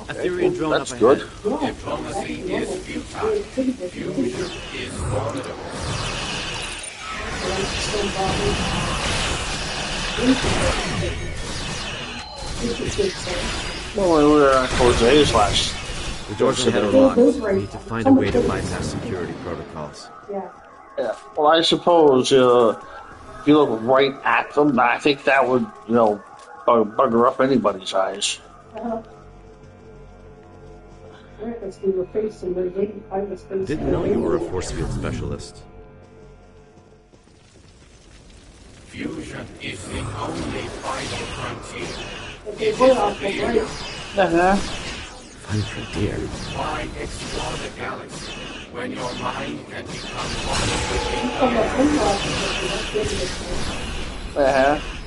Etherean drone That's up good. ahead. Diplomacy is futile. Fusion is formidable. Well, we were on Jose's last. The doors ahead are locked. We need to find a way to bypass security protocols. Yeah. Yeah. Well, I suppose if you look right at them, I think that would, bugger up anybody's eyes. Didn't know you were a force field specialist. Fusion is the only final frontier. Final frontier? Why explore the galaxy when your mind can become one with it?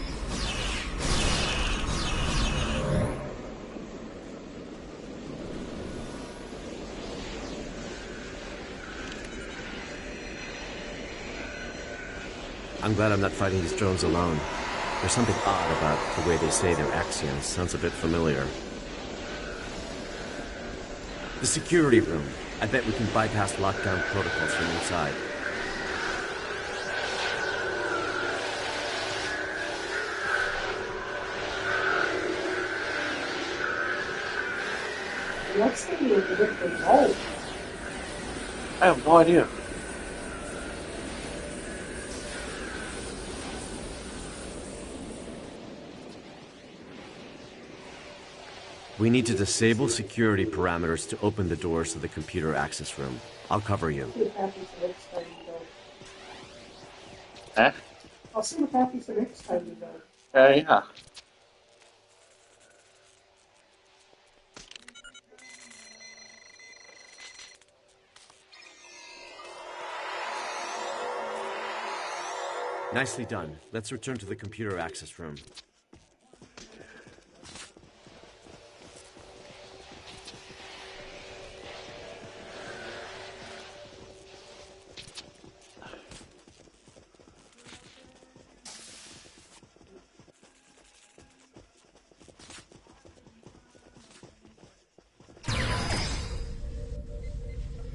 I'm glad I'm not fighting these drones alone. There's something odd about the way they say their axioms. Sounds a bit familiar. The security room. I bet we can bypass lockdown protocols from inside. What's the deal with the vault? I have no idea. We need to disable security parameters to open the doors to the computer access room. I'll cover you. Huh? I'll see what happens the next time you go. Yeah. Nicely done. Let's return to the computer access room.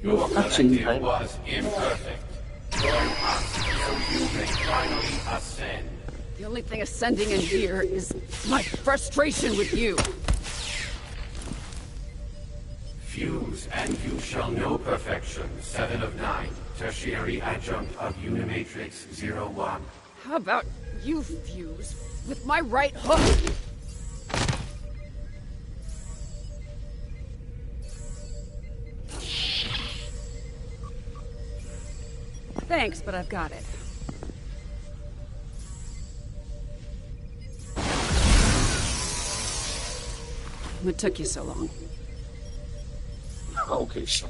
Your collective was imperfect. Join us so you may finally ascend. The only thing ascending in here is my frustration with you. Fuse and you shall know perfection. 7 of 9. Tertiary adjunct of Unimatrix 01. How about you fuse with my right hook? Thanks, but I've got it. it took you so long. Okay, so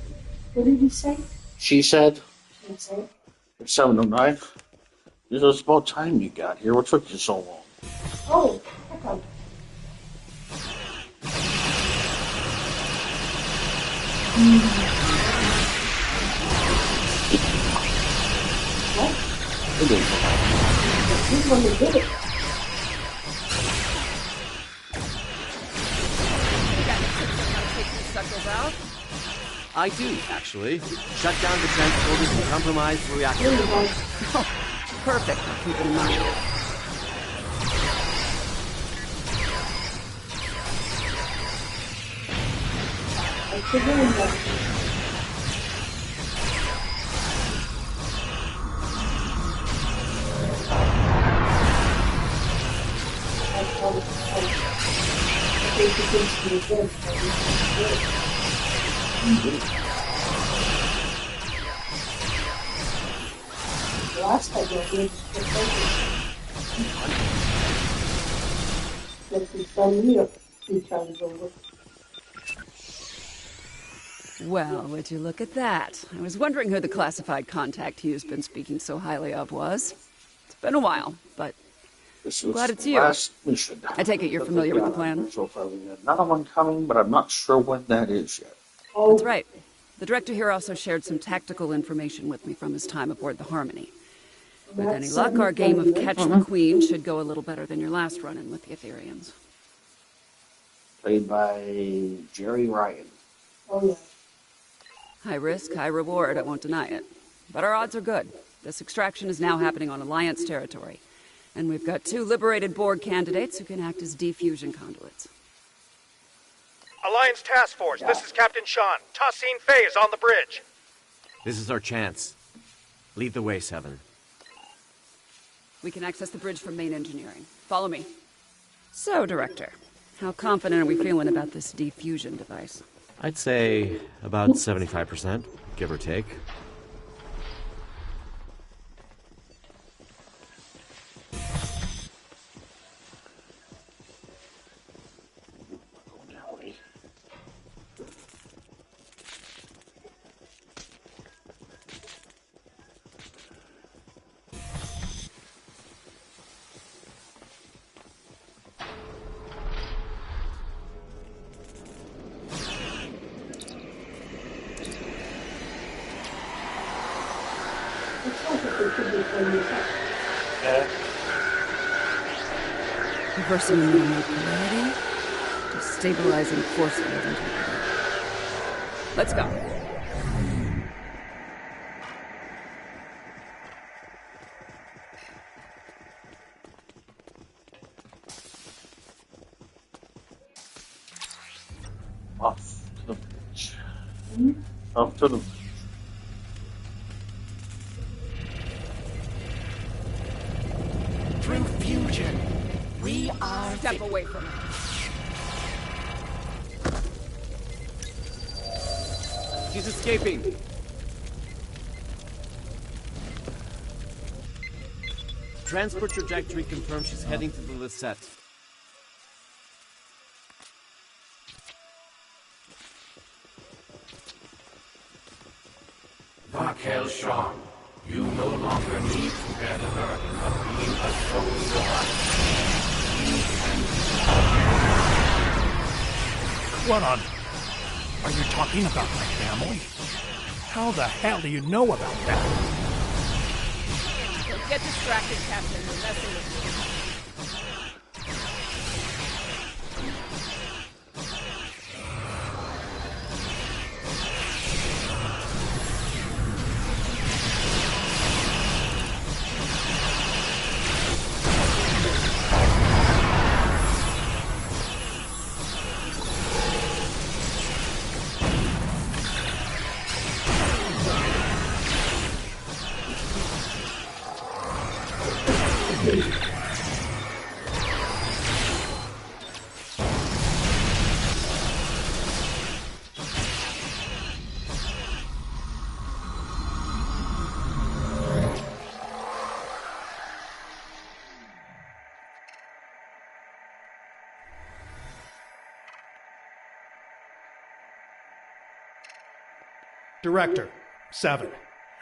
What did you say? she said She said, it's 7:09. This is about time you got here. What took you so long? oh, okay. It is. He's one that did it. Out? I do, actually. Shut down the transporters and compromise the reactor. Oh, perfect. I'll keep it in mind. Last time I did that he's done me a few times over. Well, would you look at that? I was wondering who the classified contact Hugh's been speaking so highly of was. It's been a while, but I'm glad it's you. Last mission. I take it you're familiar with the plan? So far we had another one coming, but I'm not sure when that is yet. That's right. The director here also shared some tactical information with me from his time aboard the Harmony. With any luck, our game of Catch the Queen should go a little better than your last run-in with the Etherians. Played by Jerry Ryan. Oh, yeah. High risk, high reward, I won't deny it. But our odds are good. This extraction is now happening on Alliance territory. And we've got 2 liberated Borg candidates who can act as defusion conduits. Alliance Task Force, this is Captain Sean. Tassine Faye is on the bridge. This is our chance. Lead the way, Seven. We can access the bridge from main engineering. Follow me. So, Director, how confident are we feeling about this defusion device? I'd say about 75%, give or take. Reversing the normal polarity, destabilizing force field integrity. Let's go. Off to the bridge. Off to the bridge. Through fusion, we are... Step away from it. She's escaping. Transport trajectory confirms she's heading to the Lisette. Raquel Shaw, you no longer need to bear the burden of being a soul god. Quadrant, are you talking about my family? How the hell do you know about that? Don't get distracted, Captain. We're messing with you. Director, 7.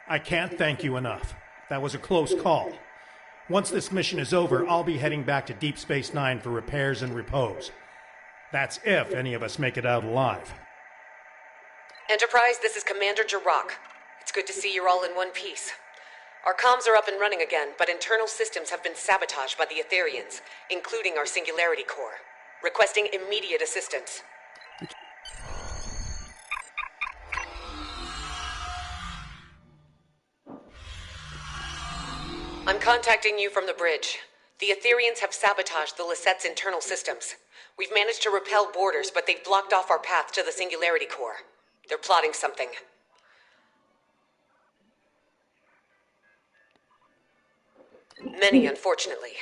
I can't thank you enough. That was a close call. Once this mission is over, I'll be heading back to Deep Space Nine for repairs and repose. That's if any of us make it out alive. Enterprise, this is Commander Jirok. It's good to see you're all in one piece. Our comms are up and running again, but internal systems have been sabotaged by the Etherians, including our Singularity Core. Requesting immediate assistance. I'm contacting you from the bridge. The Etherians have sabotaged the Lisette's internal systems. We've managed to repel boarders, but they've blocked off our path to the Singularity Core. They're plotting something. Many, unfortunately.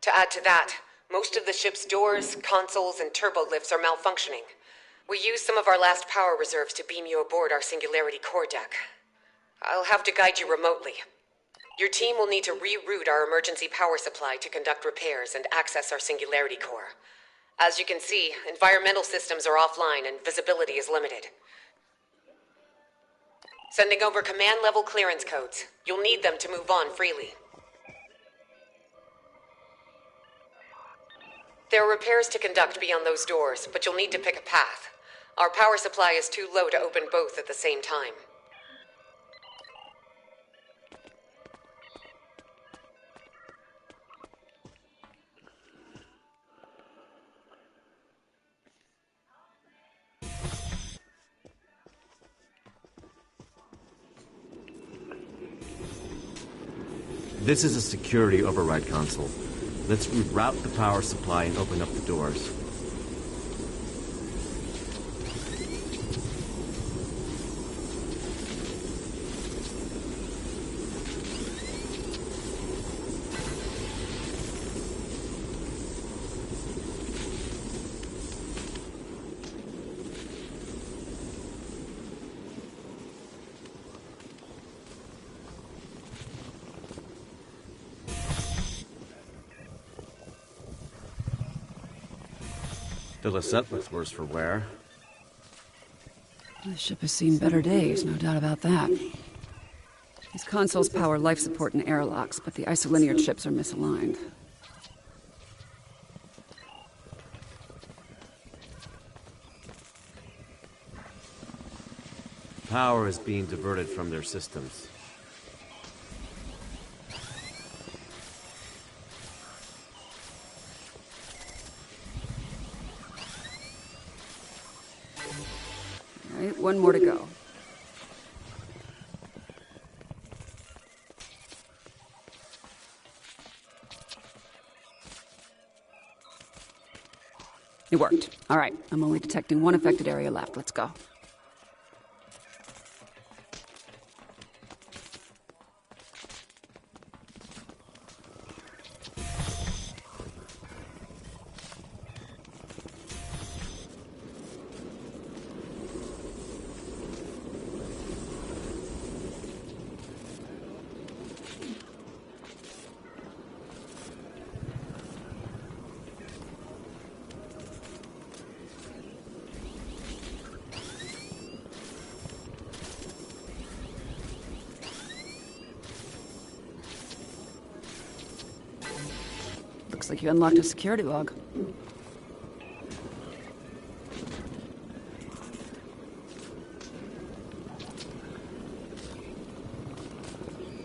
To add to that, most of the ship's doors, consoles, and turbo lifts are malfunctioning. We used some of our last power reserves to beam you aboard our Singularity Core deck. I'll have to guide you remotely. Your team will need to reroute our emergency power supply to conduct repairs and access our Singularity Core. As you can see, environmental systems are offline and visibility is limited. Sending over command-level clearance codes. You'll need them to move on freely. There are repairs to conduct beyond those doors, but you'll need to pick a path. Our power supply is too low to open both at the same time. This is a security override console. Let's reroute the power supply and open up the doors. The Lisette looks worse for wear. The ship has seen better days, no doubt about that. These consoles power life support and airlocks, but the isolinear chips are misaligned. Power is being diverted from their systems. All right, one more to go. It worked. All right, I'm only detecting one affected area left. Let's go. Looks like you unlocked a security log.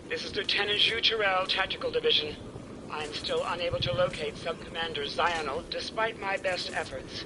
This is Lieutenant Zhu Terrell, Tactical Division. I'm still unable to locate Sub-Commander Zionel, despite my best efforts.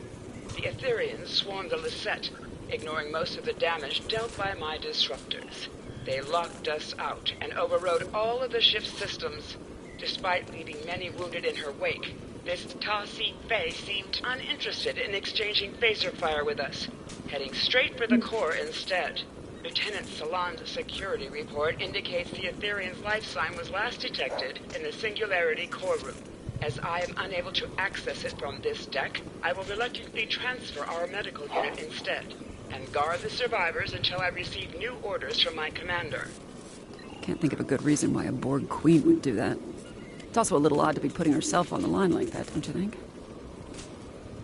The Etherians swarmed the Lisette, ignoring most of the damage dealt by my disruptors. They locked us out and overrode all of the ship's systems. Despite leaving many wounded in her wake, this Ta-Si Fei seemed uninterested in exchanging phaser fire with us, heading straight for the core instead. Lieutenant Salon's security report indicates the Etherian's life sign was last detected in the Singularity Core room. As I am unable to access it from this deck, I will reluctantly transfer our medical unit instead, and guard the survivors until I receive new orders from my commander. Can't think of a good reason why a Borg queen would do that. It's also a little odd to be putting herself on the line like that, don't you think?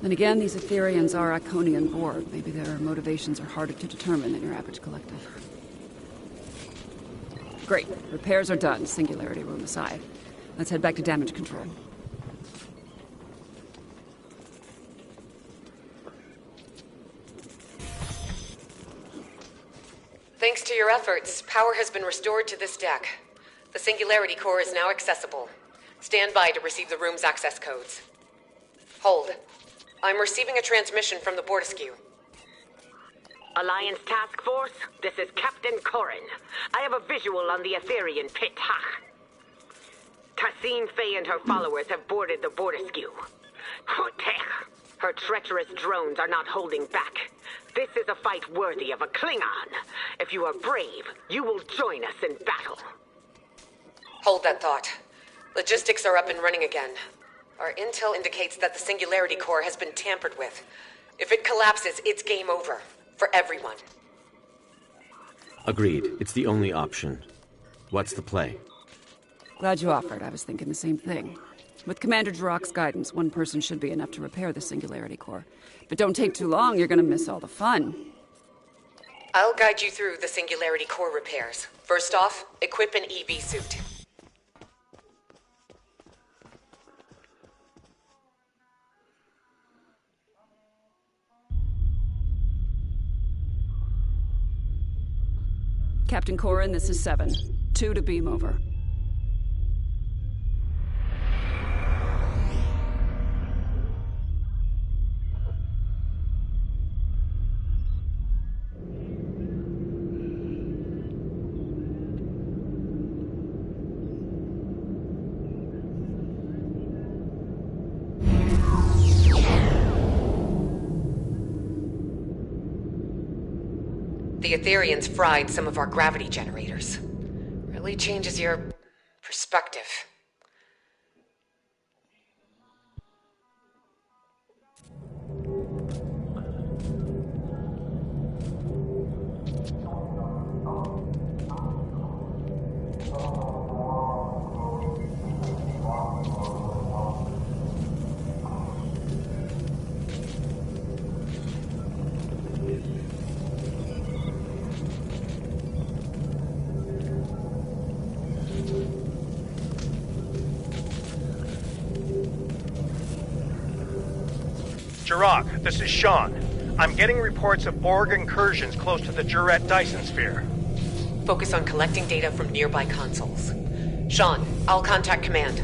Then again, these Etherians are Iconian Borg. Maybe their motivations are harder to determine than your average collective. Great. Repairs are done, singularity room aside. Let's head back to damage control. Thanks to your efforts, power has been restored to this deck. The Singularity Core is now accessible. Stand by to receive the room's access codes. Hold. I'm receiving a transmission from the Bortiskew. Alliance Task Force, this is Captain Corrin. I have a visual on the Etherean pit. Tassine Faye and her followers have boarded the Bortiskew. Her treacherous drones are not holding back. This is a fight worthy of a Klingon. If you are brave, you will join us in battle. Hold that thought. Logistics are up and running again. Our intel indicates that the Singularity Core has been tampered with. If it collapses, it's game over. For everyone. Agreed. It's the only option. What's the play? Glad you offered. I was thinking the same thing. With Commander Jirok's guidance, one person should be enough to repair the Singularity Core. But don't take too long, you're gonna miss all the fun. I'll guide you through the Singularity Core repairs. First off, equip an EV suit. Captain Corrin, this is 7. 2 to beam over. The Ethereans fried some of our gravity generators. Really changes your perspective. Jirok, this is Sean. I'm getting reports of Borg incursions close to the Juret Dyson sphere. Focus on collecting data from nearby consoles. Sean, I'll contact command.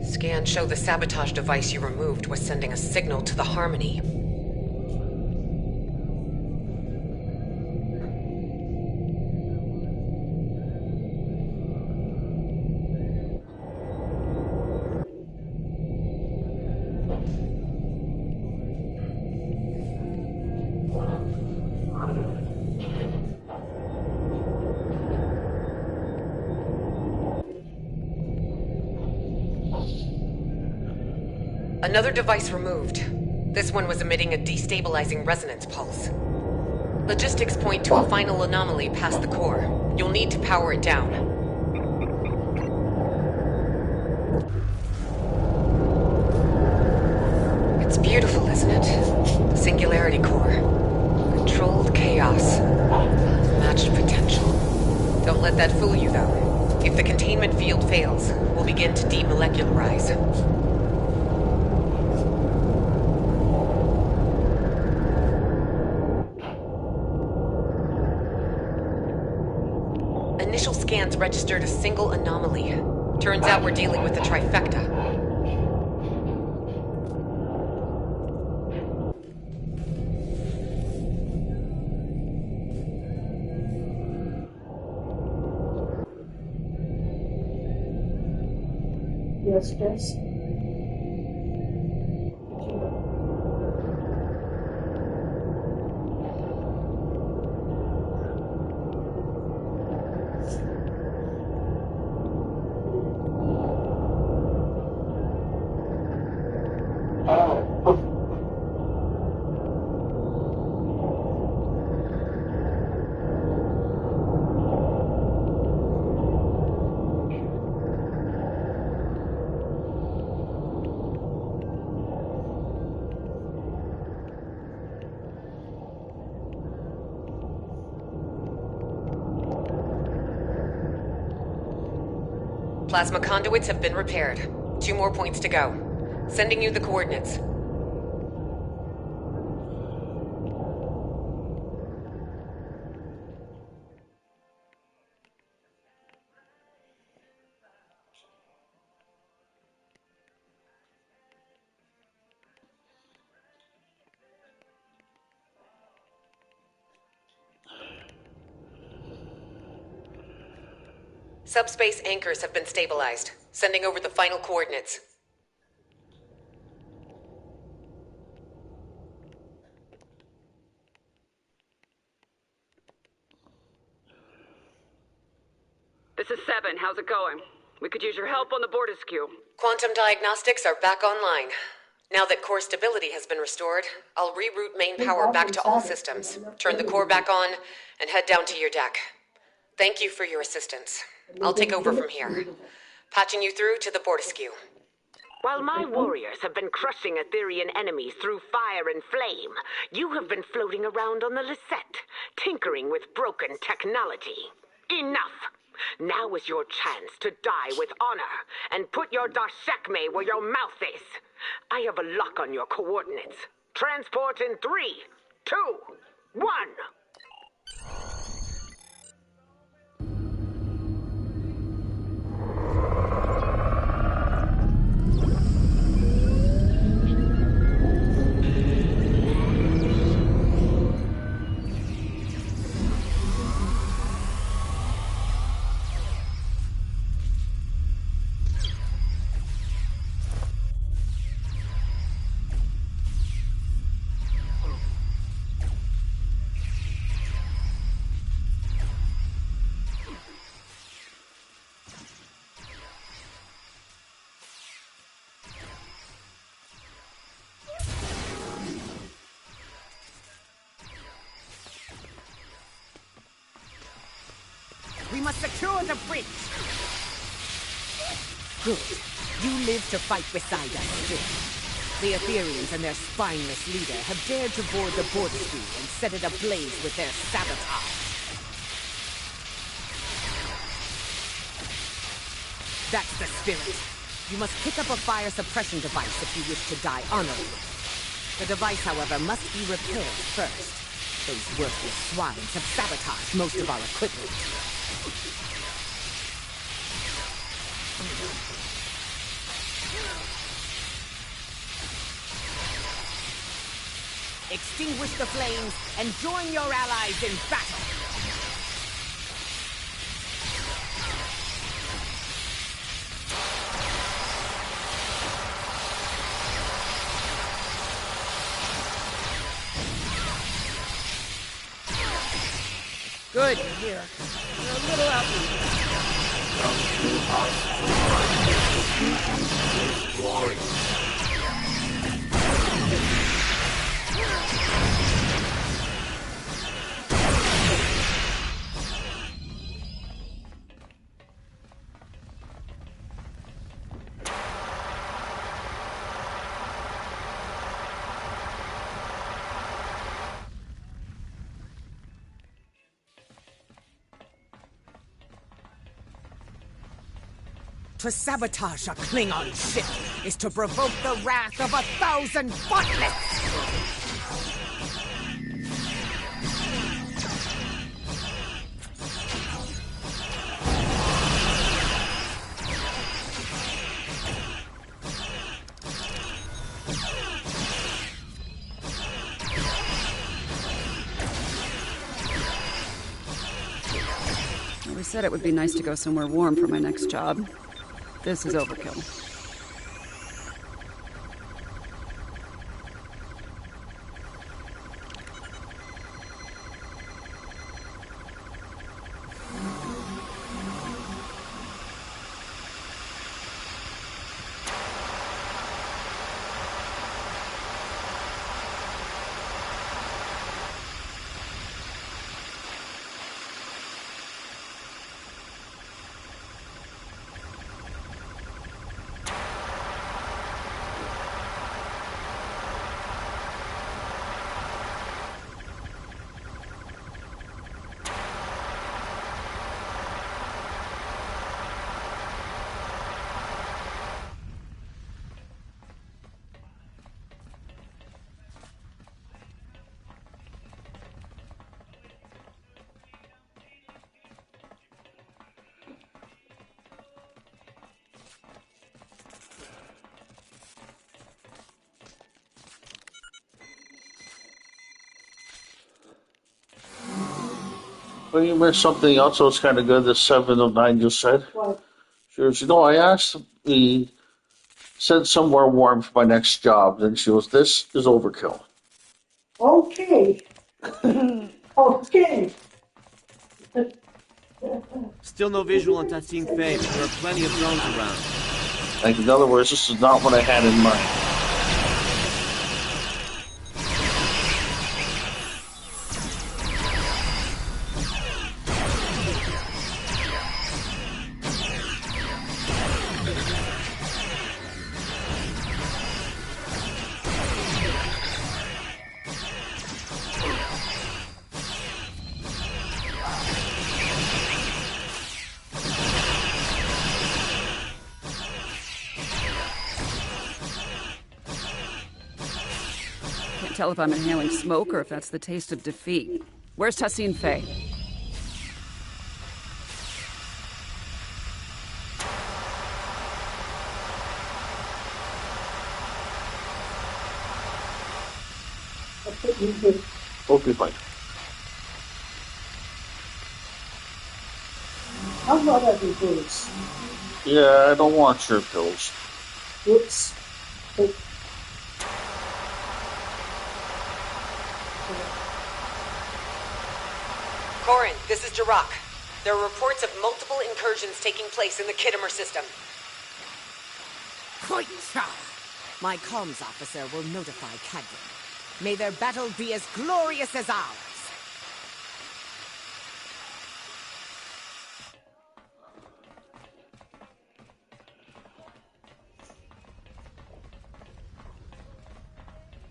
Scans show the sabotage device you removed was sending a signal to the Harmony. Another device removed. This one was emitting a destabilizing resonance pulse. Logistics point to a final anomaly past the core. You'll need to power it down. It's beautiful, isn't it? Singularity Core. Controlled chaos. Unmatched potential. Don't let that fool you, though. If the containment field fails, we'll begin to demolecularize. Initial scans registered a single anomaly. Turns out we're dealing with a trifecta. Yes, Jess? Plasma conduits have been repaired. 2 more points to go. Sending you the coordinates. Subspace anchors have been stabilized. Sending over the final coordinates. This is 7. How's it going? We could use your help on the Bortisque. Quantum diagnostics are back online. Now that core stability has been restored, I'll reroute main power back to all systems, turn the core back on, and head down to your deck. Thank you for your assistance. I'll take over from here. Patching you through to the Bortisque. While my warriors have been crushing Etherean enemies through fire and flame, you have been floating around on the Lisette, tinkering with broken technology. Enough! Now is your chance to die with honor, and put your dashekme where your mouth is. I have a lock on your coordinates. Transport in 3, 2, 1! We must secure the bridge! Good. You live to fight beside us still. The Ethereans and their spineless leader have dared to board the Bortisque and set it ablaze with their sabotage. That's the spirit. You must pick up a fire suppression device if you wish to die honorably. The device, however, must be repaired first. Those worthless swines have sabotaged most of our equipment. Extinguish the flames and join your allies in battle! Good, here. You're a little out. To sabotage a Klingon ship is to provoke the wrath of 1,000 botnets! We said it would be nice to go somewhere warm for my next job. This is overkill. Well, you missed something else that was kind of good that 7 of 9 just said. What? She goes, I asked the said somewhere warm for my next job. Then she goes, this is overkill. Okay. Okay. Still no visual on Tassine Faye, but there are plenty of drones around. Like, in other words, this is not what I had in mind. Tell if I'm inhaling smoke or if that's the taste of defeat. Where's Tassine Faye? Okay, fine. How about other pills? Yeah, I don't want your pills. Oops. Corin, this is Jirok. There are reports of multiple incursions taking place in the Kittimer system. Koitcha! My comms officer will notify Quadrant. May their battle be as glorious as ours.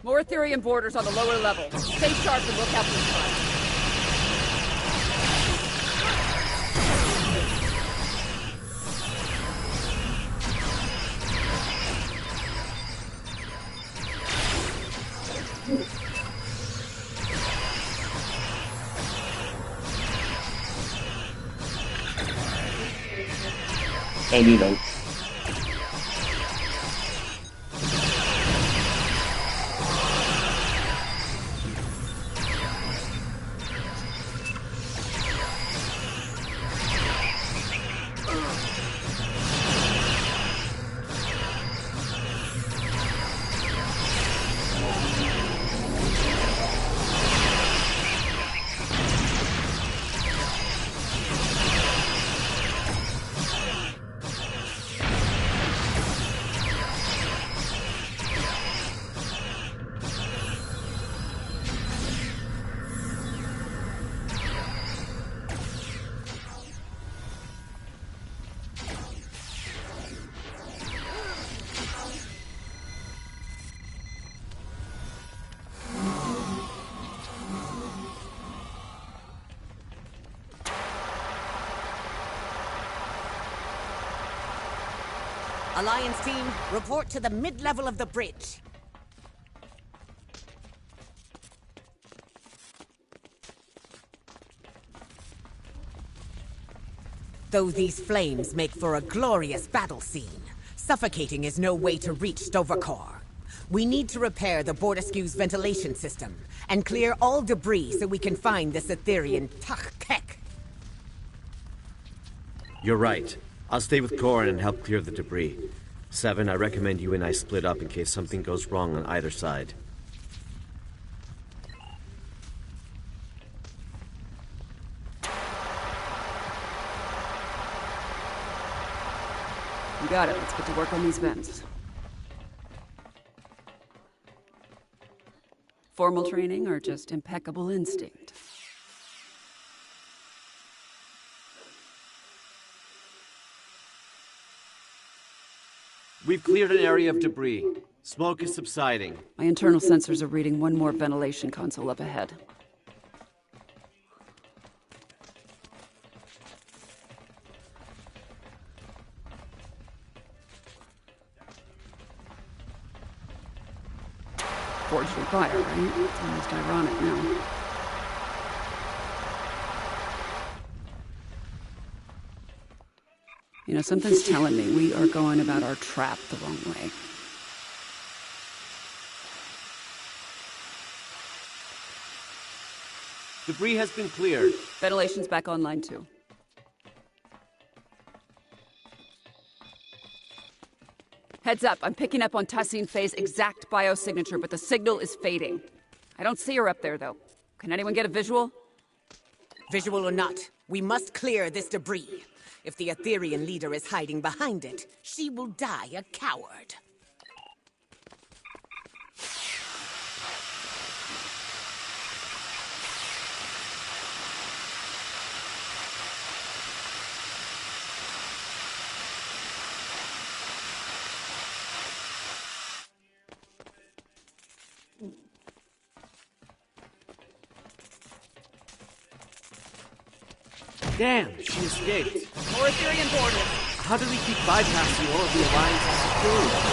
More Ethereum borders on the lower level. Stay sharp and look out for the fire. Any night. Alliance team, report to the mid-level of the bridge. Though these flames make for a glorious battle scene, suffocating is no way to reach Stovercore. We need to repair the Bordeskiew's ventilation system and clear all debris so we can find this Etherean Tach-Kek. You're right. I'll stay with Corin and help clear the debris. 7, I recommend you and I split up in case something goes wrong on either side. You got it. Let's get to work on these vents. Formal training or just impeccable instinct? We've cleared an area of debris. Smoke is subsiding. My internal sensors are reading one more ventilation console up ahead. Forged in fire, right? It's almost ironic now. You know, something's telling me we are going about our trap the wrong way. Debris has been cleared. Ventilation's back online, too. Heads up, I'm picking up on Tassine Faye's exact biosignature, but the signal is fading. I don't see her up there, though. Can anyone get a visual? Visual or not, we must clear this debris. If the Etherean leader is hiding behind it, she will die a coward. Damn, she escaped. More Etherean borders. How did we keep bypassing all of the Alliance's security?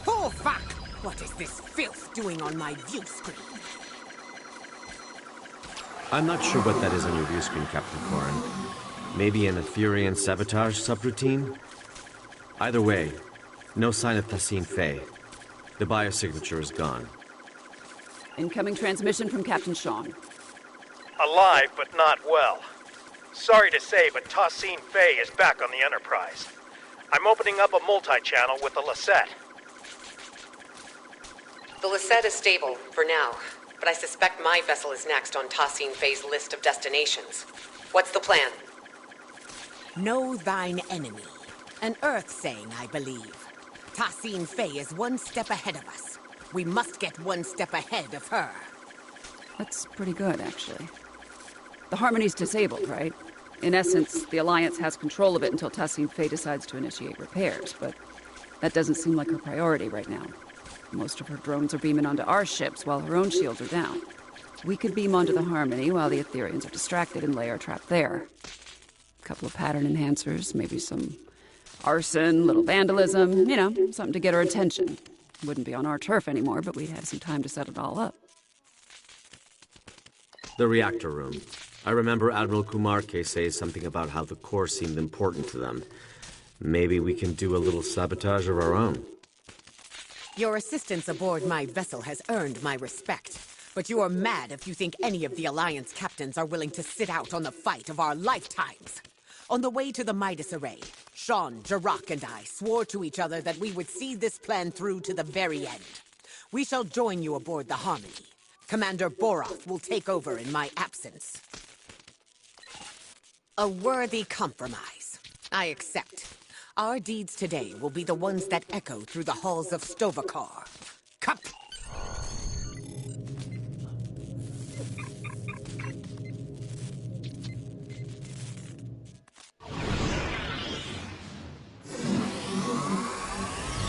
Oh, fuck! What is this filth doing on my view screen? I'm not sure what that is on your view screen, Captain Corrin. Maybe an Etherean sabotage subroutine? Either way, no sign of Tassine Faye. The biosignature is gone. Incoming transmission from Captain Sean. Alive, but not well. Sorry to say, but Tassine Faye is back on the Enterprise. I'm opening up a multi-channel with the Lisette. The Lisette is stable, for now. But I suspect my vessel is next on Tassine Faye's list of destinations. What's the plan? Know thine enemy. An Earth saying, I believe. Tassine Faye is one step ahead of us. We must get one step ahead of her. That's pretty good, actually. The Harmony's disabled, right? In essence, the Alliance has control of it until Tassine Faye decides to initiate repairs, but that doesn't seem like her priority right now. Most of her drones are beaming onto our ships while her own shields are down. We could beam onto the Harmony while the Ethereans are distracted and lay our trap there. A couple of pattern enhancers, maybe some arson, little vandalism, you know, something to get her attention. Wouldn't be on our turf anymore, but we'd have some time to set it all up. The reactor room. I remember Admiral Kumarke say something about how the core seemed important to them. Maybe we can do a little sabotage of our own. Your assistance aboard my vessel has earned my respect. But you are mad if you think any of the Alliance captains are willing to sit out on the fight of our lifetimes. On the way to the Midas Array, Sean, Jarak, and I swore to each other that we would see this plan through to the very end. We shall join you aboard the Harmony. Commander Boroth will take over in my absence. A worthy compromise. I accept. Our deeds today will be the ones that echo through the halls of Stovakar. Cup!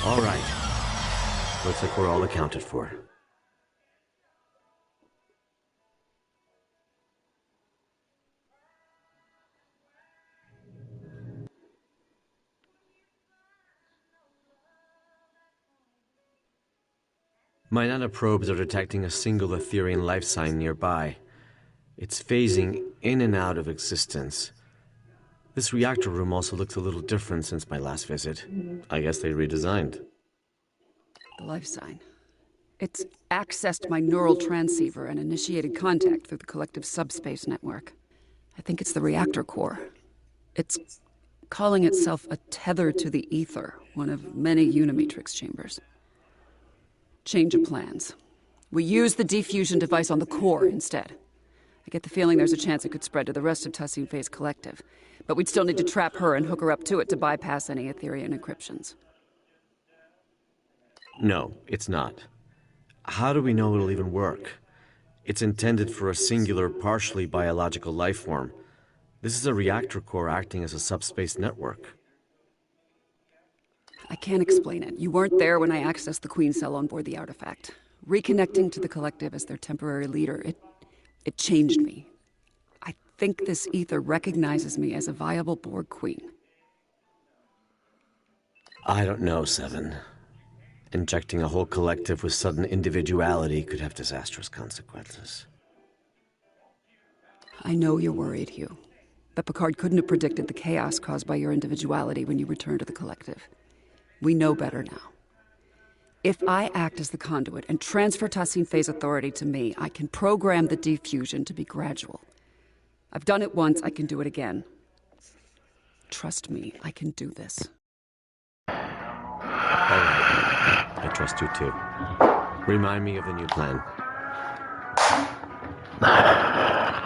All right. Looks like we're all accounted for. My nanoprobes are detecting a single Etherean life sign nearby. It's phasing in and out of existence. This reactor room also looks a little different since my last visit. I guess they redesigned. The life sign. It's accessed my neural transceiver and initiated contact through the collective subspace network. I think it's the reactor core. It's calling itself a tether to the ether, one of many Unimatrix chambers. Change of plans. We use the defusion device on the core instead. I get the feeling there's a chance it could spread to the rest of Tassim Faye's collective, but we'd still need to trap her and hook her up to it to bypass any Etherean encryptions. No, it's not. How do we know it'll even work? It's intended for a singular, partially biological life form. This is a reactor core acting as a subspace network. I can't explain it. You weren't there when I accessed the Queen cell on board the artifact. Reconnecting to the collective as their temporary leader, it changed me. I think this ether recognizes me as a viable Borg Queen. I don't know, Seven. Injecting a whole collective with sudden individuality could have disastrous consequences. I know you're worried, Hugh. But Picard couldn't have predicted the chaos caused by your individuality when you returned to the collective. We know better now. If I act as the conduit and transfer Tassim Faye's authority to me, I can program the defusion to be gradual. I've done it once, I can do it again. Trust me, I can do this. All right. I trust you too. Remind me of the new plan.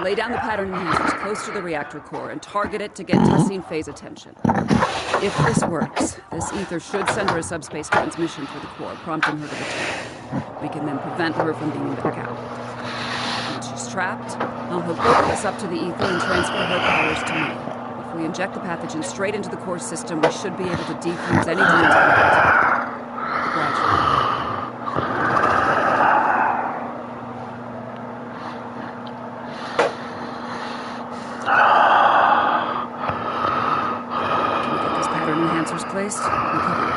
Lay down the pattern enhancers close to the reactor core and target it to get Tassim Faye's attention. If this works, this ether should send her a subspace transmission through the core, prompting her to return. We can then prevent her from being back out. Once she's trapped, I'll hook both of us up to the ether and transfer her powers to me. If we inject the pathogen straight into the core system, we should be able to defuse any time gradually. Placed. We'll cover it.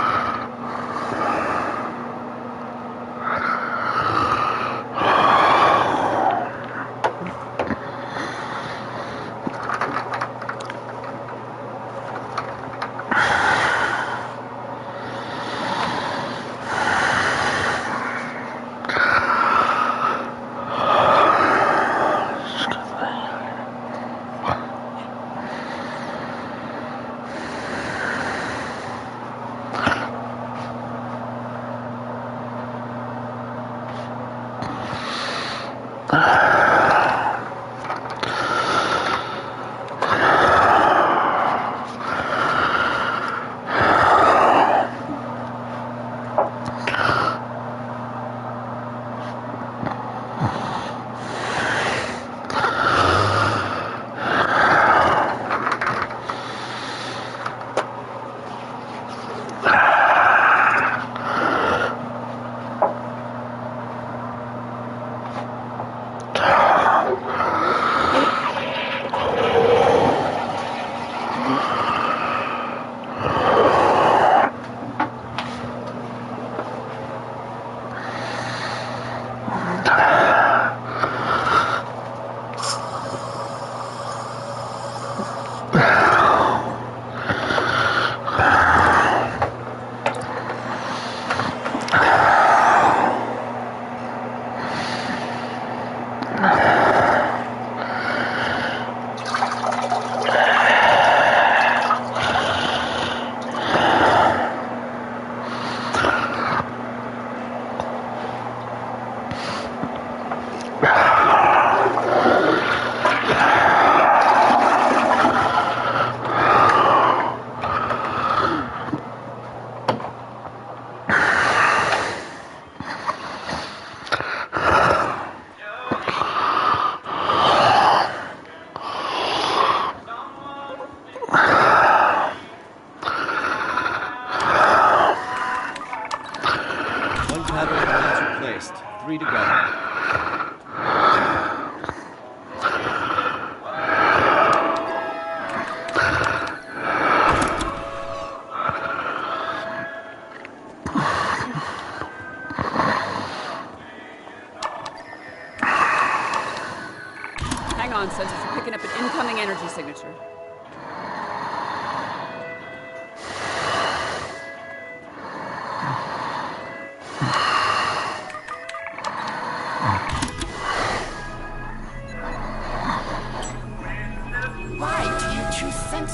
Sensors are picking up an incoming energy signature.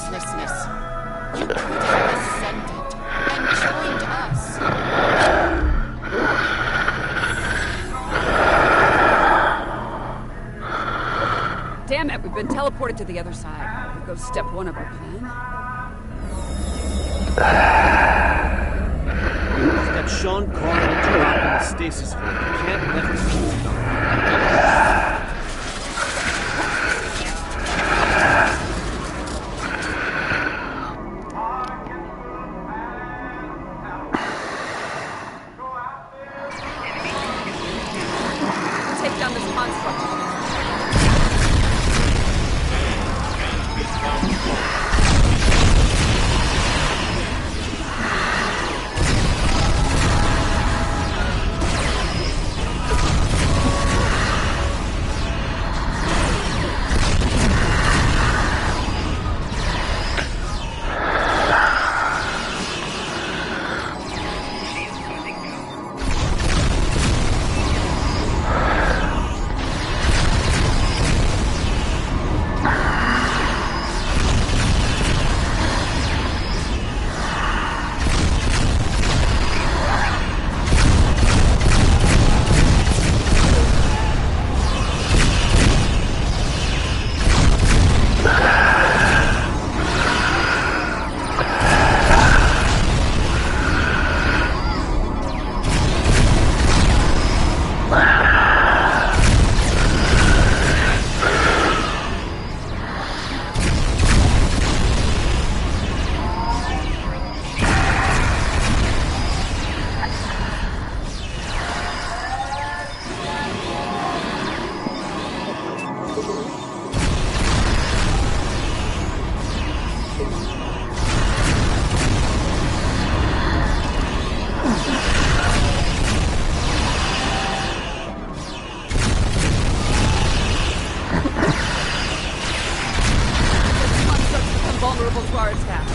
uselessness. You could have ascended and joined us. Damn it, we've been teleported to the other side. Here goes step one of our plan. It's got Sean crawling into drop in the stasis hole. You can't let this keep going. Take down this construct. Vulnerable to our attack.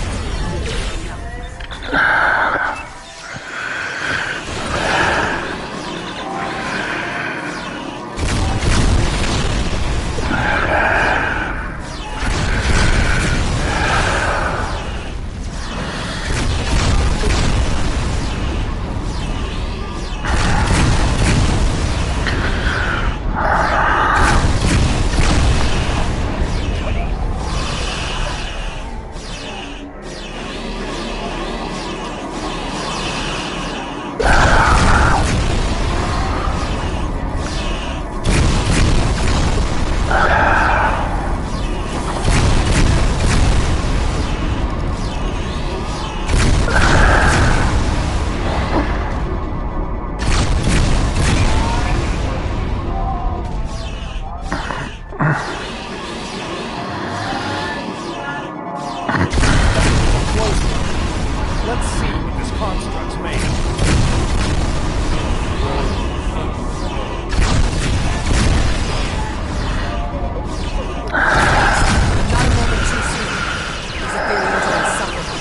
Let's see what this construct's made of. Not a moment too soon. These Ethereans are insufferable.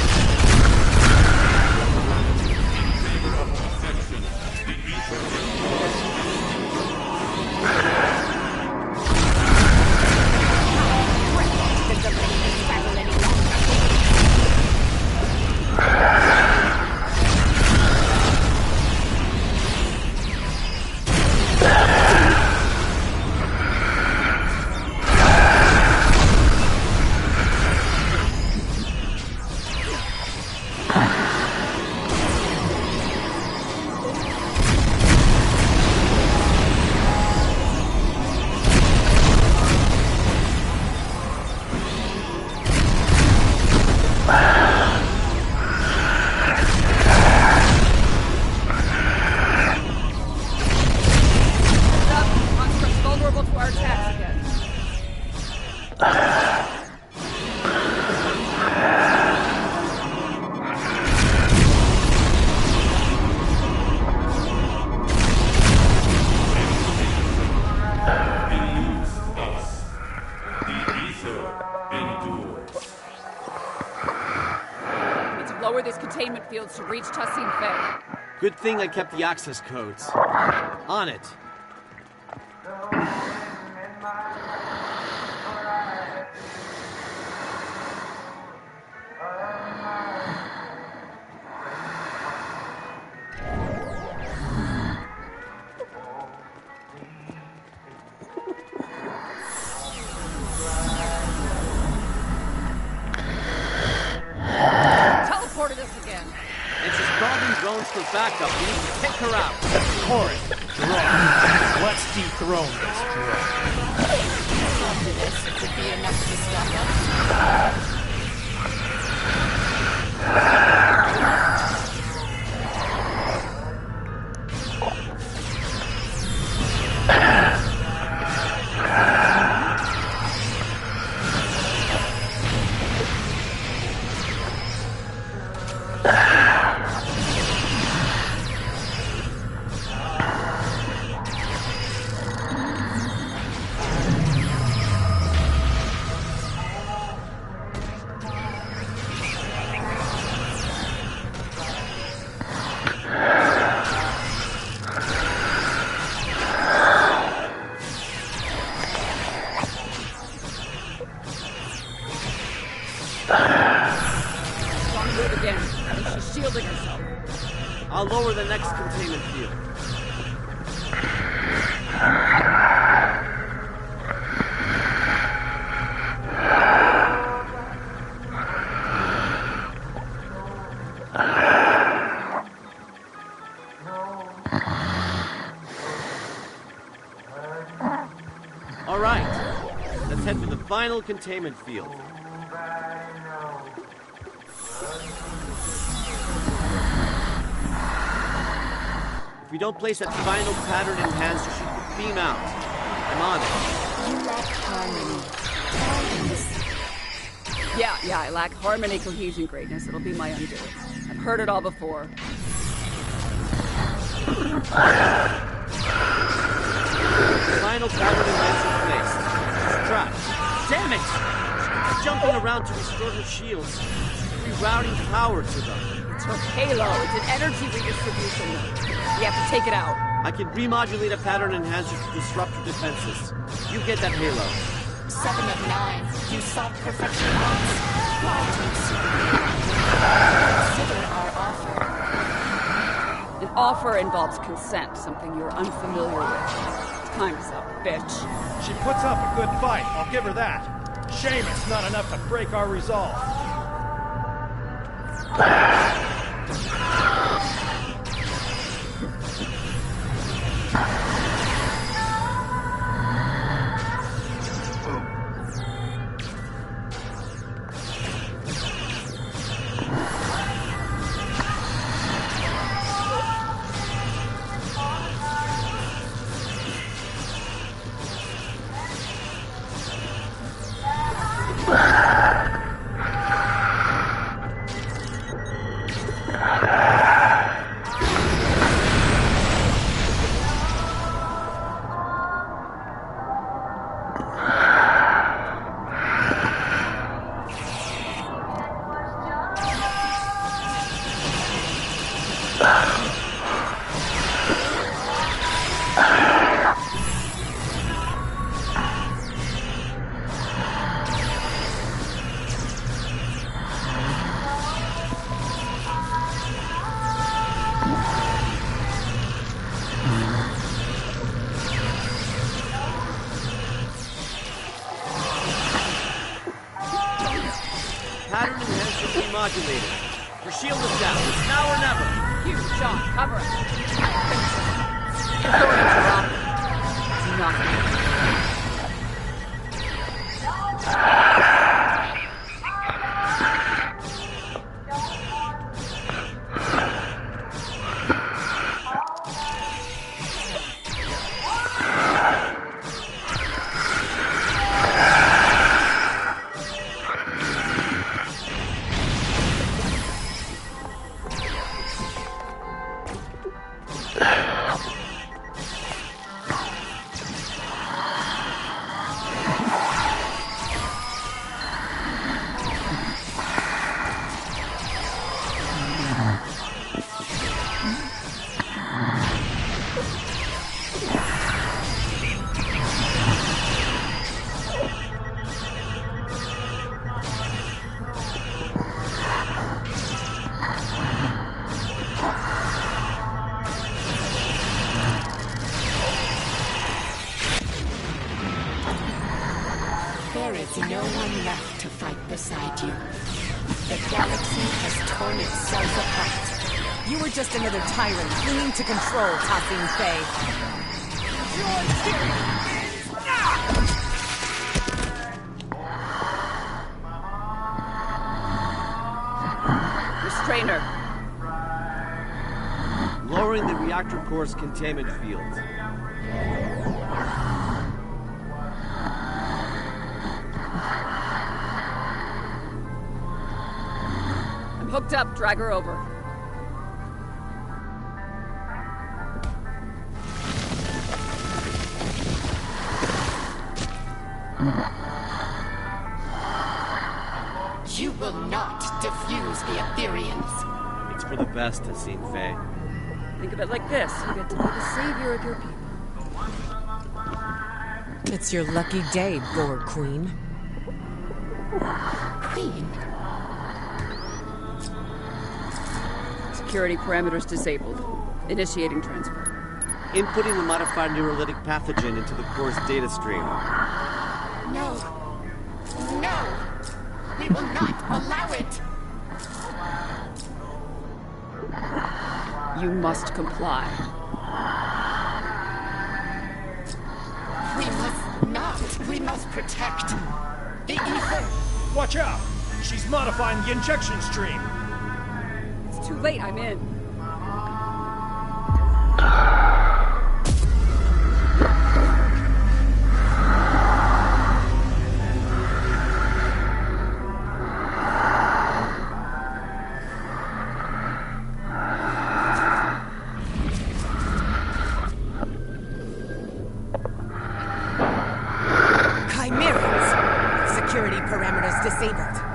Lower these containment fields to reach Tassim Faye. Good thing I kept the access codes. On it. backup. We need to take her out. Corin, drone. Let's dethrone this drone. After this, it could be enough to stop us. I'll lower the next containment field. All right, let's head for the final containment field. If we don't place that final pattern enhancer, she could beam out. I'm on it. You lack harmony. Yeah, I lack harmony, cohesion, greatness. It'll be my undoing. I've heard it all before. Final pattern enhancer placed. She's trapped. Damn it! She keeps jumping around to restore her shields. She's rerouting power to them. It's her halo. It's an energy redistribution node. We have to take it out. I can remodulate a pattern enhancer to disrupt her defenses. You get that halo. 7 of 9. You sought perfection once. Why take Consider our offer. An offer involves consent, something you're unfamiliar with. Time's up, bitch. She puts up a good fight, I'll give her that. Shame it's not enough to break our resolve. Pattern enhancer remodulated. Her shield is down. It's now or never. You, John, cover it. Don't interrupt. It's not There is no one left to fight beside you. The galaxy has torn itself apart. You were just another tyrant clinging to control, Tossing Faye. Restrainer. Lowering the reactor core's containment field. I'm hooked up. Drag her over. You will not defuse the Ethereans. It's for the best, Tassine Faye. Think of it like this. You get to be the savior of your people. It's your lucky day, Borg Queen. Queen? Security parameters disabled. Initiating transfer. Inputting the modified neurolytic pathogen into the core's data stream. No. No! We will not allow it! You must comply. We must not. We must protect the ether. Watch out! She's modifying the injection stream. It's too late. I'm in.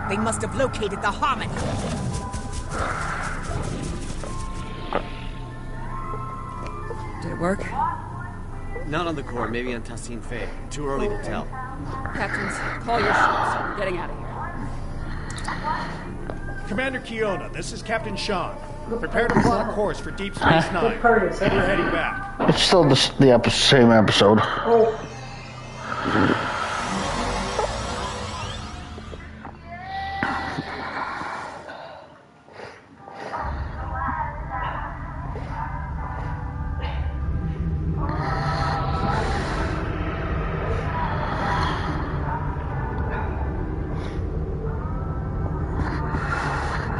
They must have located the Harmony. Did it work? Not on the core, maybe on Tassine Faye. Too early to tell. Captains, call your ships. We're getting out of here. Commander Kiona, this is Captain Sean. Prepare to plot a course for Deep Space Nine. We're heading back. It's still the same episode.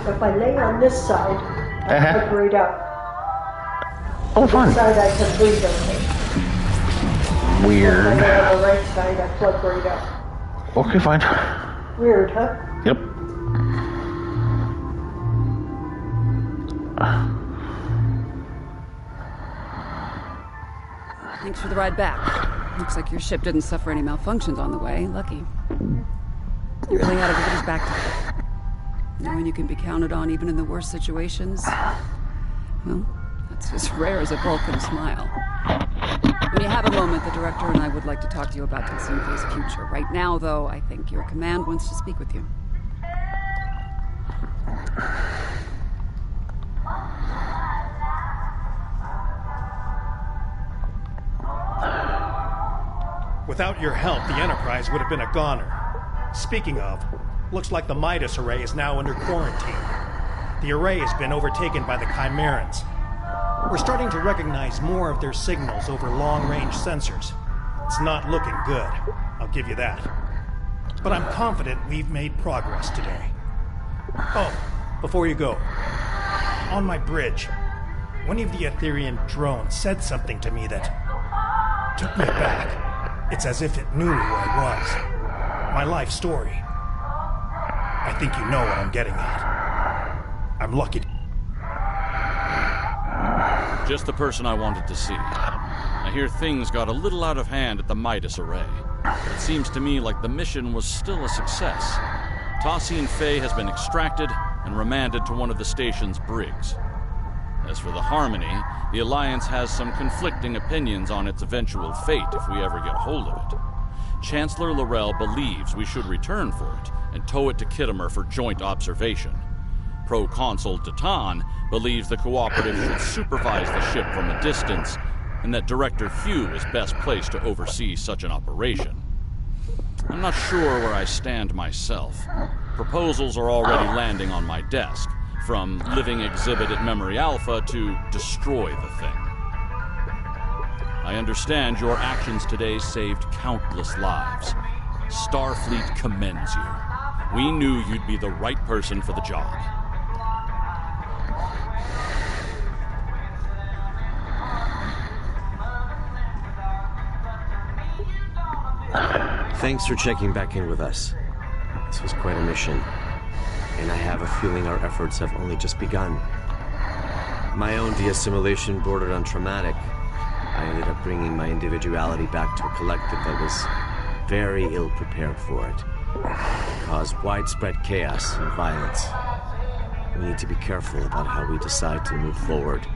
If I lay on this side, I plug right up. Oh, fun. This side I can breathe okay. Weird. If I lay on the right side, I plug right up. Okay, fine. Weird, huh? Yep. Thanks for the ride back. Looks like your ship didn't suffer any malfunctions on the way. Lucky. You really had everybody's back together. Knowing you can be counted on even in the worst situations, well, that's as rare as a Vulcan smile. When you have a moment, the director and I would like to talk to you about Tassine Faye's future. Right now, though, I think your command wants to speak with you. Without your help, the Enterprise would have been a goner. Speaking of, looks like the Midas array is now under quarantine. The array has been overtaken by the Chimerans. We're starting to recognize more of their signals over long-range sensors. It's not looking good, I'll give you that. But I'm confident we've made progress today. Oh, before you go, on my bridge, one of the Etherean drones said something to me that took me aback. It's as if it knew who I was. My life story. I think you know what I'm getting at. I'm lucky. Just the person I wanted to see. I hear things got a little out of hand at the Midas array. It seems to me like the mission was still a success. Tassine Faye has been extracted and remanded to one of the station's brigs. As for the Harmony, the Alliance has some conflicting opinions on its eventual fate if we ever get a hold of it. Chancellor Laurel believes we should return for it and tow it to Kittimer for joint observation. Proconsul Datan believes the Cooperative should supervise the ship from a distance, and that Director Hugh is best placed to oversee such an operation. I'm not sure where I stand myself. Proposals are already landing on my desk. from living exhibit at Memory Alpha to destroy the thing. I understand your actions today saved countless lives. Starfleet commends you. We knew you'd be the right person for the job. Thanks for checking back in with us. This was quite a mission, and I have a feeling our efforts have only just begun. My own de-assimilation bordered on traumatic. I ended up bringing my individuality back to a collective that was very ill-prepared for it. It caused widespread chaos and violence. We need to be careful about how we decide to move forward.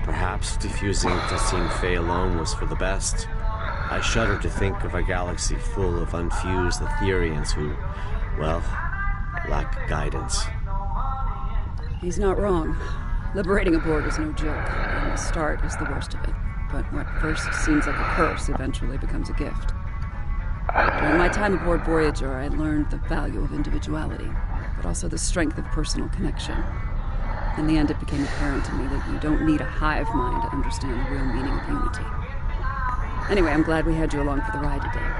Perhaps defusing Tassine Fey alone was for the best. I shudder to think of a galaxy full of unfused Etherians who, well, lack guidance. He's not wrong. Liberating a Borg is no joke, and the start is the worst of it. But what first seems like a curse eventually becomes a gift. During my time aboard Voyager, I learned the value of individuality, but also the strength of personal connection. In the end, it became apparent to me that you don't need a hive mind to understand the real meaning of unity. Anyway, I'm glad we had you along for the ride today.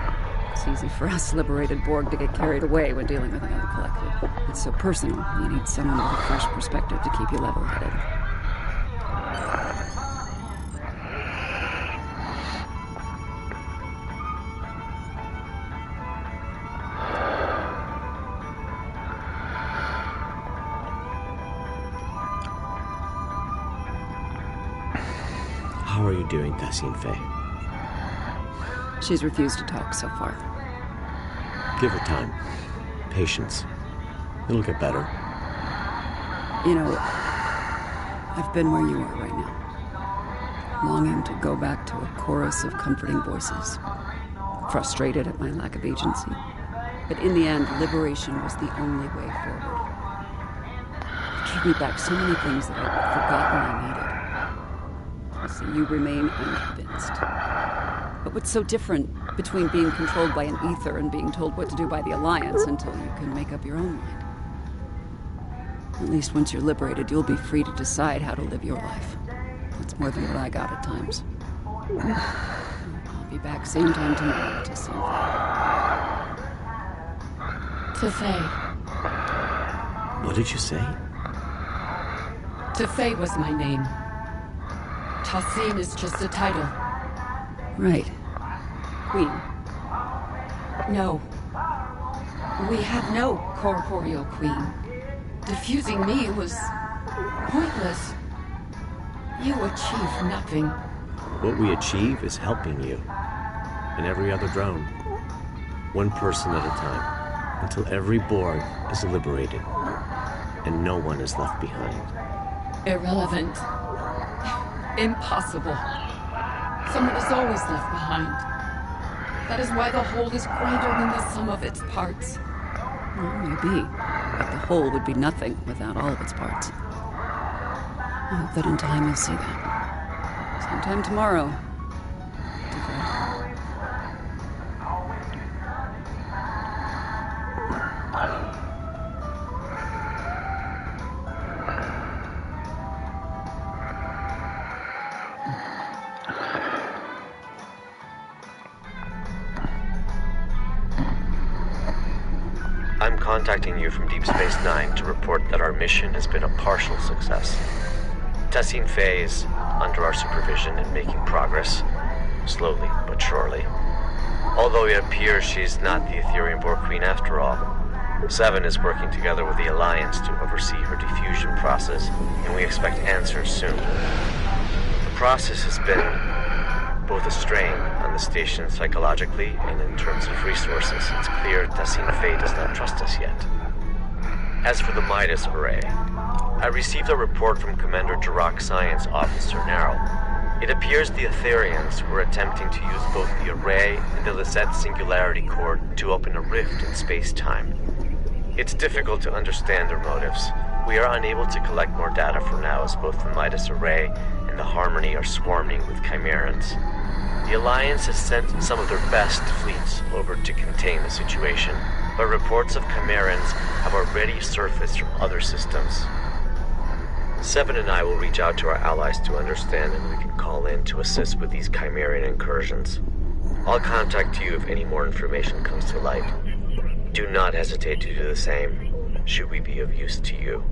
It's easy for us liberated Borg to get carried away when dealing with another collective. It's so personal, you need someone with a fresh perspective to keep you level-headed. How are you doing, Tassine Fey? She's refused to talk so far. Give her time. Patience. It'll get better. You know, I've been where you are right now. Longing to go back to a chorus of comforting voices. Frustrated at my lack of agency. But in the end, liberation was the only way forward. It gave me back so many things that I'd forgotten I needed. I see you remain unconvinced. But what's so different between being controlled by an ether and being told what to do by the Alliance until you can make up your own mind? At least once you're liberated, you'll be free to decide how to live your life. That's more than what I got at times. I'll be back same time tomorrow to see To Faye. What did you say? To Faye was my name. Tassine is just a title. Right. Queen. No. We have no corporeal queen. Defusing me was pointless. You achieve nothing. What we achieve is helping you. And every other drone. One person at a time. Until every Borg is liberated. And no one is left behind. Irrelevant. Impossible. Someone is always left behind. That is why the whole is greater than the sum of its parts. Well, maybe. But the whole would be nothing without all of its parts. I hope that in time you'll see that. Sometime tomorrow. I'm contacting you from Deep Space Nine to report that our mission has been a partial success. Tassine Fey is under our supervision and making progress, slowly but surely. Although it appears she's not the Etherian Borg Queen after all, Seven is working together with the Alliance to oversee her diffusion process, and we expect answers soon. The process has been both a strain on the station psychologically and in terms of resources. It's clear Tassine Fey does not trust us yet. As for the Midas Array, I received a report from Commander Jirok Science Officer Narrow. It appears the Etherians were attempting to use both the array and the Lisette Singularity Core to open a rift in space-time. It's difficult to understand their motives. We are unable to collect more data for now, as both the Midas Array and the Harmony are swarming with Chimerans. The Alliance has sent some of their best fleets over to contain the situation, but reports of Chimerans have already surfaced from other systems. Seven and I will reach out to our allies to understand and we can call in to assist with these Chimerian incursions. I'll contact you if any more information comes to light. Do not hesitate to do the same, should we be of use to you.